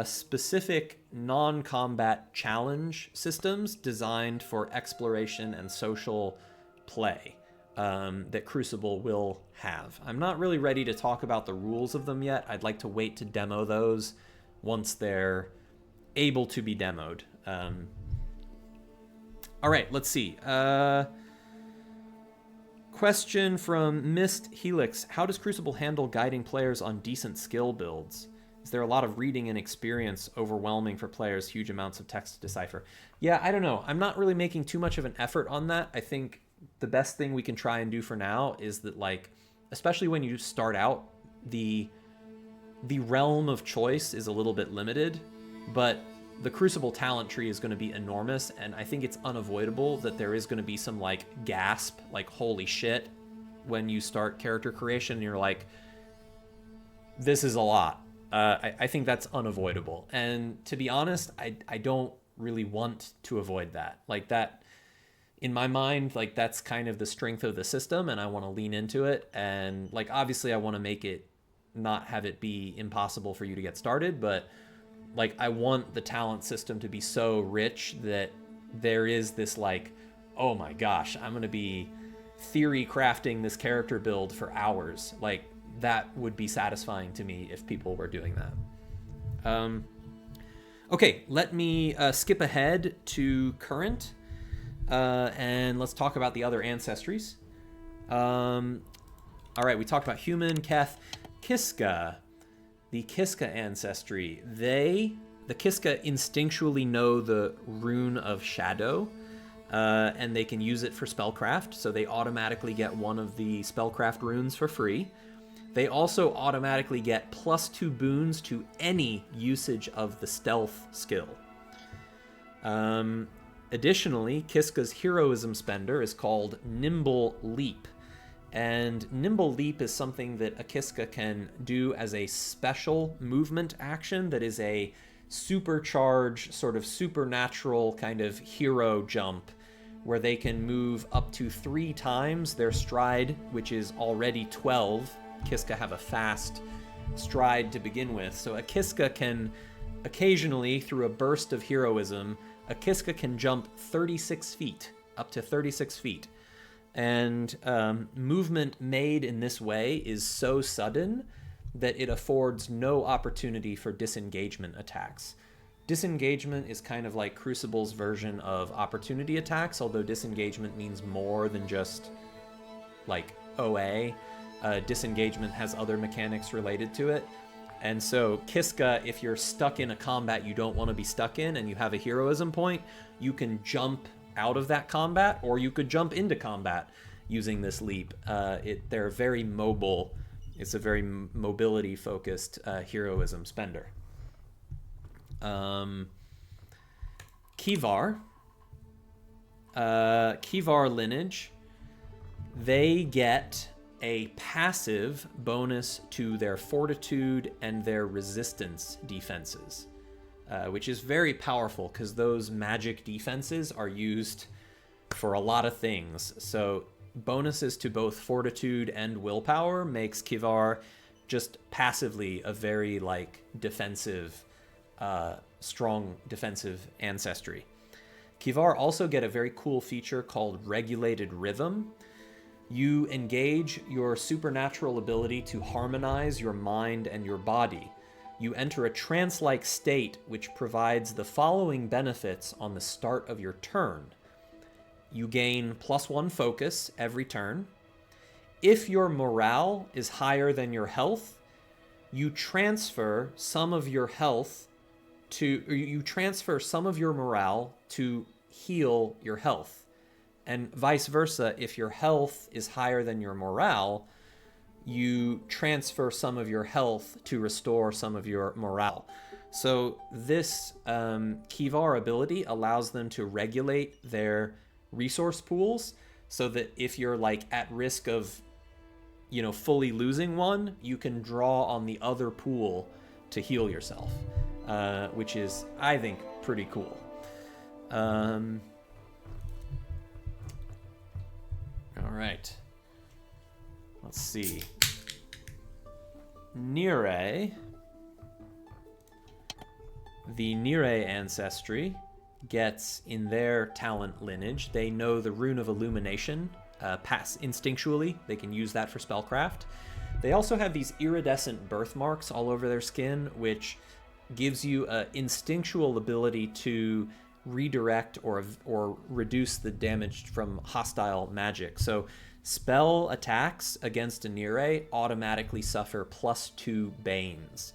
specific non-combat challenge systems designed for exploration and social play that Crucible will have. I'm not really ready to talk about the rules of them yet. I'd like to wait to demo those once they're able to be demoed. All right, let's see. Question from Mist Helix. How does Crucible handle guiding players on decent skill builds? Is there a lot of reading and experience overwhelming for players, huge amounts of text to decipher? Yeah, I don't know. I'm not really making too much of an effort on that. I think the best thing we can try and do for now is that, especially when you start out, the realm of choice is a little bit limited, but the Crucible talent tree is going to be enormous, and I think it's unavoidable that there is going to be some gasp, holy shit, when you start character creation and you're like, this is a lot. I think that's unavoidable. And to be honest, I don't really want to avoid that. That, in my mind, that's kind of the strength of the system, and I want to lean into it. And obviously I want to make it not have it be impossible for you to get started, but I want the talent system to be so rich that there is this oh my gosh, I'm going to be theory crafting this character build for hours. That would be satisfying to me if people were doing that. Okay, let me skip ahead to current, and let's talk about the other ancestries. All right, we talked about human, Keth, Kiska. The Kiska ancestry. The Kiska instinctually know the rune of shadow, and they can use it for spellcraft, so they automatically get one of the spellcraft runes for free. They also automatically get +2 boons to any usage of the stealth skill. Additionally, Kiska's heroism spender is called Nimble Leap. And Nimble Leap is something that a Kiska can do as a special movement action that is a supercharged, sort of supernatural kind of hero jump, where they can move up to 3 times their stride, which is already 12. Kiska have a fast stride to begin with. So a Kiska can occasionally, through a burst of heroism, a Kiska can jump 36 feet, up to 36 feet. And movement made in this way is so sudden that it affords no opportunity for disengagement attacks. Disengagement is kind of like Crucible's version of opportunity attacks, although disengagement means more than just OA. Disengagement has other mechanics related to it. And so Kiska, if you're stuck in a combat you don't want to be stuck in and you have a heroism point, you can jump out of that combat, or you could jump into combat using this leap. They're very mobile. It's a very mobility-focused heroism spender. Kivar lineage, they get a passive bonus to their fortitude and their resistance defenses, which is very powerful because those magic defenses are used for a lot of things. So bonuses to both fortitude and willpower makes Kivar just passively a very defensive, strong defensive ancestry. Kivar also get a very cool feature called Regulated Rhythm. You engage your supernatural ability to harmonize your mind and your body. You enter a trance-like state which provides the following benefits on the start of your turn. You gain +1 focus every turn. If your morale is higher than your health, you transfer some of your morale to heal your health. And vice versa, if your health is higher than your morale, you transfer some of your health to restore some of your morale. So this Kivar ability allows them to regulate their resource pools so that if you're at risk of fully losing one, you can draw on the other pool to heal yourself, which is, I think, pretty cool. All right. Let's see. Nire. The Nire ancestry gets in their talent lineage. They know the Rune of Illumination, pass instinctually. They can use that for spellcraft. They also have these iridescent birthmarks all over their skin, which gives you an instinctual ability to redirect or reduce the damage from hostile magic. So spell attacks against a Nire automatically suffer +2 Banes,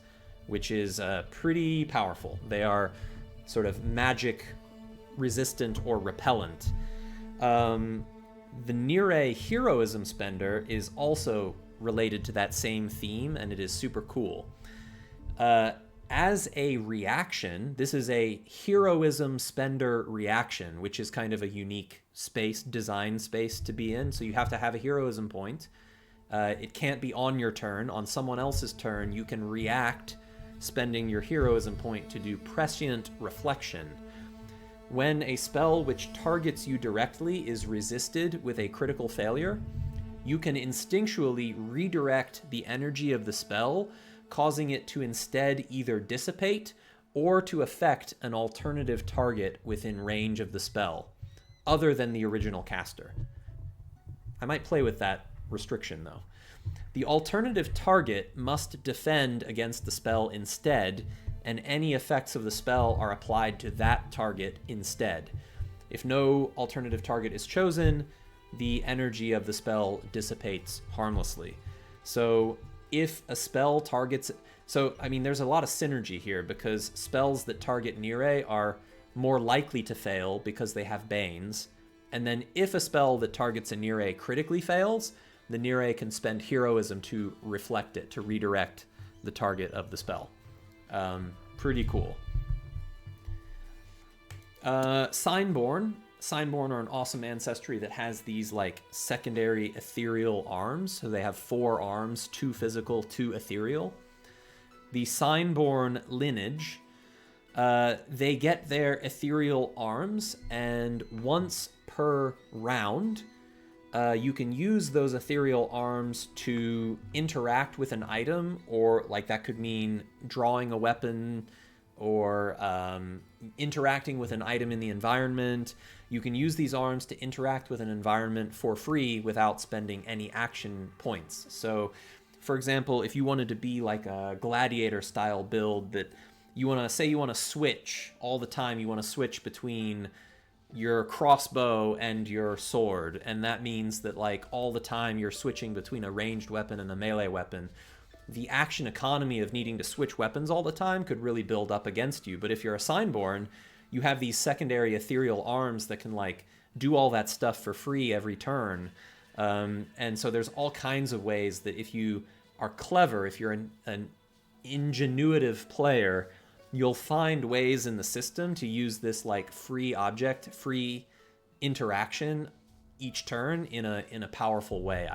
which is pretty powerful. They are sort of magic resistant or repellent. The Nire heroism spender is also related to that same theme, and it is super cool. As a reaction, this is a heroism spender reaction, which is kind of a unique design space to be in. So you have to have a heroism point. It can't be on your turn. On someone else's turn, you can react, spending your heroism point to do prescient reflection. When a spell which targets you directly is resisted with a critical failure, you can instinctually redirect the energy of the spell, causing it to instead either dissipate or to affect an alternative target within range of the spell, other than the original caster. I might play with that restriction, though. The alternative target must defend against the spell instead, and any effects of the spell are applied to that target instead. If no alternative target is chosen, the energy of the spell dissipates harmlessly. So if a spell targets... there's a lot of synergy here, because spells that target Nire are more likely to fail because they have Banes. And then if a spell that targets a Nire critically fails, the Nire can spend heroism to reflect it, to redirect the target of the spell. Pretty cool. Signborn. Signborn are an awesome ancestry that has these secondary ethereal arms. So they have 4 arms, 2 physical, 2 ethereal. The Signborn lineage, they get their ethereal arms, and once per round, you can use those ethereal arms to interact with an item, or that could mean drawing a weapon or interacting with an item in the environment. You can use these arms to interact with an environment for free without spending any action points. So, for example, if you wanted to be a gladiator style build that you want to switch all the time, you want to switch between your crossbow and your sword, and that means that all the time you're switching between a ranged weapon and a melee weapon, the action economy of needing to switch weapons all the time could really build up against you. But if you're a Signborn, you have these secondary ethereal arms that can like do all that stuff for free every turn. And so there's all kinds of ways that if you are clever, if you're an ingenuitive player, you'll find ways in the system to use this like free object, free interaction each turn in a powerful way.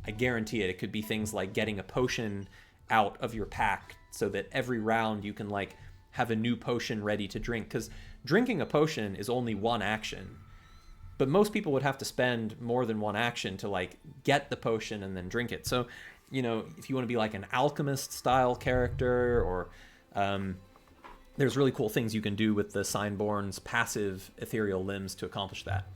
I guarantee it. It could be things like getting a potion out of your pack so that every round you can like have a new potion ready to drink, because drinking a potion is only one action. But most people would have to spend more than one action to like get the potion and then drink it. So, you know, if you want to be like an alchemist style character, or there's really cool things you can do with the Signborn's passive ethereal limbs to accomplish that.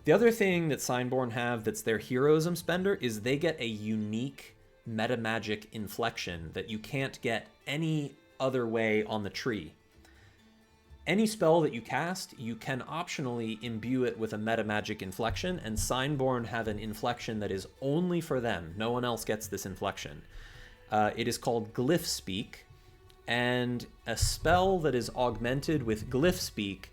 The other thing that Signborn have that's their heroism spender is they get a unique meta magic inflection that you can't get any other way on the tree. Any spell that you cast, you can optionally imbue it with a meta magic inflection, and Signborn have an inflection that is only for them. No one else gets this inflection. It is called Glyph Speak, and a spell that is augmented with Glyph Speak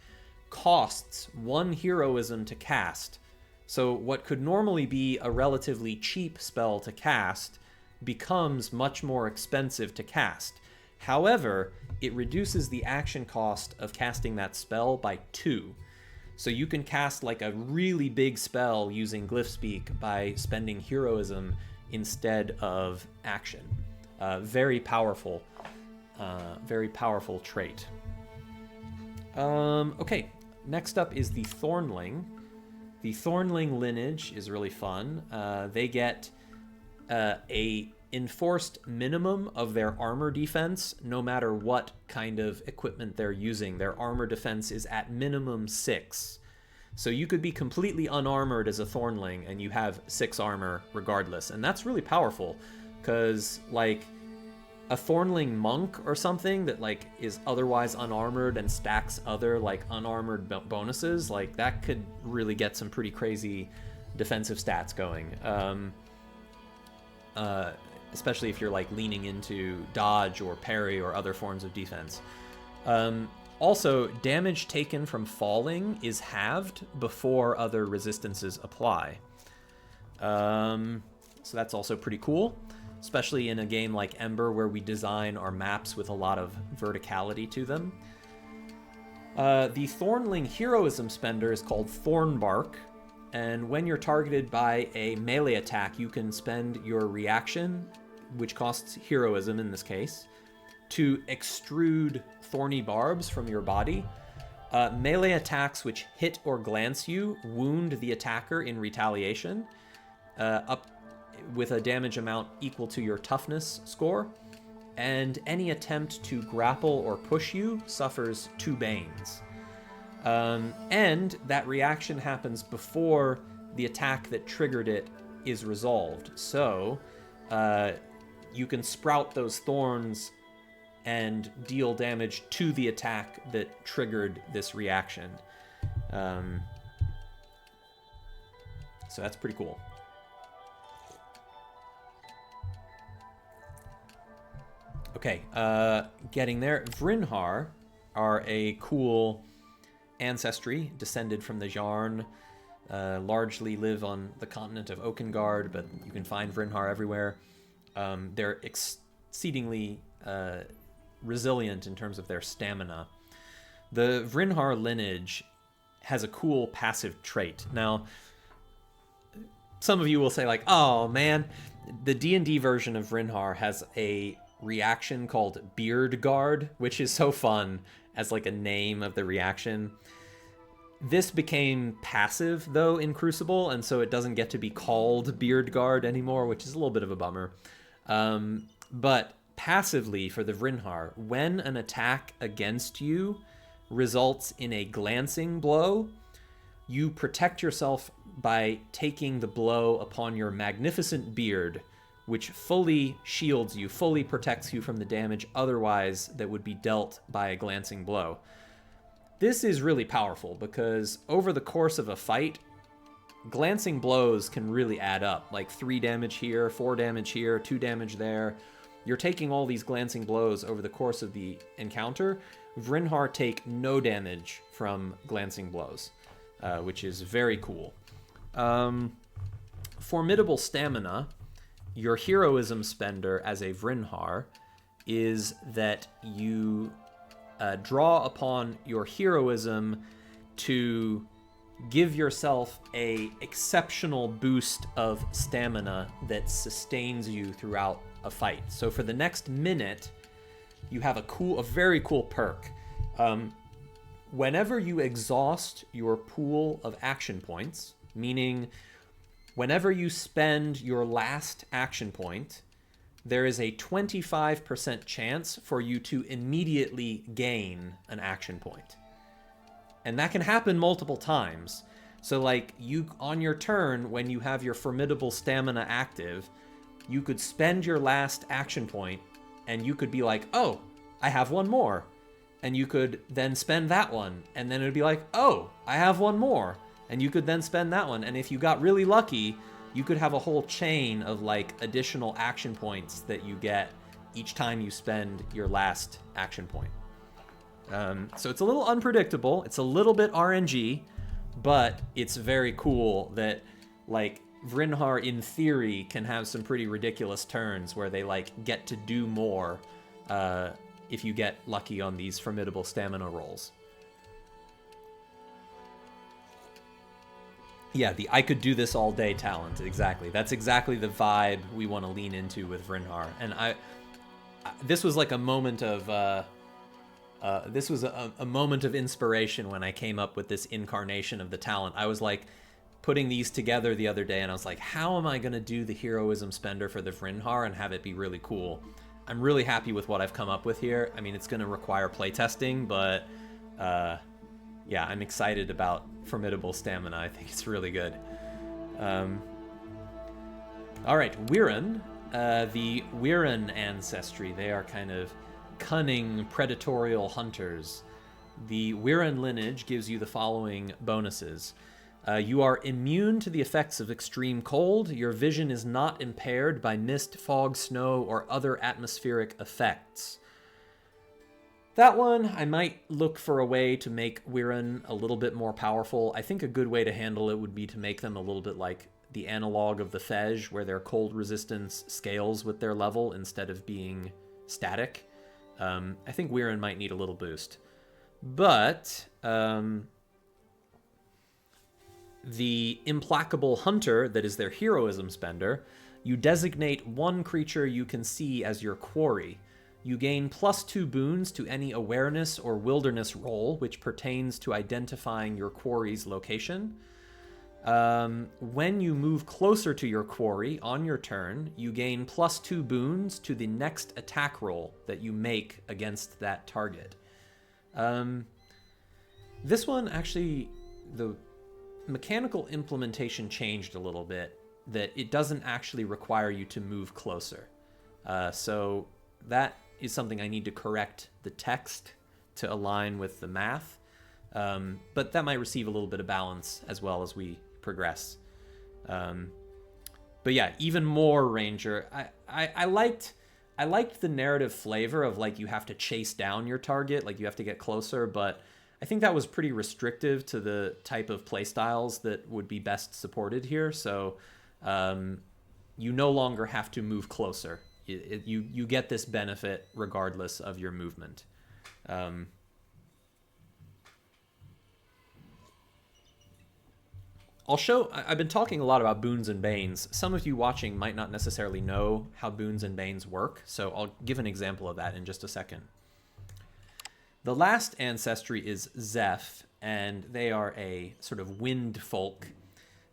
costs 1 heroism to cast. So what could normally be a relatively cheap spell to cast becomes much more expensive to cast. However, it reduces the action cost of casting that spell by 2. So you can cast like a really big spell using Glyph Speak by spending heroism instead of action. Very powerful trait. Okay, next up is the Thornling. The Thornling lineage is really fun. They get a enforced minimum of their armor defense no matter what kind of equipment they're using. Their armor defense is at minimum 6. So you could be completely unarmored as a Thornling and you have 6 armor regardless. And that's really powerful, because like a Thornling monk or something that like is otherwise unarmored and stacks other like unarmored bonuses, like that could really get some pretty crazy defensive stats going. Especially if you're like leaning into dodge or parry or other forms of defense. Also, damage taken from falling is halved before other resistances apply. So that's also pretty cool, especially in a game like Ember where we design our maps with a lot of verticality to them. The Thornling heroism spender is called Thornbark, and when you're targeted by a melee attack, you can spend your reaction, which costs heroism in this case, to extrude thorny barbs from your body. Melee attacks which hit or glance you wound the attacker in retaliation, up with a damage amount equal to your toughness score, and any attempt to grapple or push you suffers 2 banes. And that reaction happens before the attack that triggered it is resolved. So you can sprout those thorns and deal damage to the attack that triggered this reaction. So that's pretty cool. Okay, getting there. Vrinhar are a cool ancestry descended from the Jarn. Largely live on the continent of Okengard, but you can find Vrinhar everywhere. They're exceedingly resilient in terms of their stamina. The Vrinhar lineage has a cool passive trait. Now, some of you will say like, oh man, the D&D version of Vrinhar has a reaction called Beard Guard, which is so fun as like a name of the reaction. This became passive though in Crucible, and so it doesn't get to be called Beard Guard anymore, which is a little bit of a bummer. But passively for the Vrinhar, when an attack against you results in a glancing blow, you protect yourself by taking the blow upon your magnificent beard, which fully shields you, fully protects you from the damage otherwise that would be dealt by a glancing blow. This is really powerful because over the course of a fight, glancing blows can really add up, like 3 damage here, 4 damage here, 2 damage there. you're taking all these glancing blows over the course of the encounter. Vrinhar take no damage from glancing blows, which is very cool. Formidable stamina, your heroism spender as a Vrinhar is that you draw upon your heroism to give yourself a exceptional boost of stamina that sustains you throughout a fight. So for the next minute, you have a very cool perk. Whenever you exhaust your pool of action points, meaning whenever you spend your last action point, there is a 25% chance for you to immediately gain an action point. And that can happen multiple times. So like you, on your turn, when you have your formidable stamina active, you could spend your last action point and you could be like, oh, I have one more. And you could then spend that one. And then it would be like, oh, I have one more. And you could then spend that one. And if you got really lucky, you could have a whole chain of like additional action points that you get each time you spend your last action point. So it's a little unpredictable. It's a little bit RNG, but it's very cool that like Vrinhar in theory can have some pretty ridiculous turns where they like get to do more if you get lucky on these formidable stamina rolls. Yeah, the I could do this all day talent, exactly. That's exactly the vibe we want to lean into with Vrinhar. And this was like a moment of this was a moment of inspiration when I came up with this incarnation of the talent. I was like putting these together the other day and I was like, how am I going to do the heroism spender for the Vrinhar and have it be really cool? I'm really happy with what I've come up with here. I mean, it's going to require playtesting, but yeah, I'm excited about formidable stamina. I think it's really good. All right, Wirren. The Wirren ancestry, they are kind of cunning, predatorial hunters. The Wirren lineage gives you the following bonuses. You are immune to the effects of extreme cold. Your vision is not impaired by mist, fog, snow, or other atmospheric effects. That one, I might look for a way to make Wirren a little bit more powerful. I think a good way to handle it would be to make them a little bit like the analog of the Fej, where their cold resistance scales with their level instead of being static. I think Wirren might need a little boost. But the implacable hunter, that is their heroism spender, you designate one creature you can see as your quarry. You gain +2 boons to any awareness or wilderness roll, which pertains to identifying your quarry's location. When you move closer to your quarry on your turn, you gain +2 boons to the next attack roll that you make against that target. This one, actually, the mechanical implementation changed a little bit, that it doesn't actually require you to move closer. So that is something I need to correct the text to align with the math. But that might receive a little bit of balance as well as we progress. But yeah, even more Ranger. I liked the narrative flavor of like you have to chase down your target, like you have to get closer, but I think that was pretty restrictive to the type of playstyles that would be best supported here. So you no longer have to move closer. You get this benefit regardless of your movement. I've been talking a lot about boons and banes. Some of you watching might not necessarily know how boons and banes work, so I'll give an example of that in just a second. The last ancestry is Zeph, and they are a sort of wind folk.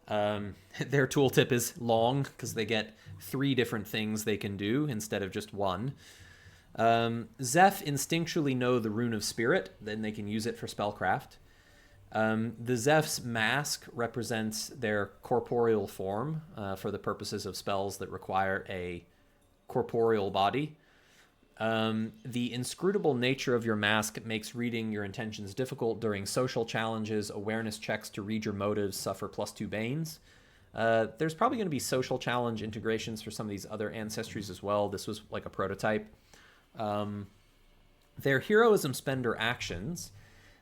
Their tooltip is long because they get 3 different things they can do instead of just one. Zeph instinctually know the Rune of Spirit, then they can use it for spellcraft. The Zeph's mask represents their corporeal form for the purposes of spells that require a corporeal body. The inscrutable nature of your mask makes reading your intentions difficult during social challenges. Awareness checks to read your motives suffer +2 banes. There's probably going to be social challenge integrations for some of these other ancestries as well. This was like a prototype. Their heroism spender actions,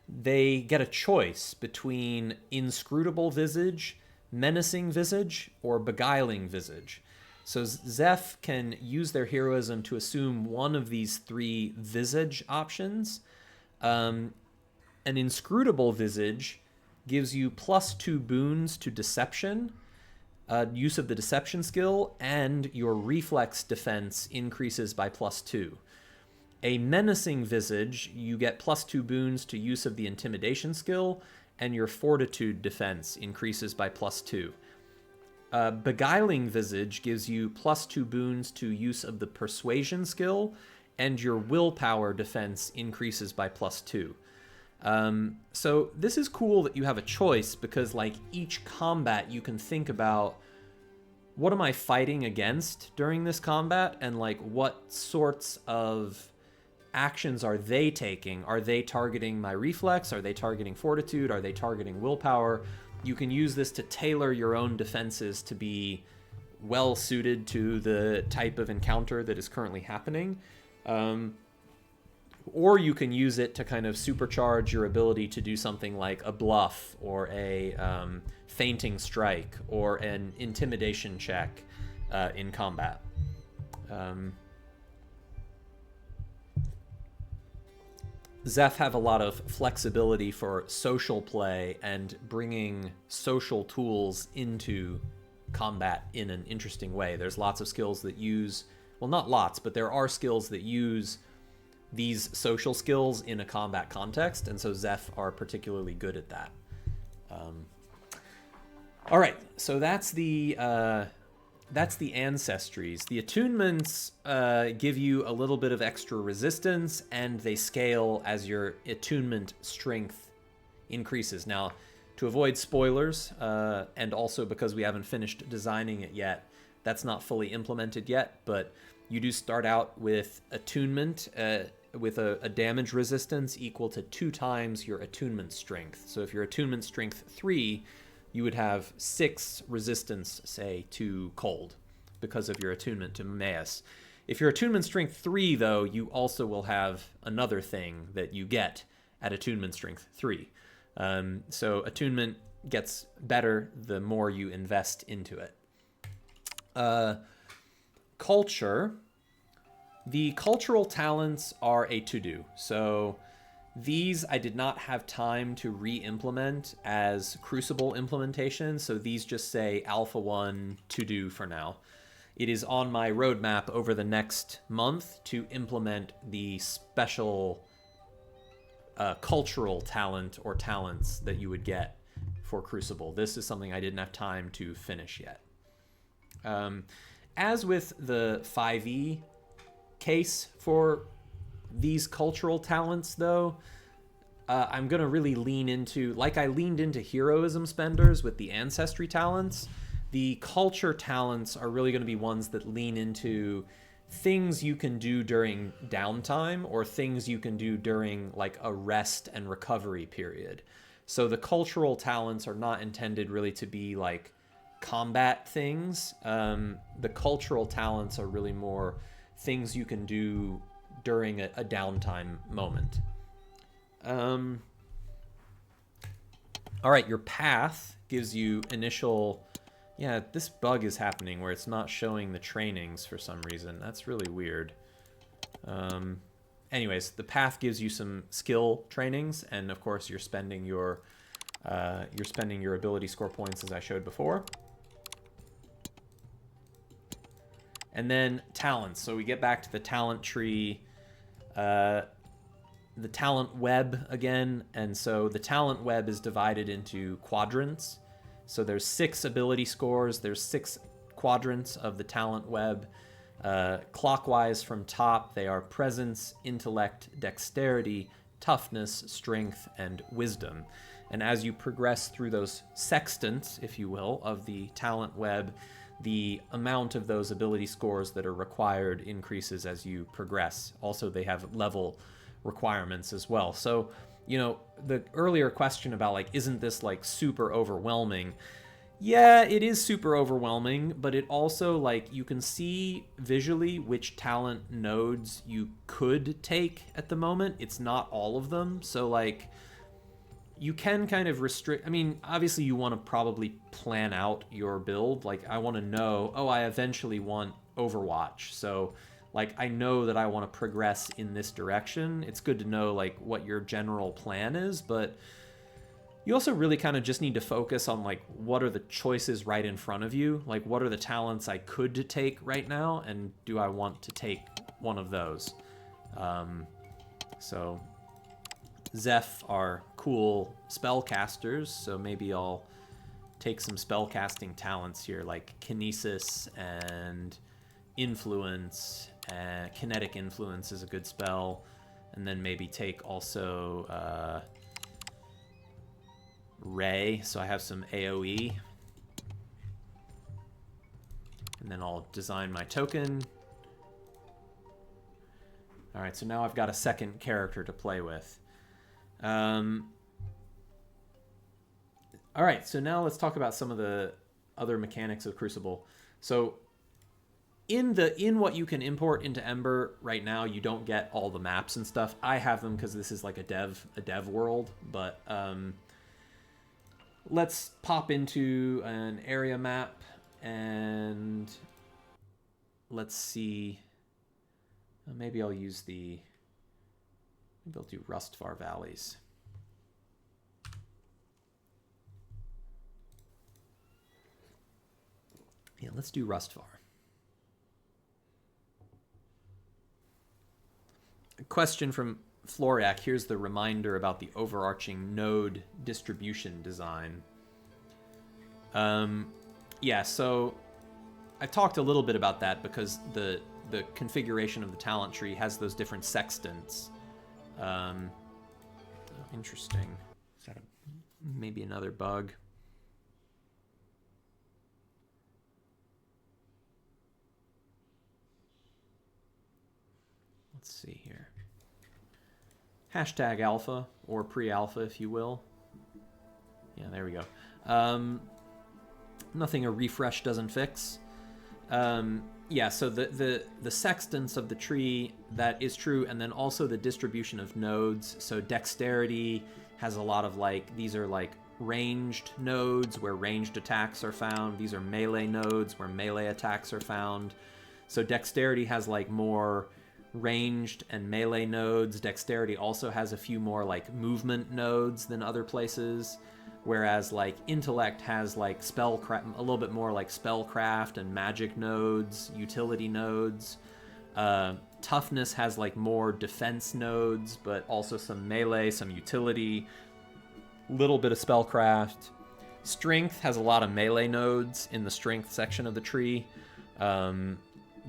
they get a choice between inscrutable visage, menacing visage, or beguiling visage. So Zeph can use their heroism to assume one of these three visage options. An inscrutable visage gives you +2 boons to deception, use of the deception skill, and your reflex defense increases by +2. A menacing visage, you get +2 boons to use of the intimidation skill, and your fortitude defense increases by +2. Beguiling visage gives you +2 boons to use of the persuasion skill, and your willpower defense increases by +2. So this is cool that you have a choice, because like each combat you can think about, what am I fighting against during this combat, and like what sorts of actions are they taking? Are they targeting my reflex? Are they targeting fortitude? Are they targeting willpower? You can use this to tailor your own defenses to be well suited to the type of encounter that is currently happening. Or you can use it to kind of supercharge your ability to do something like a bluff or a fainting strike or an intimidation check in combat. Zeph have a lot of flexibility for social play and bringing social tools into combat in an interesting way. There's lots of skills that use, well, not lots, but there are skills that use these social skills in a combat context, and so Zeph are particularly good at that. All right, so that's the ancestries. The attunements give you a little bit of extra resistance, and they scale as your attunement strength increases. Now, to avoid spoilers, and also because we haven't finished designing it yet, that's not fully implemented yet, but you do start out with attunement with a damage resistance equal to 2 times your attunement strength. So if your attunement strength 3, you would have 6 resistance, say, to cold because of your attunement to Maus. If your attunement strength 3, though, you also will have another thing that you get at attunement strength 3. So attunement gets better the more you invest into it. Culture. The cultural talents are a to-do. So these I did not have time to re-implement as Crucible implementation, so these just say Alpha 1 to-do for now. It is on my roadmap over the next month to implement the special cultural talent or talents that you would get for Crucible. This is something I didn't have time to finish yet. As with the 5e case for these cultural talents, though, I'm going to really lean into, like I leaned into heroism spenders with the ancestry talents, the culture talents are really going to be ones that lean into things you can do during downtime or things you can do during like a rest and recovery period. So the cultural talents are not intended really to be like combat things. The cultural talents are really more things you can do during a downtime moment. All right, your path gives you initial... Yeah, this bug is happening where it's not showing the trainings for some reason. That's really weird. Anyways, the path gives you some skill trainings, and of course you're spending your ability score points as I showed before. And then talents. So we get back to the talent tree, the talent web again. And so the talent web is divided into quadrants. So there's 6 ability scores. There's 6 quadrants of the talent web. Clockwise from top, they are presence, intellect, dexterity, toughness, strength, and wisdom. And as you progress through those sextants, if you will, of the talent web, the amount of those ability scores that are required increases as you progress. Also, they have level requirements as well. So, you know, the earlier question about like, isn't this like super overwhelming? Yeah, it is super overwhelming, but it also, like, you can see visually which talent nodes you could take at the moment. It's not all of them, so, like, you can kind of restrict. I mean, obviously you want to probably plan out your build. Like, I want to know, oh, I eventually want Overwatch, so, like, I know that I want to progress in this direction. It's good to know, like, what your general plan is, but you also really kind of just need to focus on, like, what are the choices right in front of you? Like, what are the talents I could take right now, and do I want to take one of those? So Zeph are cool spellcasters, so maybe I'll take some spellcasting talents here, like Kinesis and Influence. Kinetic Influence is a good spell. And then maybe take also Ray, so I have some AoE. And then I'll design my token. Alright, so now I've got a second character to play with. Alright, so now let's talk about some of the other mechanics of Crucible. So in what you can import into Ember right now, you don't get all the maps and stuff. I have them because this is like a dev world, but let's pop into an area map and let's see. Maybe I'll do Rustvar Valleys. Yeah, let's do Rustvar. A question from Floriak. Here's the reminder about the overarching node distribution design. Yeah, so I talked a little bit about that because the configuration of the talent tree has those different sextants. Interesting. Is that maybe another bug? Let's see here. Hashtag alpha, or pre-alpha, if you will. Yeah, there we go. Nothing a refresh doesn't fix. Yeah, so the sextants of the tree, that is true, and then also the distribution of nodes. So dexterity has a lot of, like, these are like ranged nodes where ranged attacks are found. These are melee nodes where melee attacks are found. So dexterity has like more ranged and melee nodes. Dexterity also has a few more like movement nodes than other places. Whereas like intellect has like spellcraft, a little bit more like spellcraft and magic nodes, utility nodes. Toughness has like more defense nodes, but also some melee, some utility, little bit of spellcraft. Strength has a lot of melee nodes in the strength section of the tree,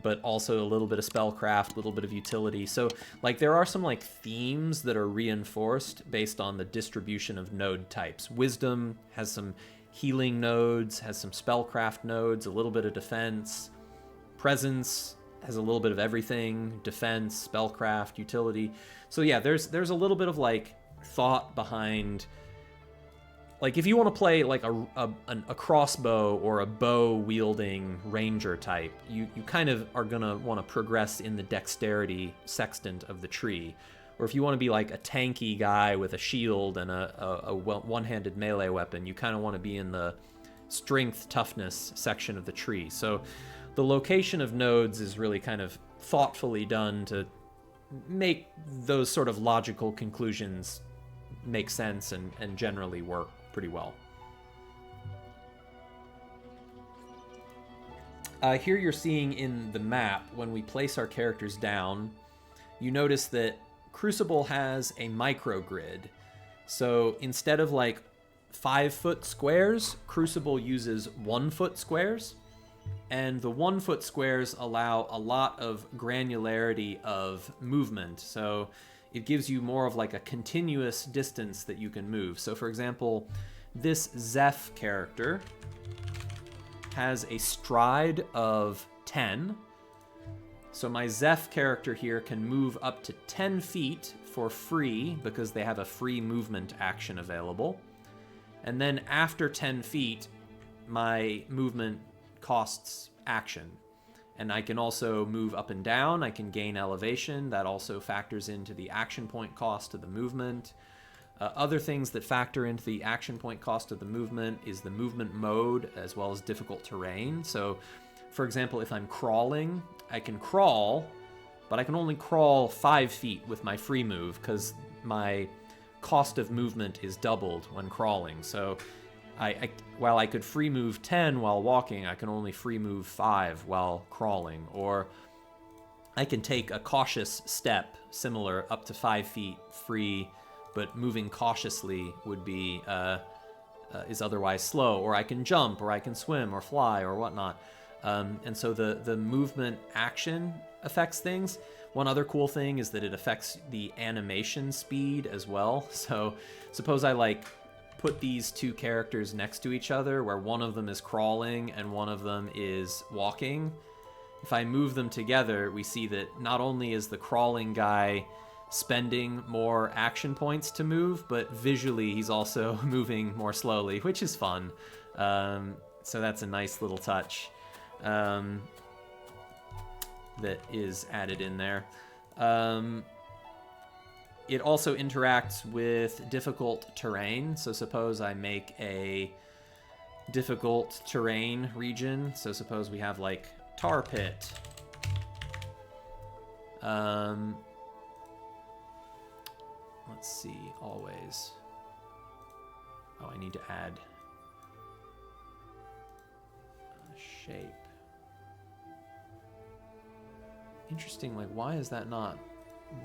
but also a little bit of spellcraft, a little bit of utility. So like there are some like themes that are reinforced based on the distribution of node types. Wisdom has some healing nodes, has some spellcraft nodes, a little bit of defense. Presence has a little bit of everything, defense, spellcraft, utility. So yeah, there's a little bit of like thought behind, like if you want to play like a crossbow or a bow wielding ranger type, you kind of are gonna want to progress in the dexterity sextant of the tree. Or if you want to be like a tanky guy with a shield and a one-handed melee weapon, you kind of want to be in the strength toughness section of the tree. So the location of nodes is really kind of thoughtfully done to make those sort of logical conclusions make sense and generally work pretty well. Here you're seeing in the map, when we place our characters down, you notice that Crucible has a microgrid. So instead of like 5-foot squares, Crucible uses 1-foot squares. And the 1-foot squares allow a lot of granularity of movement. So it gives you more of like a continuous distance that you can move. So for example, this Zeph character has a stride of 10. So my Zeph character here can move up to 10 feet for free because they have a free movement action available. And then after 10 feet, my movement costs action. And I can also move up and down. I can gain elevation. That also factors into the action point cost of the movement. Other things that factor into the action point cost of the movement is the movement mode as well as difficult terrain. So, for example, if I'm crawling, I can crawl, but I can only crawl 5 feet with my free move because my cost of movement is doubled when crawling. So while I could free move 10 while walking, I can only free move 5 while crawling. Or I can take a cautious step, similar, up to 5 feet free, but moving cautiously would be is otherwise slow. Or I can jump, or I can swim, or fly, or whatnot. And so the movement action affects things. One other cool thing is that it affects the animation speed as well. So suppose I like put these two characters next to each other where one of them is crawling and one of them is walking. If I move them together, we see that not only is the crawling guy spending more action points to move, but visually he's also moving more slowly, which is fun. So that's a nice little touch that is added in there. It also interacts with difficult terrain. So suppose I make a difficult terrain region. So suppose we have like tar pit. Let's see, always. Oh, I need to add a shape. Interesting, like why is that not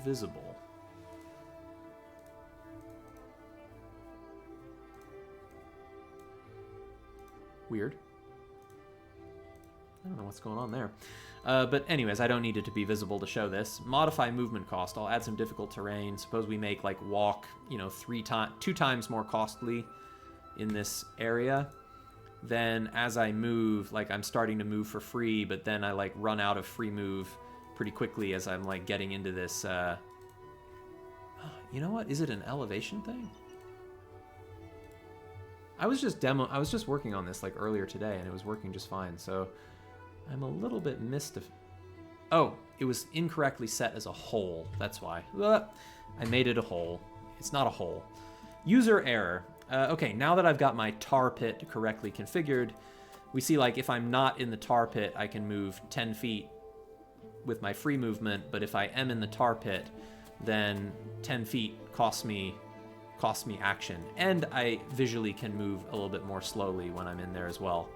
visible? Weird. I don't know what's going on there. But anyways, I don't need it to be visible to show this. Modify movement cost. I'll add some difficult terrain. Suppose we make like walk, 2 times more costly in this area. Then as I move, like I'm starting to move for free, but then I like run out of free move pretty quickly as I'm like getting into this. You know what? Is it an elevation thing? I was just working on this like earlier today and it was working just fine. So I'm a little bit mystified. Oh, it was incorrectly set as a hole. That's why. I made it a hole. It's not a hole. User error. Okay, now that I've got my tar pit correctly configured, we see like if I'm not in the tar pit, I can move 10 feet with my free movement. But if I am in the tar pit, then 10 feet costs me action, and I visually can move a little bit more slowly when I'm in there as well.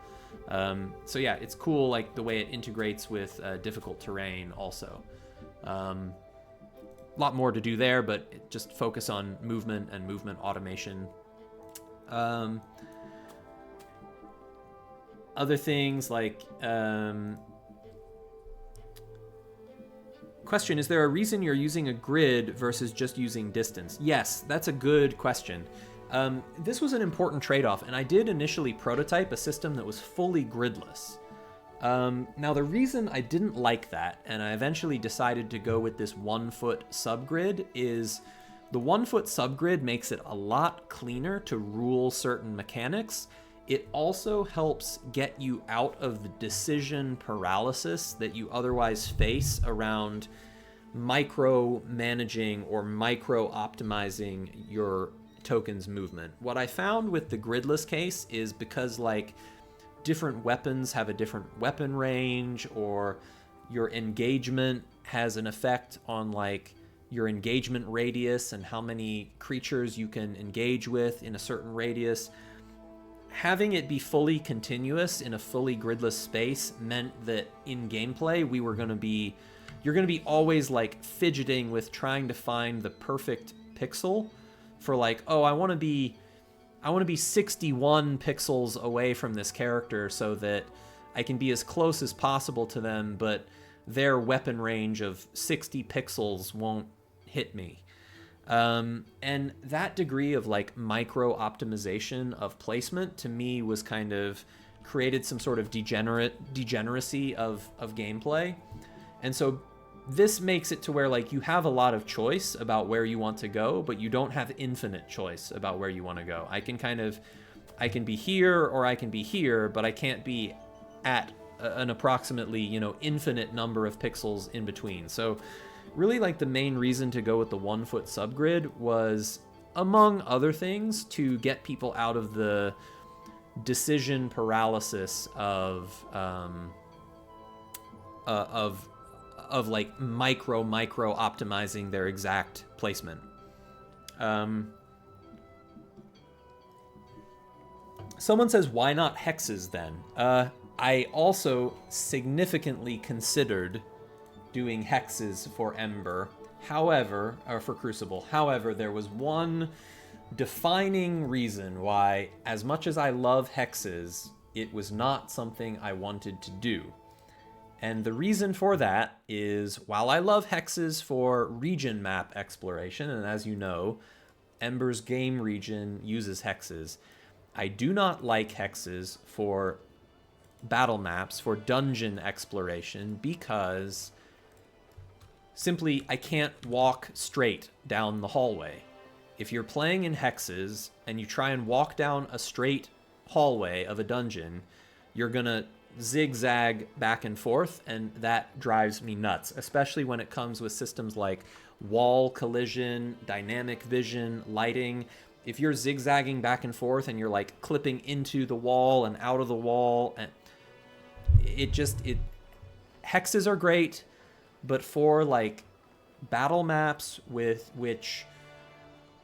So yeah, it's cool like the way it integrates with difficult terrain also. A lot more to do there, but just focus on movement and movement automation. Other things like question, is there a reason you're using a grid versus just using distance? Yes, that's a good question. This was an important trade-off, and I did initially prototype a system that was fully gridless. Now, the reason I didn't like that, and I eventually decided to go with this 1-foot subgrid, is the 1-foot subgrid makes it a lot cleaner to rule certain mechanics. It also helps get you out of the decision paralysis that you otherwise face around micro-managing or micro-optimizing your token's movement. What I found with the gridless case is because like different weapons have a different weapon range, or your engagement has an effect on like your engagement radius and how many creatures you can engage with in a certain radius. Having it be fully continuous in a fully gridless space meant that in gameplay you're going to be always like fidgeting with trying to find the perfect pixel for like, oh, I want to be 61 pixels away from this character so that I can be as close as possible to them, but their weapon range of 60 pixels won't hit me. And that degree of like micro optimization of placement to me was kind of created some sort of degeneracy of gameplay. And so this makes it to where like you have a lot of choice about where you want to go, but you don't have infinite choice about where you want to go. I can kind of I can be here or I can be here, but I can't be at an approximately, you know, infinite number of pixels in between. So really, like, the main reason to go with the 1 foot subgrid was, among other things, to get people out of the decision paralysis of like micro optimizing their exact placement. Someone says, why not hexes then? I also significantly considered doing hexes for Ember, however, or for Crucible. However, there was one defining reason why, as much as I love hexes, it was not something I wanted to do. And the reason for that is, while I love hexes for region map exploration, and as you know, Ember's game region uses hexes, I do not like hexes for battle maps, for dungeon exploration, because simply I can't walk straight down the hallway. If you're playing in hexes and you try and walk down a straight hallway of a dungeon, you're gonna zigzag back and forth, and that drives me nuts, especially when it comes with systems like wall collision, dynamic vision, lighting. If you're zigzagging back and forth and you're like clipping into the wall and out of the wall, and hexes are great, but for like battle maps with which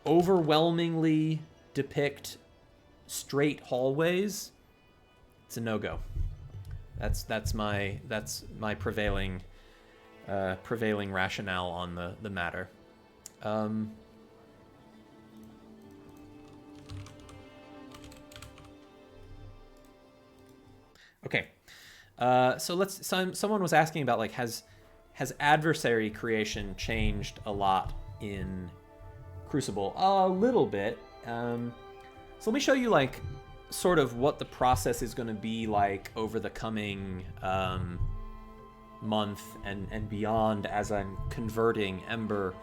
overwhelmingly depict straight hallways, it's a no-go. That's my prevailing rationale on the matter. Okay, so someone was asking about, like, has adversary creation changed a lot in Crucible? A little bit. So let me show you, like, sort of what the process is going to be like over the coming month and beyond, as I'm converting Ember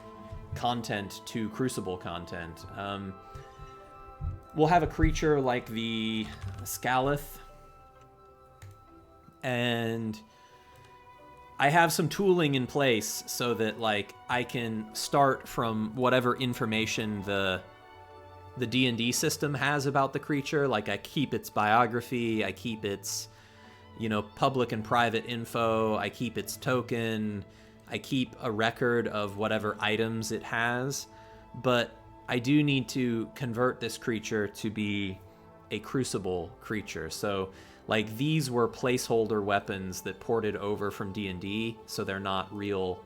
content to Crucible content. We'll have a creature like the Scalith, and I have some tooling in place so that, like, I can start from whatever information the D&D system has about the creature. Like, I keep its biography, I keep its, you know, public and private info, I keep its token, I keep a record of whatever items it has, but I do need to convert this creature to be a Crucible creature. So, like, these were placeholder weapons that ported over from D&D, so they're not real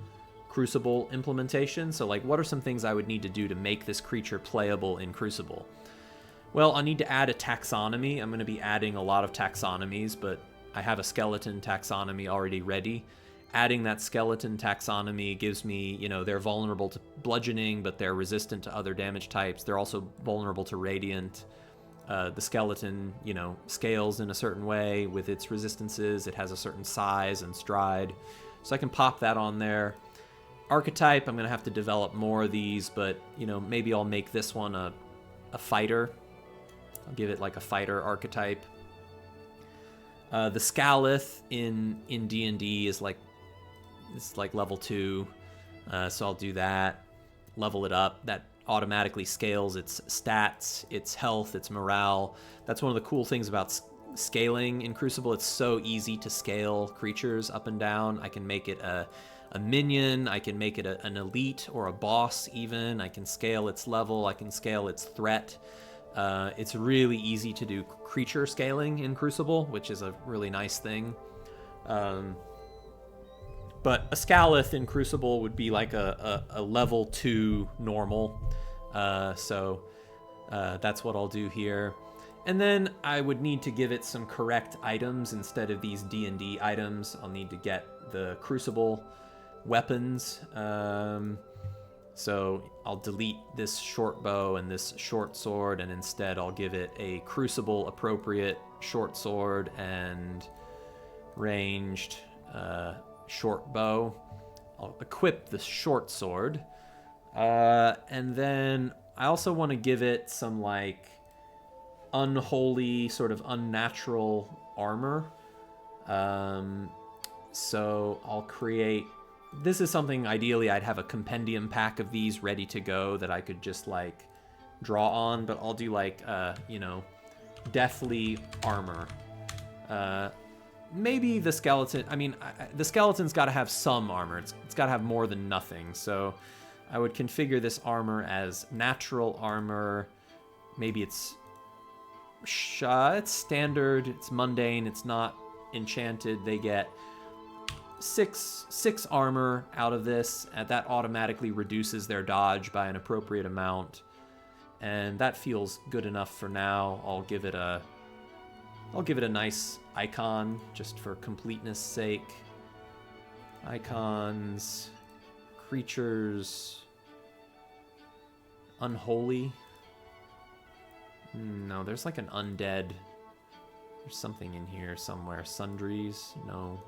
Crucible implementation. So, like, what are some things I would need to do to make this creature playable in Crucible? Well, I'll need to add a taxonomy. I'm going to be adding a lot of taxonomies, but I have a skeleton taxonomy already ready. Adding that skeleton taxonomy gives me, you know, they're vulnerable to bludgeoning, but they're resistant to other damage types. They're also vulnerable to radiant. The skeleton, you know, scales in a certain way with its resistances. It has a certain size and stride. So I can pop that on there. Archetype, I'm going to have to develop more of these, but, you know, maybe I'll make this one a fighter. I'll give it like a fighter archetype. The Scalith in D&D is like level 2, so I'll do that. Level it up. That automatically scales its stats, its health, its morale. That's one of the cool things about scaling in Crucible. It's so easy to scale creatures up and down. I can make it a minion, I can make it an elite or a boss even. I can scale its level, I can scale its threat. It's really easy to do creature scaling in Crucible, which is a really nice thing. But a Scalith in Crucible would be like a level 2 normal. So that's what I'll do here. And then I would need to give it some correct items instead of these D&D items. I'll need to get the Crucible weapons. So I'll delete this short bow and this short sword, and instead I'll give it a Crucible appropriate short sword and ranged short bow. I'll equip the short sword. And then I also want to give it some, like, unholy, sort of unnatural armor. So I'll create... This is something, ideally, I'd have a compendium pack of these ready to go that I could just, like, draw on. But I'll do, like, you know, deathly armor. Maybe the skeleton... I mean, the skeleton's got to have some armor. It's got to have more than nothing. So I would configure this armor as natural armor. Maybe it's standard. It's mundane. It's not enchanted. They get six armor out of this, and that automatically reduces their dodge by an appropriate amount. And that feels good enough for now. I'll give it a nice icon just for completeness sake. Icons, creatures, unholy. No, there's like an undead. There's something in here somewhere. Sundries? No.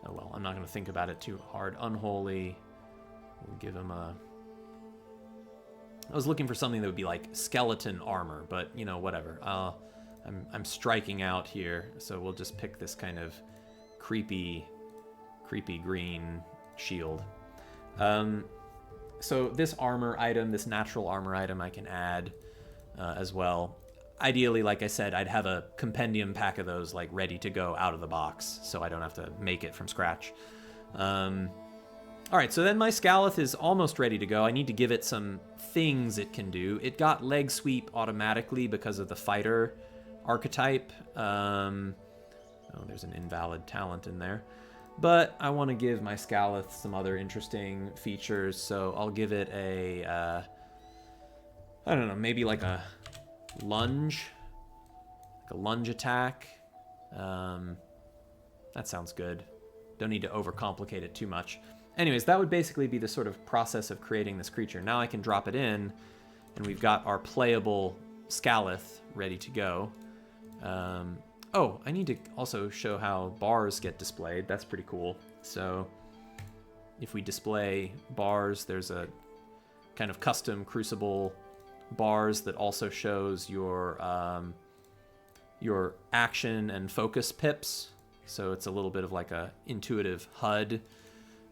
Oh well, I'm not going to think about it too hard. Unholy. We'll give him a... I was looking for something that would be like skeleton armor, but, you know, whatever. I'm striking out here, so we'll just pick this kind of creepy green shield. So this armor item, this natural armor item, I can add as well. Ideally, like I said, I'd have a compendium pack of those like ready to go out of the box, so I don't have to make it from scratch. All right, so then my Scalith is almost ready to go. I need to give it some things it can do. It got leg sweep automatically because of the fighter archetype. Oh, there's an invalid talent in there. But I want to give my Scalith some other interesting features, so I'll give it a, I don't know, maybe like a lunge attack. That sounds good. Don't need to overcomplicate it too much. Anyways, that would basically be the sort of process of creating this creature. Now I can drop it in, and we've got our playable Scalith ready to go. Oh, I need to also show how bars get displayed. That's pretty cool. So if we display bars, there's a kind of custom Crucible bars that also shows your action and focus pips. So it's a little bit of like a intuitive HUD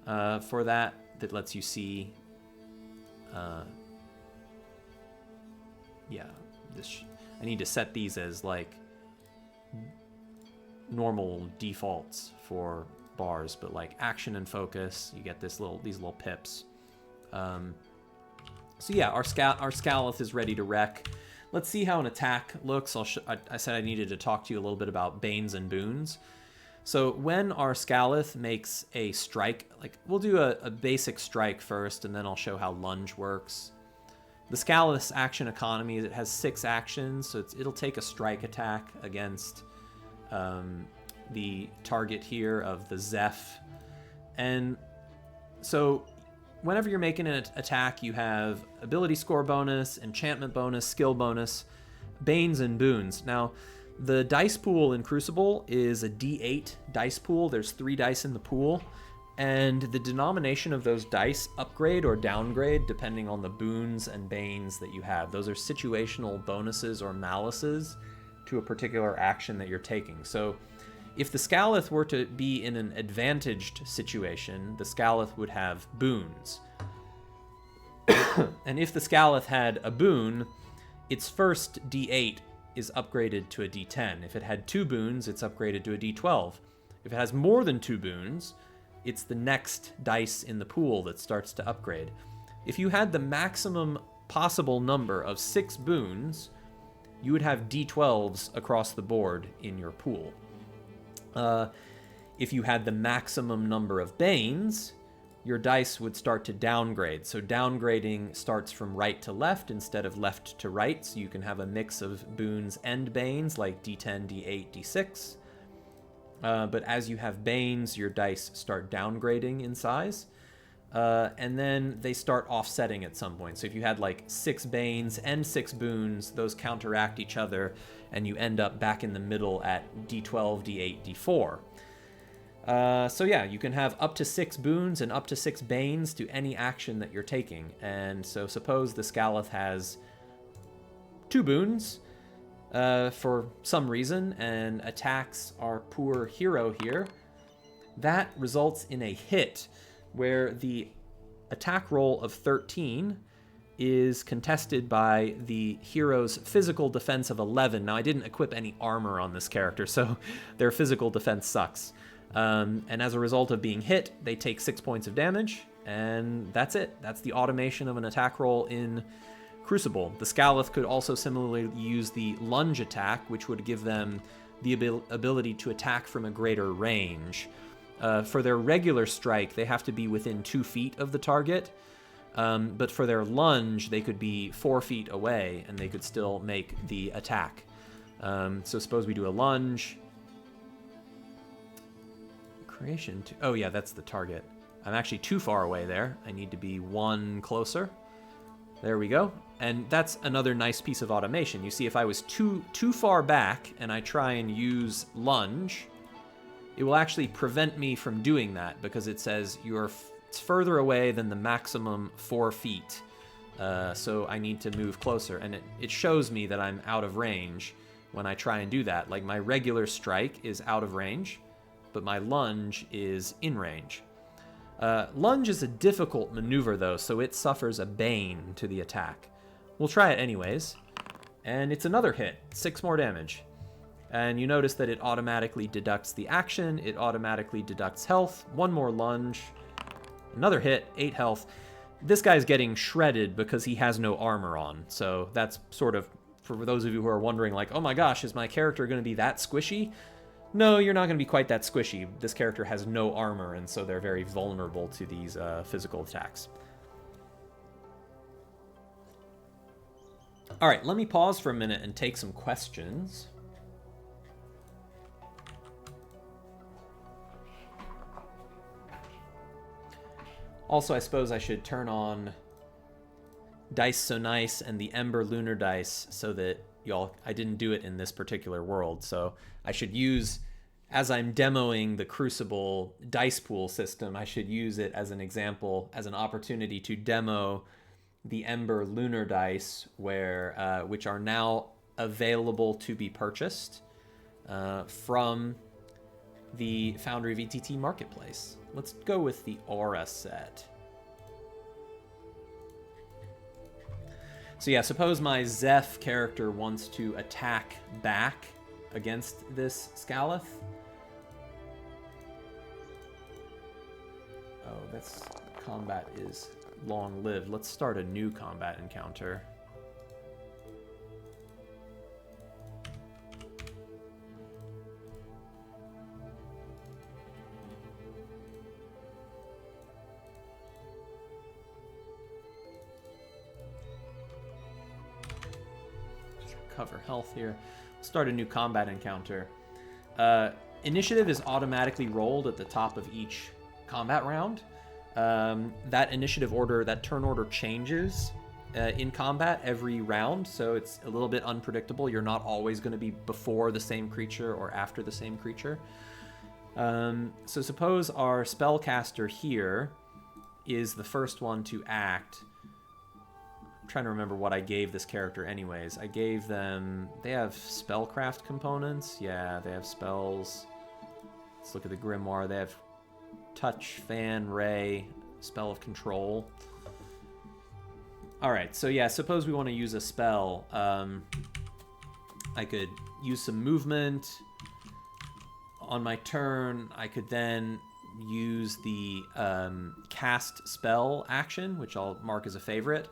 for that lets you see. Yeah, I need to set these as like normal defaults for bars, but like action and focus, you get these little pips. So yeah, our Scalith is ready to wreck. Let's see how an attack looks. I said I needed to talk to you a little bit about Banes and Boons. So when our Scalith makes a strike, like we'll do a basic strike first, and then I'll show how lunge works. The Scalith's action economy, it has 6 actions, so it'll take a strike attack against the target here of the Zeph. And so whenever you're making an attack, you have ability score bonus, enchantment bonus, skill bonus, Banes and Boons. Now, the dice pool in Crucible is a D8 dice pool. There's 3 dice in the pool, and the denomination of those dice upgrade or downgrade depending on the boons and banes that you have. Those are situational bonuses or malices to a particular action that you're taking. So if the Scalith were to be in an advantaged situation, the Scalith would have boons. And if the Scalith had a boon, its first D8 is upgraded to a D10. If it had 2 boons, it's upgraded to a D12. If it has more than 2 boons, it's the next dice in the pool that starts to upgrade. If you had the maximum possible number of 6 boons, you would have D12s across the board in your pool. If you had the maximum number of banes, your dice would start to downgrade. So downgrading starts from right to left instead of left to right. So you can have a mix of boons and banes, like D10, D8, D6. But as you have banes, your dice start downgrading in size. And then they start offsetting at some point. So if you had like 6 banes and 6 boons, those counteract each other, and you end up back in the middle at D12, D8, D4. So yeah, you can have up to 6 boons and up to 6 banes to any action that you're taking. And so suppose the Scalith has 2 boons for some reason, and attacks our poor hero here. That results in a hit where the attack roll of 13 is contested by the hero's physical defense of 11. Now, I didn't equip any armor on this character, so their physical defense sucks. And as a result of being hit, they take 6 points of damage, and that's it. That's the automation of an attack roll in Crucible. The Scaleth could also similarly use the lunge attack, which would give them the ability to attack from a greater range. For their regular strike, they have to be within 2 feet of the target. But for their lunge, they could be 4 feet away, and they could still make the attack. So suppose we do a lunge. Creation. Oh, yeah, that's the target. I'm actually too far away there. I need to be 1 closer. There we go. And that's another nice piece of automation. You see, if I was too far back and I try and use lunge, it will actually prevent me from doing that because it says it's further away than the maximum 4 feet. So I need to move closer. And it shows me that I'm out of range when I try and do that. Like my regular strike is out of range, but my lunge is in range. Lunge is a difficult maneuver though, so it suffers a bane to the attack. We'll try it anyways. And it's another hit, 6 more damage. And you notice that it automatically deducts the action, it automatically deducts health, 1 more lunge, another hit, 8 health. This guy's getting shredded because he has no armor on. So that's sort of, for those of you who are wondering, like, oh my gosh, is my character going to be that squishy? No, you're not going to be quite that squishy. This character has no armor, and so they're very vulnerable to these physical attacks. All right, let me pause for a minute and take some questions. Also, I suppose I should turn on Dice So Nice and the Ember lunar dice so that I didn't do it in this particular world. So I should use, as I'm demoing the Crucible dice pool system, I should use it as an example, as an opportunity to demo the Ember lunar dice, which are now available to be purchased from the Foundry VTT marketplace. Let's go with the Aura set. So yeah, suppose my Zeph character wants to attack back against this Scaleth. Oh, this combat is long-lived. Let's start a new combat encounter. Cover health here. Start a new combat encounter. Initiative is automatically rolled at the top of each combat round. That initiative order, that turn order changes in combat every round, so it's a little bit unpredictable. You're not always going to be before the same creature or after the same creature. So suppose our spellcaster here is the first one to act. I'm trying to remember what I gave this character anyways. I gave them... They have spellcraft components. Yeah, they have spells. Let's look at the grimoire. They have touch, fan, ray, spell of control. Alright, so yeah, suppose we want to use a spell. I could use some movement. On my turn, I could then use the cast spell action, which I'll mark as a favorite.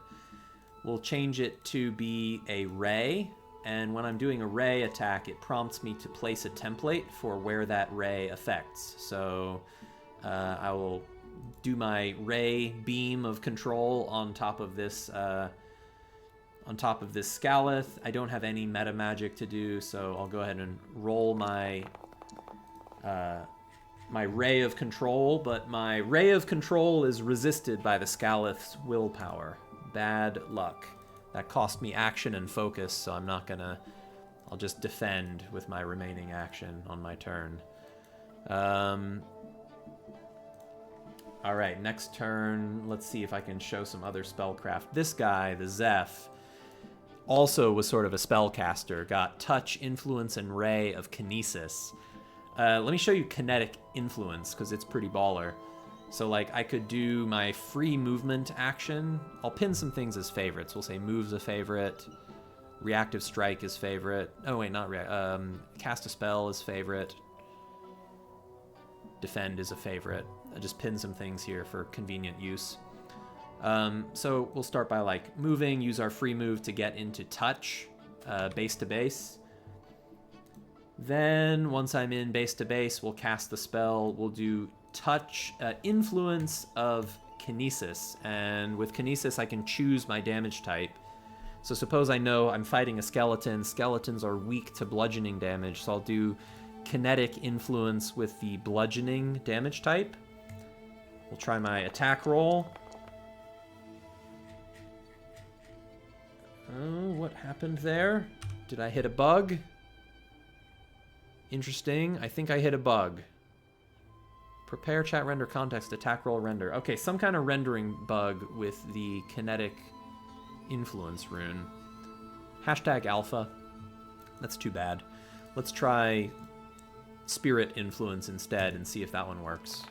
We'll change it to be a ray, and when I'm doing a ray attack, it prompts me to place a template for where that ray affects. So I will do my ray beam of control on top of this Scaleth. I don't have any meta magic to do, so I'll go ahead and roll my my ray of control, but my ray of control is resisted by the Scaleth's willpower. Bad luck. That cost me action and focus, so I'm not gonna... I'll just defend with my remaining action on my turn. Alright, next turn, let's see if I can show some other spellcraft. This guy, the Zeph, also was sort of a spellcaster, got touch, influence, and ray of kinesis. Let me show you kinetic influence, because it's pretty baller. So, like, I could do my free movement action. I'll pin some things as favorites. We'll say move's a favorite. Reactive strike is favorite. Oh, wait, not react. Cast a spell is favorite. Defend is a favorite. I just pin some things here for convenient use. So we'll start by, like, moving, use our free move to get into touch, base to base. Then, once I'm in base to base, we'll cast the spell. We'll do touch, influence of kinesis. And with kinesis, I can choose my damage type. So suppose I know I'm fighting a skeleton. Skeletons are weak to bludgeoning damage, so I'll do kinetic influence with the bludgeoning damage type. We'll try my attack roll. Oh, what happened there? Did I hit a bug? Interesting. I think I hit a bug. Prepare, chat, render, context, attack, roll, render. Okay, some kind of rendering bug with the kinetic influence rune. Hashtag alpha. That's too bad. Let's try spirit influence instead and see if that one works.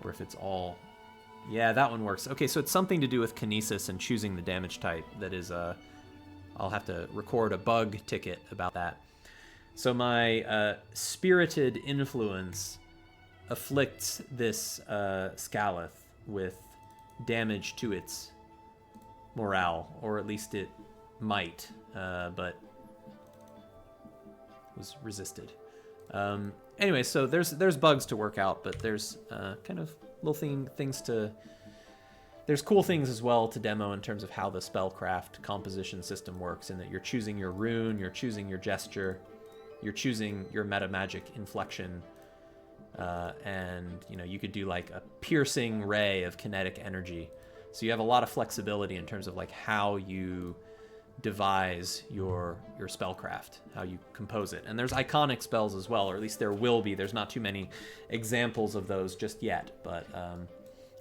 Or if it's all... Yeah, that one works. Okay, so it's something to do with kinesis and choosing the damage type. That is, I'll have to record a bug ticket about that. So my spirited influence afflicts this Scaleth with damage to its morale, or at least it might, but was resisted. Anyway, so there's bugs to work out, but there's kind of little things to... There's cool things as well to demo in terms of how the spellcraft composition system works, in that you're choosing your rune, you're choosing your gesture, you're choosing your meta magic inflection, and you know, you could do like a piercing ray of kinetic energy. So you have a lot of flexibility in terms of like how you devise your spellcraft, how you compose it. And there's iconic spells as well, or at least there will be. There's not too many examples of those just yet. But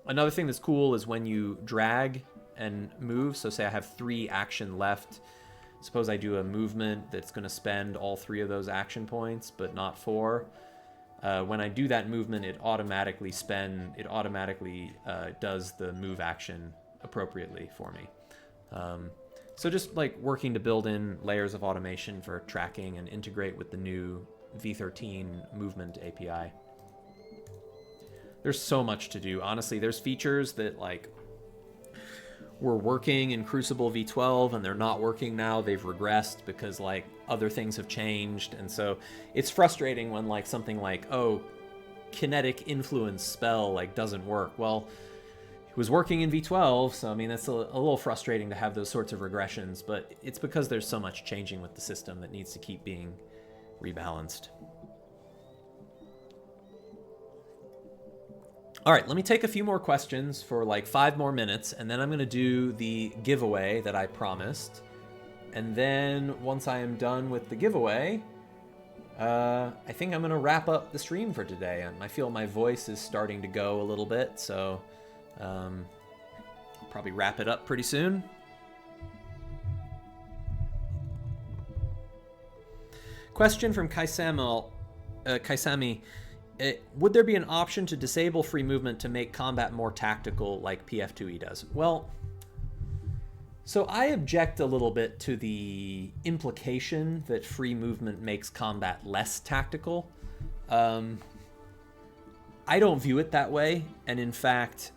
another thing that's cool is when you drag and move. So say I have 3 action left. Suppose I do a movement that's going to spend all 3 of those action points, but not 4. When I do that movement, it automatically does the move action appropriately for me. So just like working to build in layers of automation for tracking and integrate with the new V13 movement API. There's so much to do. Honestly, there's features that like were working in Crucible V12 and they're not working now. They've regressed because like other things have changed. And so it's frustrating when like something like, oh, kinetic influence spell like doesn't work. Well, it was working in V12, so I mean that's a little frustrating to have those sorts of regressions, but it's because there's so much changing with the system that needs to keep being rebalanced. All right, let me take a few more questions for like 5 more minutes, and then I'm going to do the giveaway that I promised. And then once I am done with the giveaway, I think I'm going to wrap up the stream for today. I feel my voice is starting to go a little bit, so I'll probably wrap it up pretty soon. Question from Kaisami. Would there be an option to disable free movement to make combat more tactical like PF2E does? Well, so I object a little bit to the implication that free movement makes combat less tactical. I don't view it that way, and in fact,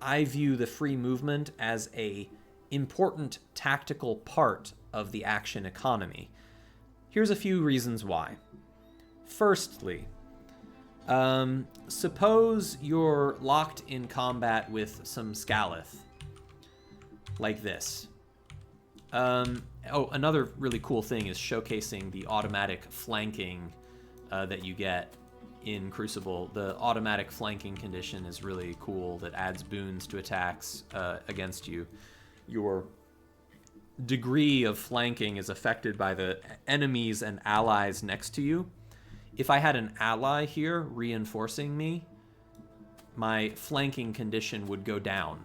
I view the free movement as a important tactical part of the action economy. Here's a few reasons why. Firstly, suppose you're locked in combat with some Scaleth, like this. Another really cool thing is showcasing the automatic flanking that you get in Crucible. The automatic flanking condition is really cool. That adds boons to attacks against you. Your degree of flanking is affected by the enemies and allies next to you. If I had an ally here reinforcing me, my flanking condition would go down.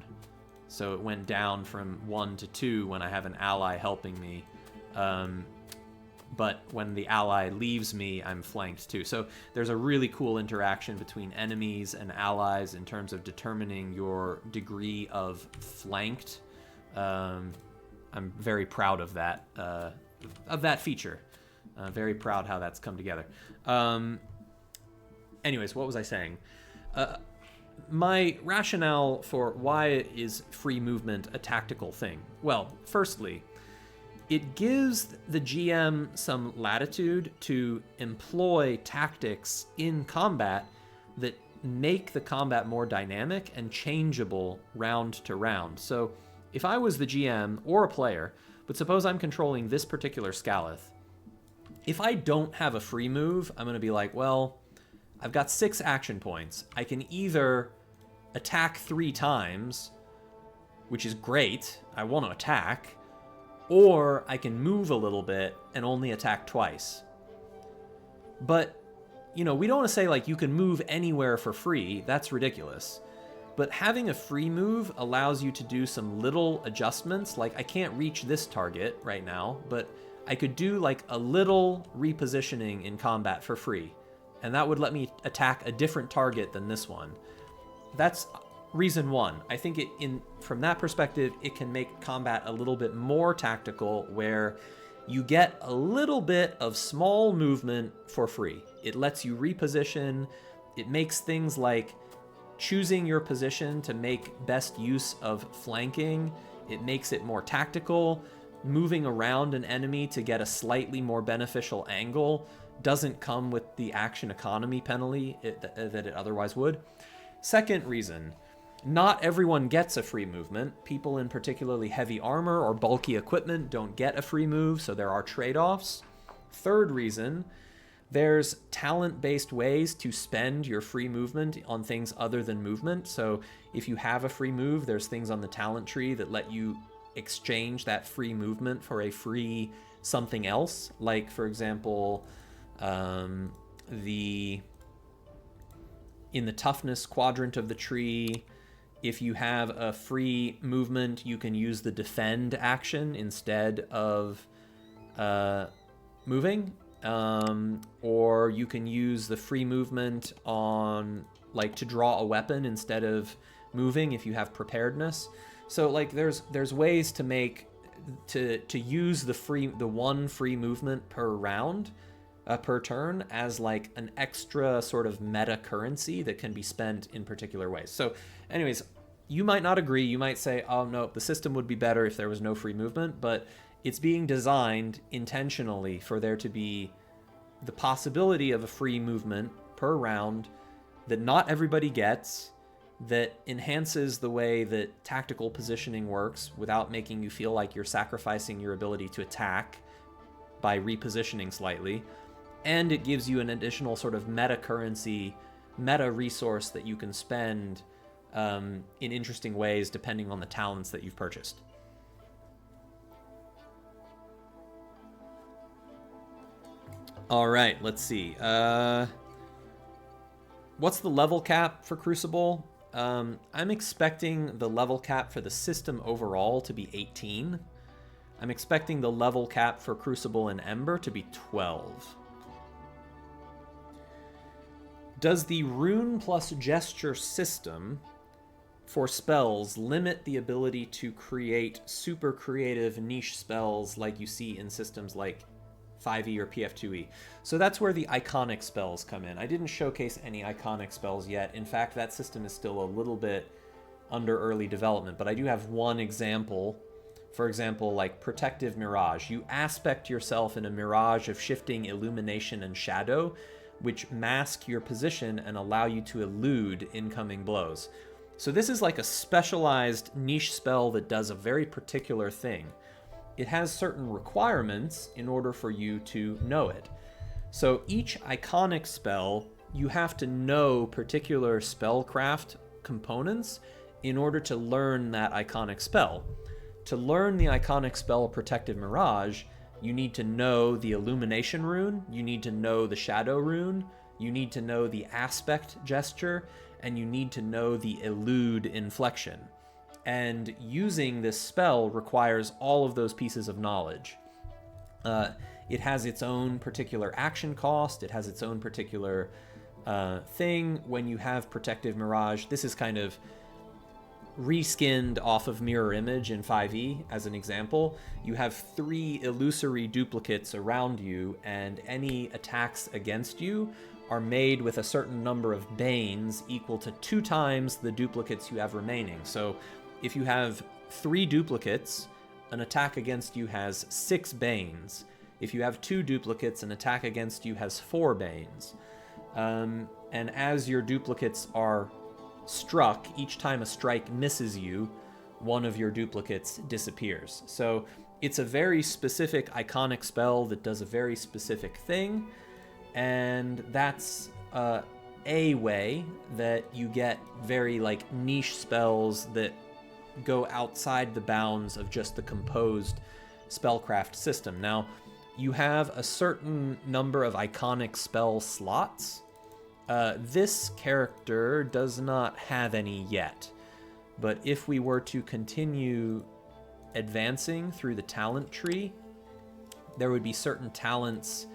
So it went down from 1 to 2 when I have an ally helping me. But when the ally leaves me, I'm flanked too. So there's a really cool interaction between enemies and allies in terms of determining your degree of flanked. I'm very proud of that feature. Very proud how that's come together. Anyways, what was I saying? My rationale for why is free movement a tactical thing? Well, firstly, it gives the GM some latitude to employ tactics in combat that make the combat more dynamic and changeable round to round. So if I was the GM or a player, but suppose I'm controlling this particular Scalith, if I don't have a free move, I'm going to be like, well, I've got 6 action points. I can either attack 3 times, which is great, I want to attack, or I can move a little bit and only attack twice. But, we don't want to say, like, you can move anywhere for free. That's ridiculous. But having a free move allows you to do some little adjustments. Like, I can't reach this target right now, but I could do, like, a little repositioning in combat for free. And that would let me attack a different target than this one. That's reason one. I think from that perspective, it can make combat a little bit more tactical, where you get a little bit of small movement for free. It lets you reposition. It makes things like choosing your position to make best use of flanking. It makes it more tactical. Moving around an enemy to get a slightly more beneficial angle doesn't come with the action economy penalty that it otherwise would. Second reason, not everyone gets a free movement. People in particularly heavy armor or bulky equipment don't get a free move, so there are trade-offs. Third reason, there's talent-based ways to spend your free movement on things other than movement. So if you have a free move, there's things on the talent tree that let you exchange that free movement for a free something else. Like, for example, in the toughness quadrant of the tree, if you have a free movement, you can use the defend action instead of moving. Or you can use the free movement on, like, to draw a weapon instead of moving if you have preparedness. So, like, there's ways to make to use the one free movement per round, per turn, as like an extra sort of meta currency that can be spent in particular ways. So anyways, you might not agree. You might say, oh no, the system would be better if there was no free movement, but it's being designed intentionally for there to be the possibility of a free movement per round that not everybody gets, that enhances the way that tactical positioning works without making you feel like you're sacrificing your ability to attack by repositioning slightly. And it gives you an additional sort of meta currency, meta resource that you can spend in interesting ways depending on the talents that you've purchased. All right, let's see. What's the level cap for Crucible? I'm expecting the level cap for the system overall to be 18. I'm expecting the level cap for Crucible and Ember to be 12. Does the rune plus gesture system for spells limit the ability to create super creative niche spells like you see in systems like 5e or PF2e? So that's where the iconic spells come in. I didn't showcase any iconic spells yet. In fact, that system is still a little bit under early development, but I do have one example. For example, like Protective Mirage. You aspect yourself in a mirage of shifting illumination and shadow, which mask your position and allow you to elude incoming blows. So this is like a specialized niche spell that does a very particular thing. It has certain requirements in order for you to know it. So each iconic spell, you have to know particular spellcraft components in order to learn that iconic spell. To learn the iconic spell Protective Mirage, you need to know the Illumination rune, you need to know the Shadow rune, you need to know the Aspect gesture, and you need to know the Elude inflection. And using this spell requires all of those pieces of knowledge. It has its own particular action cost. It has its own particular thing. When you have Protective Mirage, this is kind of reskinned off of Mirror Image in 5e as an example. You have 3 illusory duplicates around you, and any attacks against you are made with a certain number of banes equal to 2 times the duplicates you have remaining. So if you have 3 duplicates, an attack against you has 6 banes. If you have 2 duplicates, an attack against you has 4 banes. And as your duplicates are struck, each time a strike misses you, one of your duplicates disappears. So it's a very specific iconic spell that does a very specific thing, and that's a way that you get very like niche spells that go outside the bounds of just the composed spellcraft system. Now, you have a certain number of iconic spell slots. This character does not have any yet, but if we were to continue advancing through the talent tree, there would be certain talents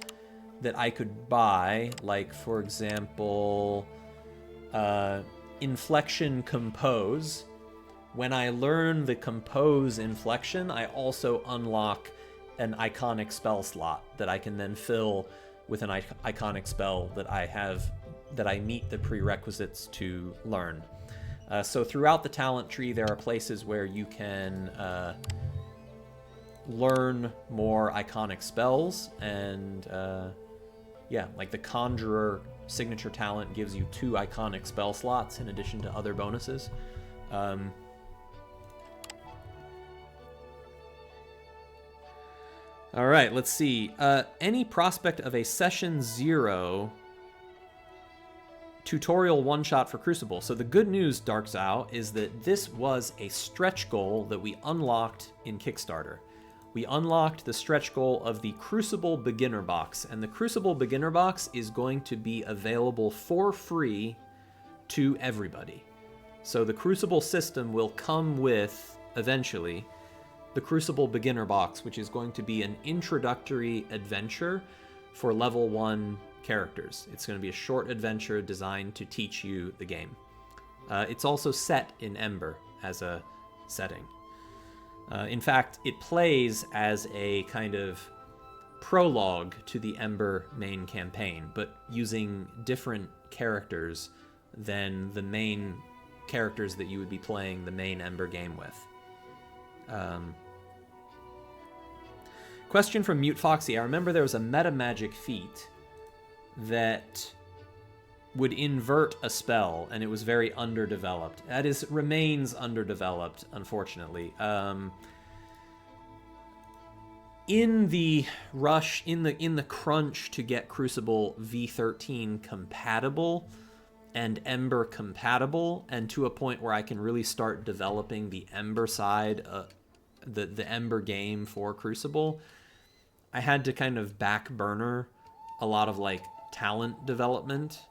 that I could buy, like, for example, Inflection Compose. When I learn the Compose inflection, I also unlock an iconic spell slot that I can then fill with an iconic spell that I meet the prerequisites to learn. So throughout the talent tree, there are places where you can learn more iconic spells, and yeah, like the Conjurer signature talent gives you 2 iconic spell slots in addition to other bonuses. All right, let's see. Any prospect of a Session 0 tutorial one-shot for Crucible? So the good news, Darkzao, is that this was a stretch goal that we unlocked in Kickstarter. We unlocked the stretch goal of the Crucible Beginner Box, and the Crucible Beginner Box is going to be available for free to everybody. So the Crucible system will come with, eventually, the Crucible Beginner Box, which is going to be an introductory adventure for level 1 characters. It's going to be a short adventure designed to teach you the game. It's also set in Ember as a setting. In fact, it plays as a kind of prologue to the Ember main campaign, but using different characters than the main characters that you would be playing the main Ember game with. Question from Mute Foxy. I remember there was a meta magic feat that would invert a spell, and it was very underdeveloped. That remains underdeveloped, unfortunately. In the rush, in the crunch to get Crucible V13 compatible and Ember compatible, and to a point where I can really start developing the Ember side, the Ember game for Crucible, I had to kind of back burner a lot of like talent development.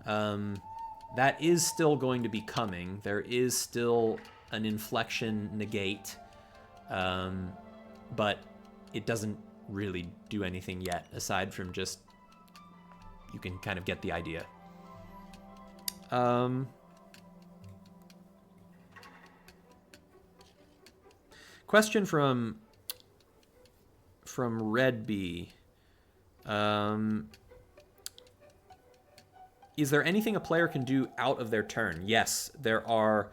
That is still going to be coming. There is still an inflection negate, but it doesn't really do anything yet, aside from just, you can kind of get the idea. Question from Redby. Is there anything a player can do out of their turn? Yes, there are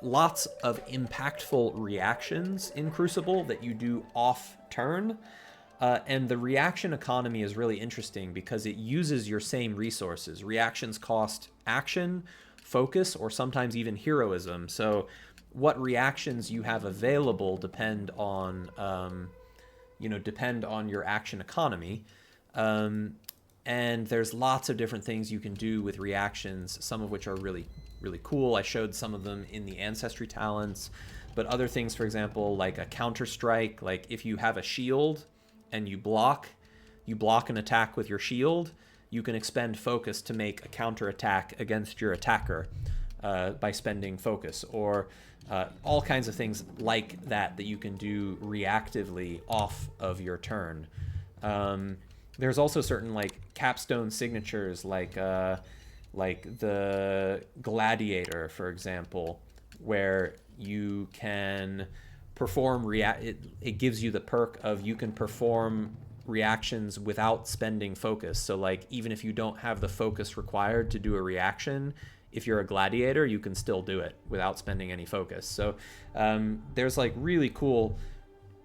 lots of impactful reactions in Crucible that you do off turn. And the reaction economy is really interesting because it uses your same resources. Reactions cost action, focus, or sometimes even heroism. So what reactions you have available depend on your action economy. And there's lots of different things you can do with reactions, some of which are really, really cool. I showed some of them in the Ancestry talents, but other things, for example, like a counter strike, like if you have a shield and you block an attack with your shield, you can expend focus to make a counter attack against your attacker. by spending focus, or all kinds of things like that that you can do reactively off of your turn. There's also certain like capstone signatures, like the Gladiator, for example, where you can perform it gives you the perk of you can perform reactions without spending focus. So like even if you don't have the focus required to do a reaction, if you're a gladiator, you can still do it without spending any focus. So there's like really cool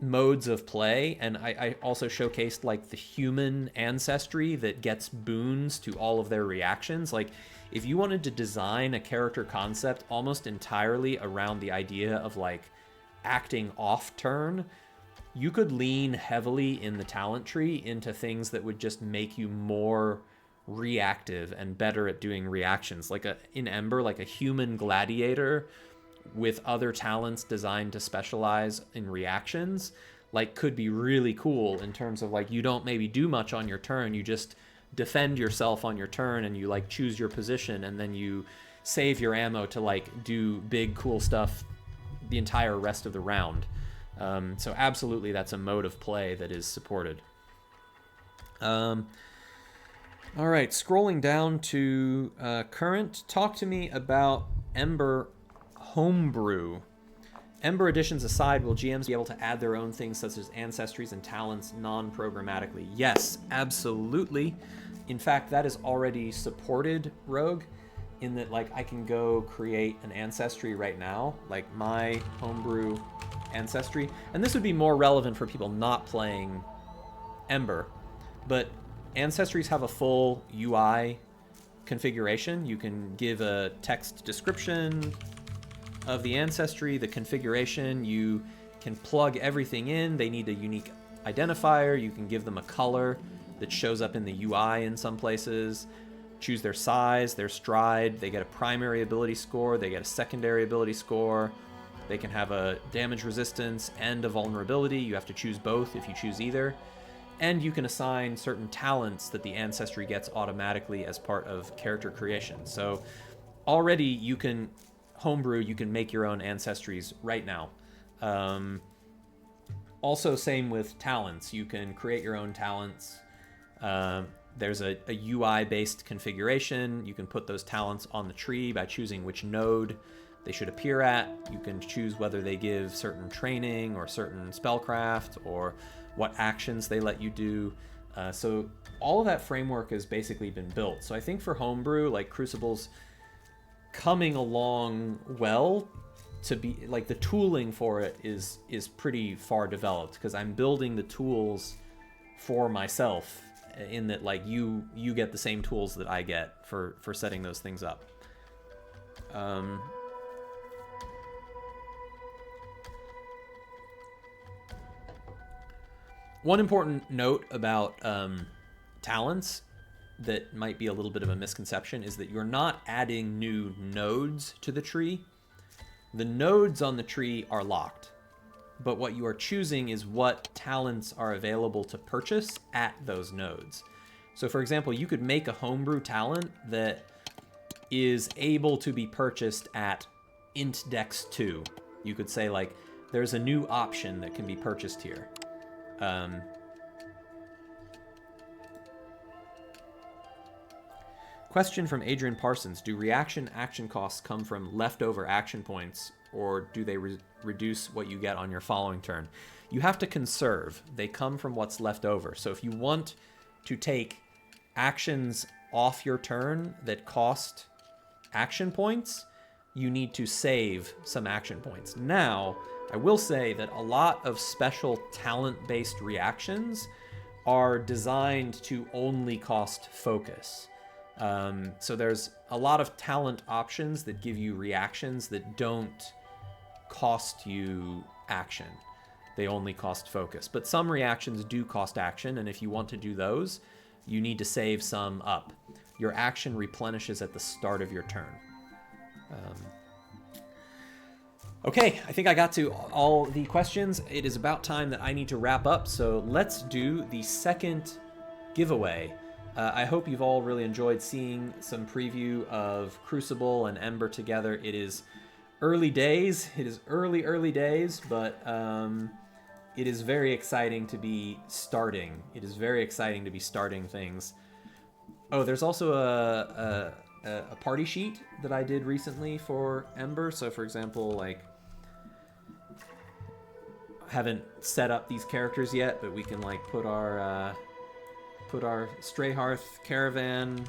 modes of play, and I also showcased like the human ancestry that gets boons to all of their reactions. Like if you wanted to design a character concept almost entirely around the idea of like acting off turn, you could lean heavily in the talent tree into things that would just make you more reactive and better at doing reactions. Like in Ember, like a human gladiator with other talents designed to specialize in reactions, like could be really cool in terms of like you don't maybe do much on your turn, you just defend yourself on your turn and you like choose your position and then you save your ammo to like do big cool stuff the entire rest of the round. So absolutely that's a mode of play that is supported. All right, scrolling down to current, talk to me about Ember homebrew. Ember editions aside, will GMs be able to add their own things such as ancestries and talents non-programmatically? Yes, absolutely. In fact, that is already supported, Rogue, in that like I can go create an ancestry right now, like my homebrew ancestry. And this would be more relevant for people not playing Ember, but ancestries have a full UI configuration. You can give a text description of the ancestry, the configuration, you can plug everything in. They need a unique identifier. You can give them a color that shows up in the UI in some places. Choose their size, their stride. They get a primary ability score. They get a secondary ability score. They can have a damage resistance and a vulnerability. You have to choose both if you choose either. And you can assign certain talents that the ancestry gets automatically as part of character creation. So already you can homebrew, you can make your own ancestries right now. Also, same with talents. You can create your own talents. There's a UI-based configuration. You can put those talents on the tree by choosing which node they should appear at. You can choose whether they give certain training or certain spellcraft or what actions they let you do. So all of that framework has basically been built. So I think for homebrew, like Crucible's coming along well to be like the tooling for it is pretty far developed because I'm building the tools for myself in that like you get the same tools that I get for setting those things up. One important note about talents that might be a little bit of a misconception is that you're not adding new nodes to the tree. The nodes on the tree are locked, but what you are choosing is what talents are available to purchase at those nodes. So for example, you could make a homebrew talent that is able to be purchased at int dex 2. You could say like, there's a new option that can be purchased here. Question from Adrian Parsons. Do reaction action costs come from leftover action points, or do they reduce what you get on your following turn? You have to conserve. They come from what's left over. So if you want to take actions off your turn that cost action points, you need to save some action points. Now, I will say that a lot of special talent-based reactions are designed to only cost focus. So there's a lot of talent options that give you reactions that don't cost you action. They only cost focus. But some reactions do cost action, and if you want to do those, you need to save some up. Your action replenishes at the start of your turn. Okay, I think I got to all the questions. It is about time that I need to wrap up, so let's do the second giveaway. I hope you've all really enjoyed seeing some preview of Crucible and Ember together. It is early days. It is early days, but it is very exciting to be starting. It is very exciting to be starting things. Oh, there's also a party sheet that I did recently for Ember. So, for example, like, haven't set up these characters yet, but we can like put our Stray Hearth Caravan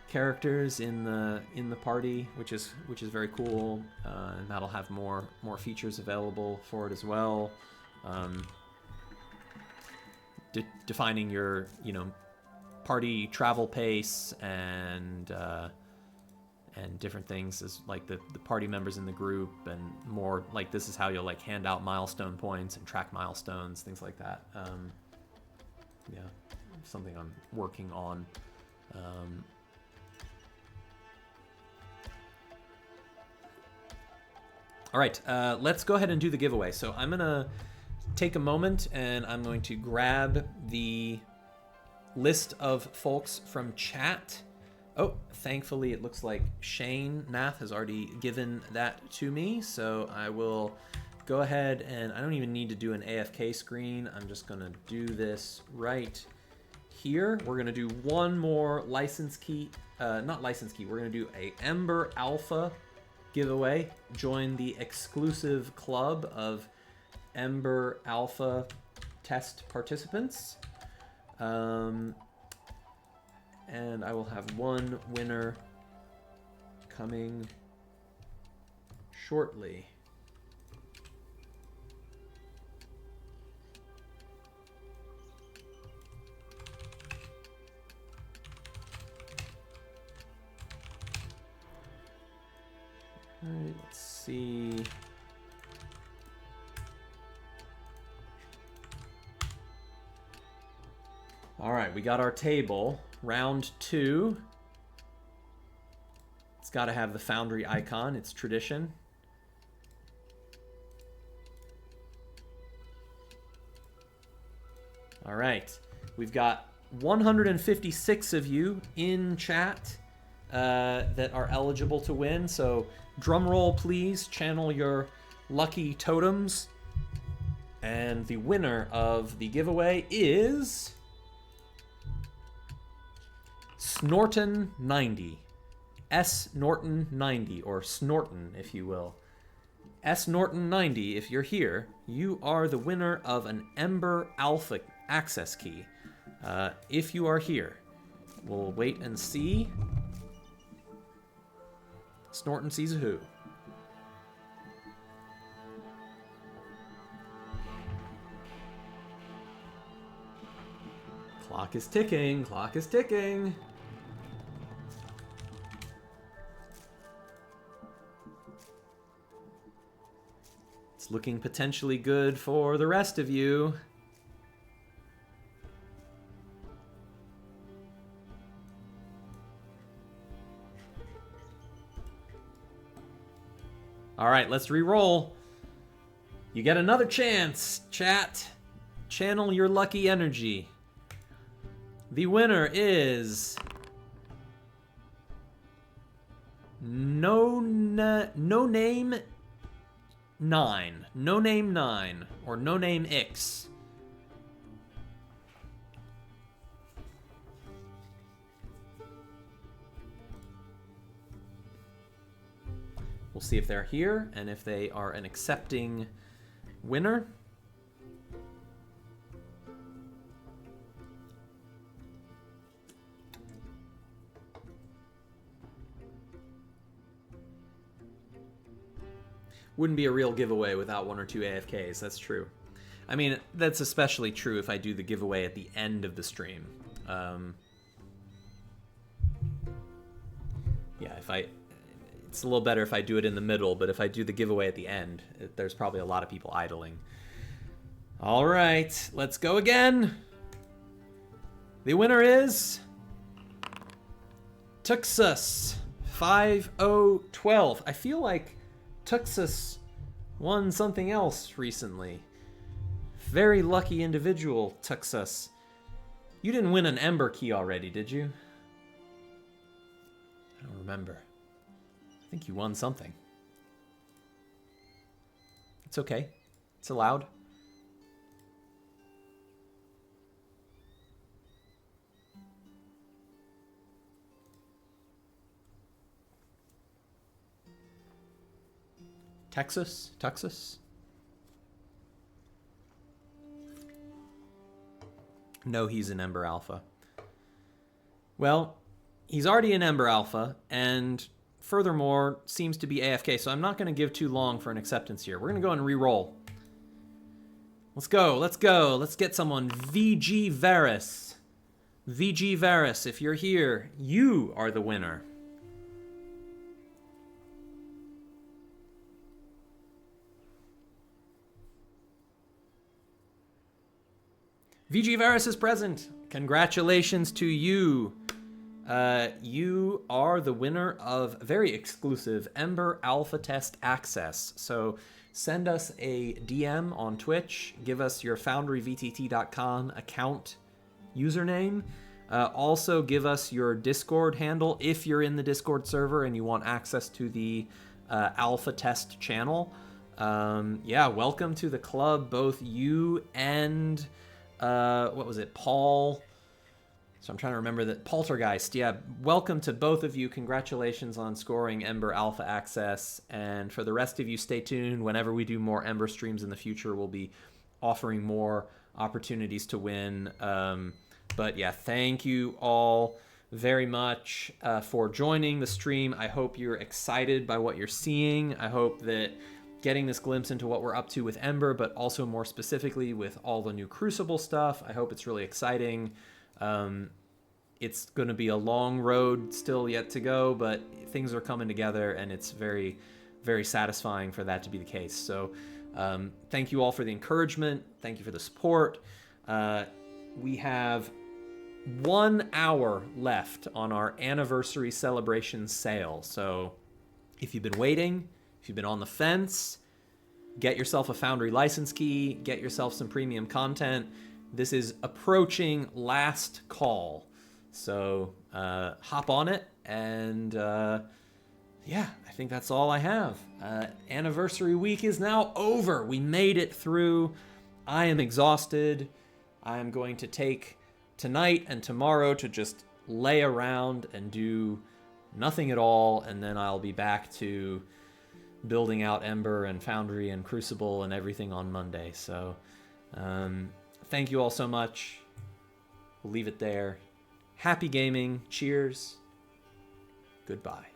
characters in the party, which is very cool, and that'll have more features available for it as well. Defining your party travel pace and different things as like the party members in the group, and more like this is how you'll like hand out milestone points and track milestones, things like that. Yeah, something I'm working on. All right, let's go ahead and do the giveaway. So I'm gonna take a moment and I'm going to grab the list of folks from chat. Oh, thankfully it looks like Shane Nath has already given that to me, so I will go ahead and I don't even need to do an AFK screen. I'm just gonna do this right here. We're gonna do one more license key, not license key, we're gonna do a Ember Alpha giveaway. Join the exclusive club of Ember Alpha test participants. And I will have one winner coming shortly. All right, let's see. All right, we got our table. Round 2. It's got to have the Foundry icon. It's tradition. All right. We've got 156 of you in chat that are eligible to win. So drum roll, please. Channel your lucky totems. And the winner of the giveaway is Snorton90. S Norton 90, or Snorton, if you will. S Norton 90, if you're here, you are the winner of an Ember Alpha access key. If you are here, we'll wait and see. Snorton sees a who. Clock is ticking, clock is ticking. It's looking potentially good for the rest of you. All right, let's re-roll. You get another chance, chat. Channel your lucky energy. The winner is No Name 9. No Name 9, or No Name X. We'll see if they're here and if they are an accepting winner. Wouldn't be a real giveaway without 1 or 2 AFKs, that's true. I mean, that's especially true if I do the giveaway at the end of the stream. Yeah, it's a little better if I do it in the middle, but if I do the giveaway at the end, there's probably a lot of people idling. All right, let's go again. The winner is Tuxus 5012. I feel like Tuxus won something else recently. Very lucky individual, Tuxus. You didn't win an Ember key already, did you? I don't remember. I think you won something. It's okay. It's allowed. Texas? Texas? No, he's an Ember Alpha. Well, he's already an Ember Alpha, and furthermore, seems to be AFK, so I'm not going to give too long for an acceptance here. We're going to go and re-roll. Let's go, let's go. Let's get someone. VG Varus. VG Varus, if you're here, you are the winner. VG Varus is present. Congratulations to you. You are the winner of very exclusive Ember Alpha Test access. So send us a DM on Twitch. Give us your foundryvtt.com account username. Also give us your Discord handle if you're in the Discord server and you want access to the Alpha Test channel. Yeah, welcome to the club, both you and... what was it? Paul. So I'm trying to remember that. Poltergeist. Yeah. Welcome to both of you. Congratulations on scoring Ember Alpha Access. And for the rest of you, stay tuned. Whenever we do more Ember streams in the future, we'll be offering more opportunities to win. But yeah, thank you all very much for joining the stream. I hope you're excited by what you're seeing. I hope that getting this glimpse into what we're up to with Ember, but also more specifically with all the new Crucible stuff. I hope it's really exciting. It's going to be a long road still yet to go, but things are coming together, and it's very, very satisfying for that to be the case. So thank you all for the encouragement. Thank you for the support. We have 1 hour left on our anniversary celebration sale. So if you've been waiting, if you've been on the fence, get yourself a Foundry license key, get yourself some premium content. This is approaching last call. So hop on it, and yeah, I think that's all I have. Anniversary week is now over. We made it through. I am exhausted. I am going to take tonight and tomorrow to just lay around and do nothing at all, and then I'll be back to building out Ember and Foundry and Crucible and everything on Monday. So thank you all so much. We'll leave it there. Happy gaming. Cheers. Goodbye.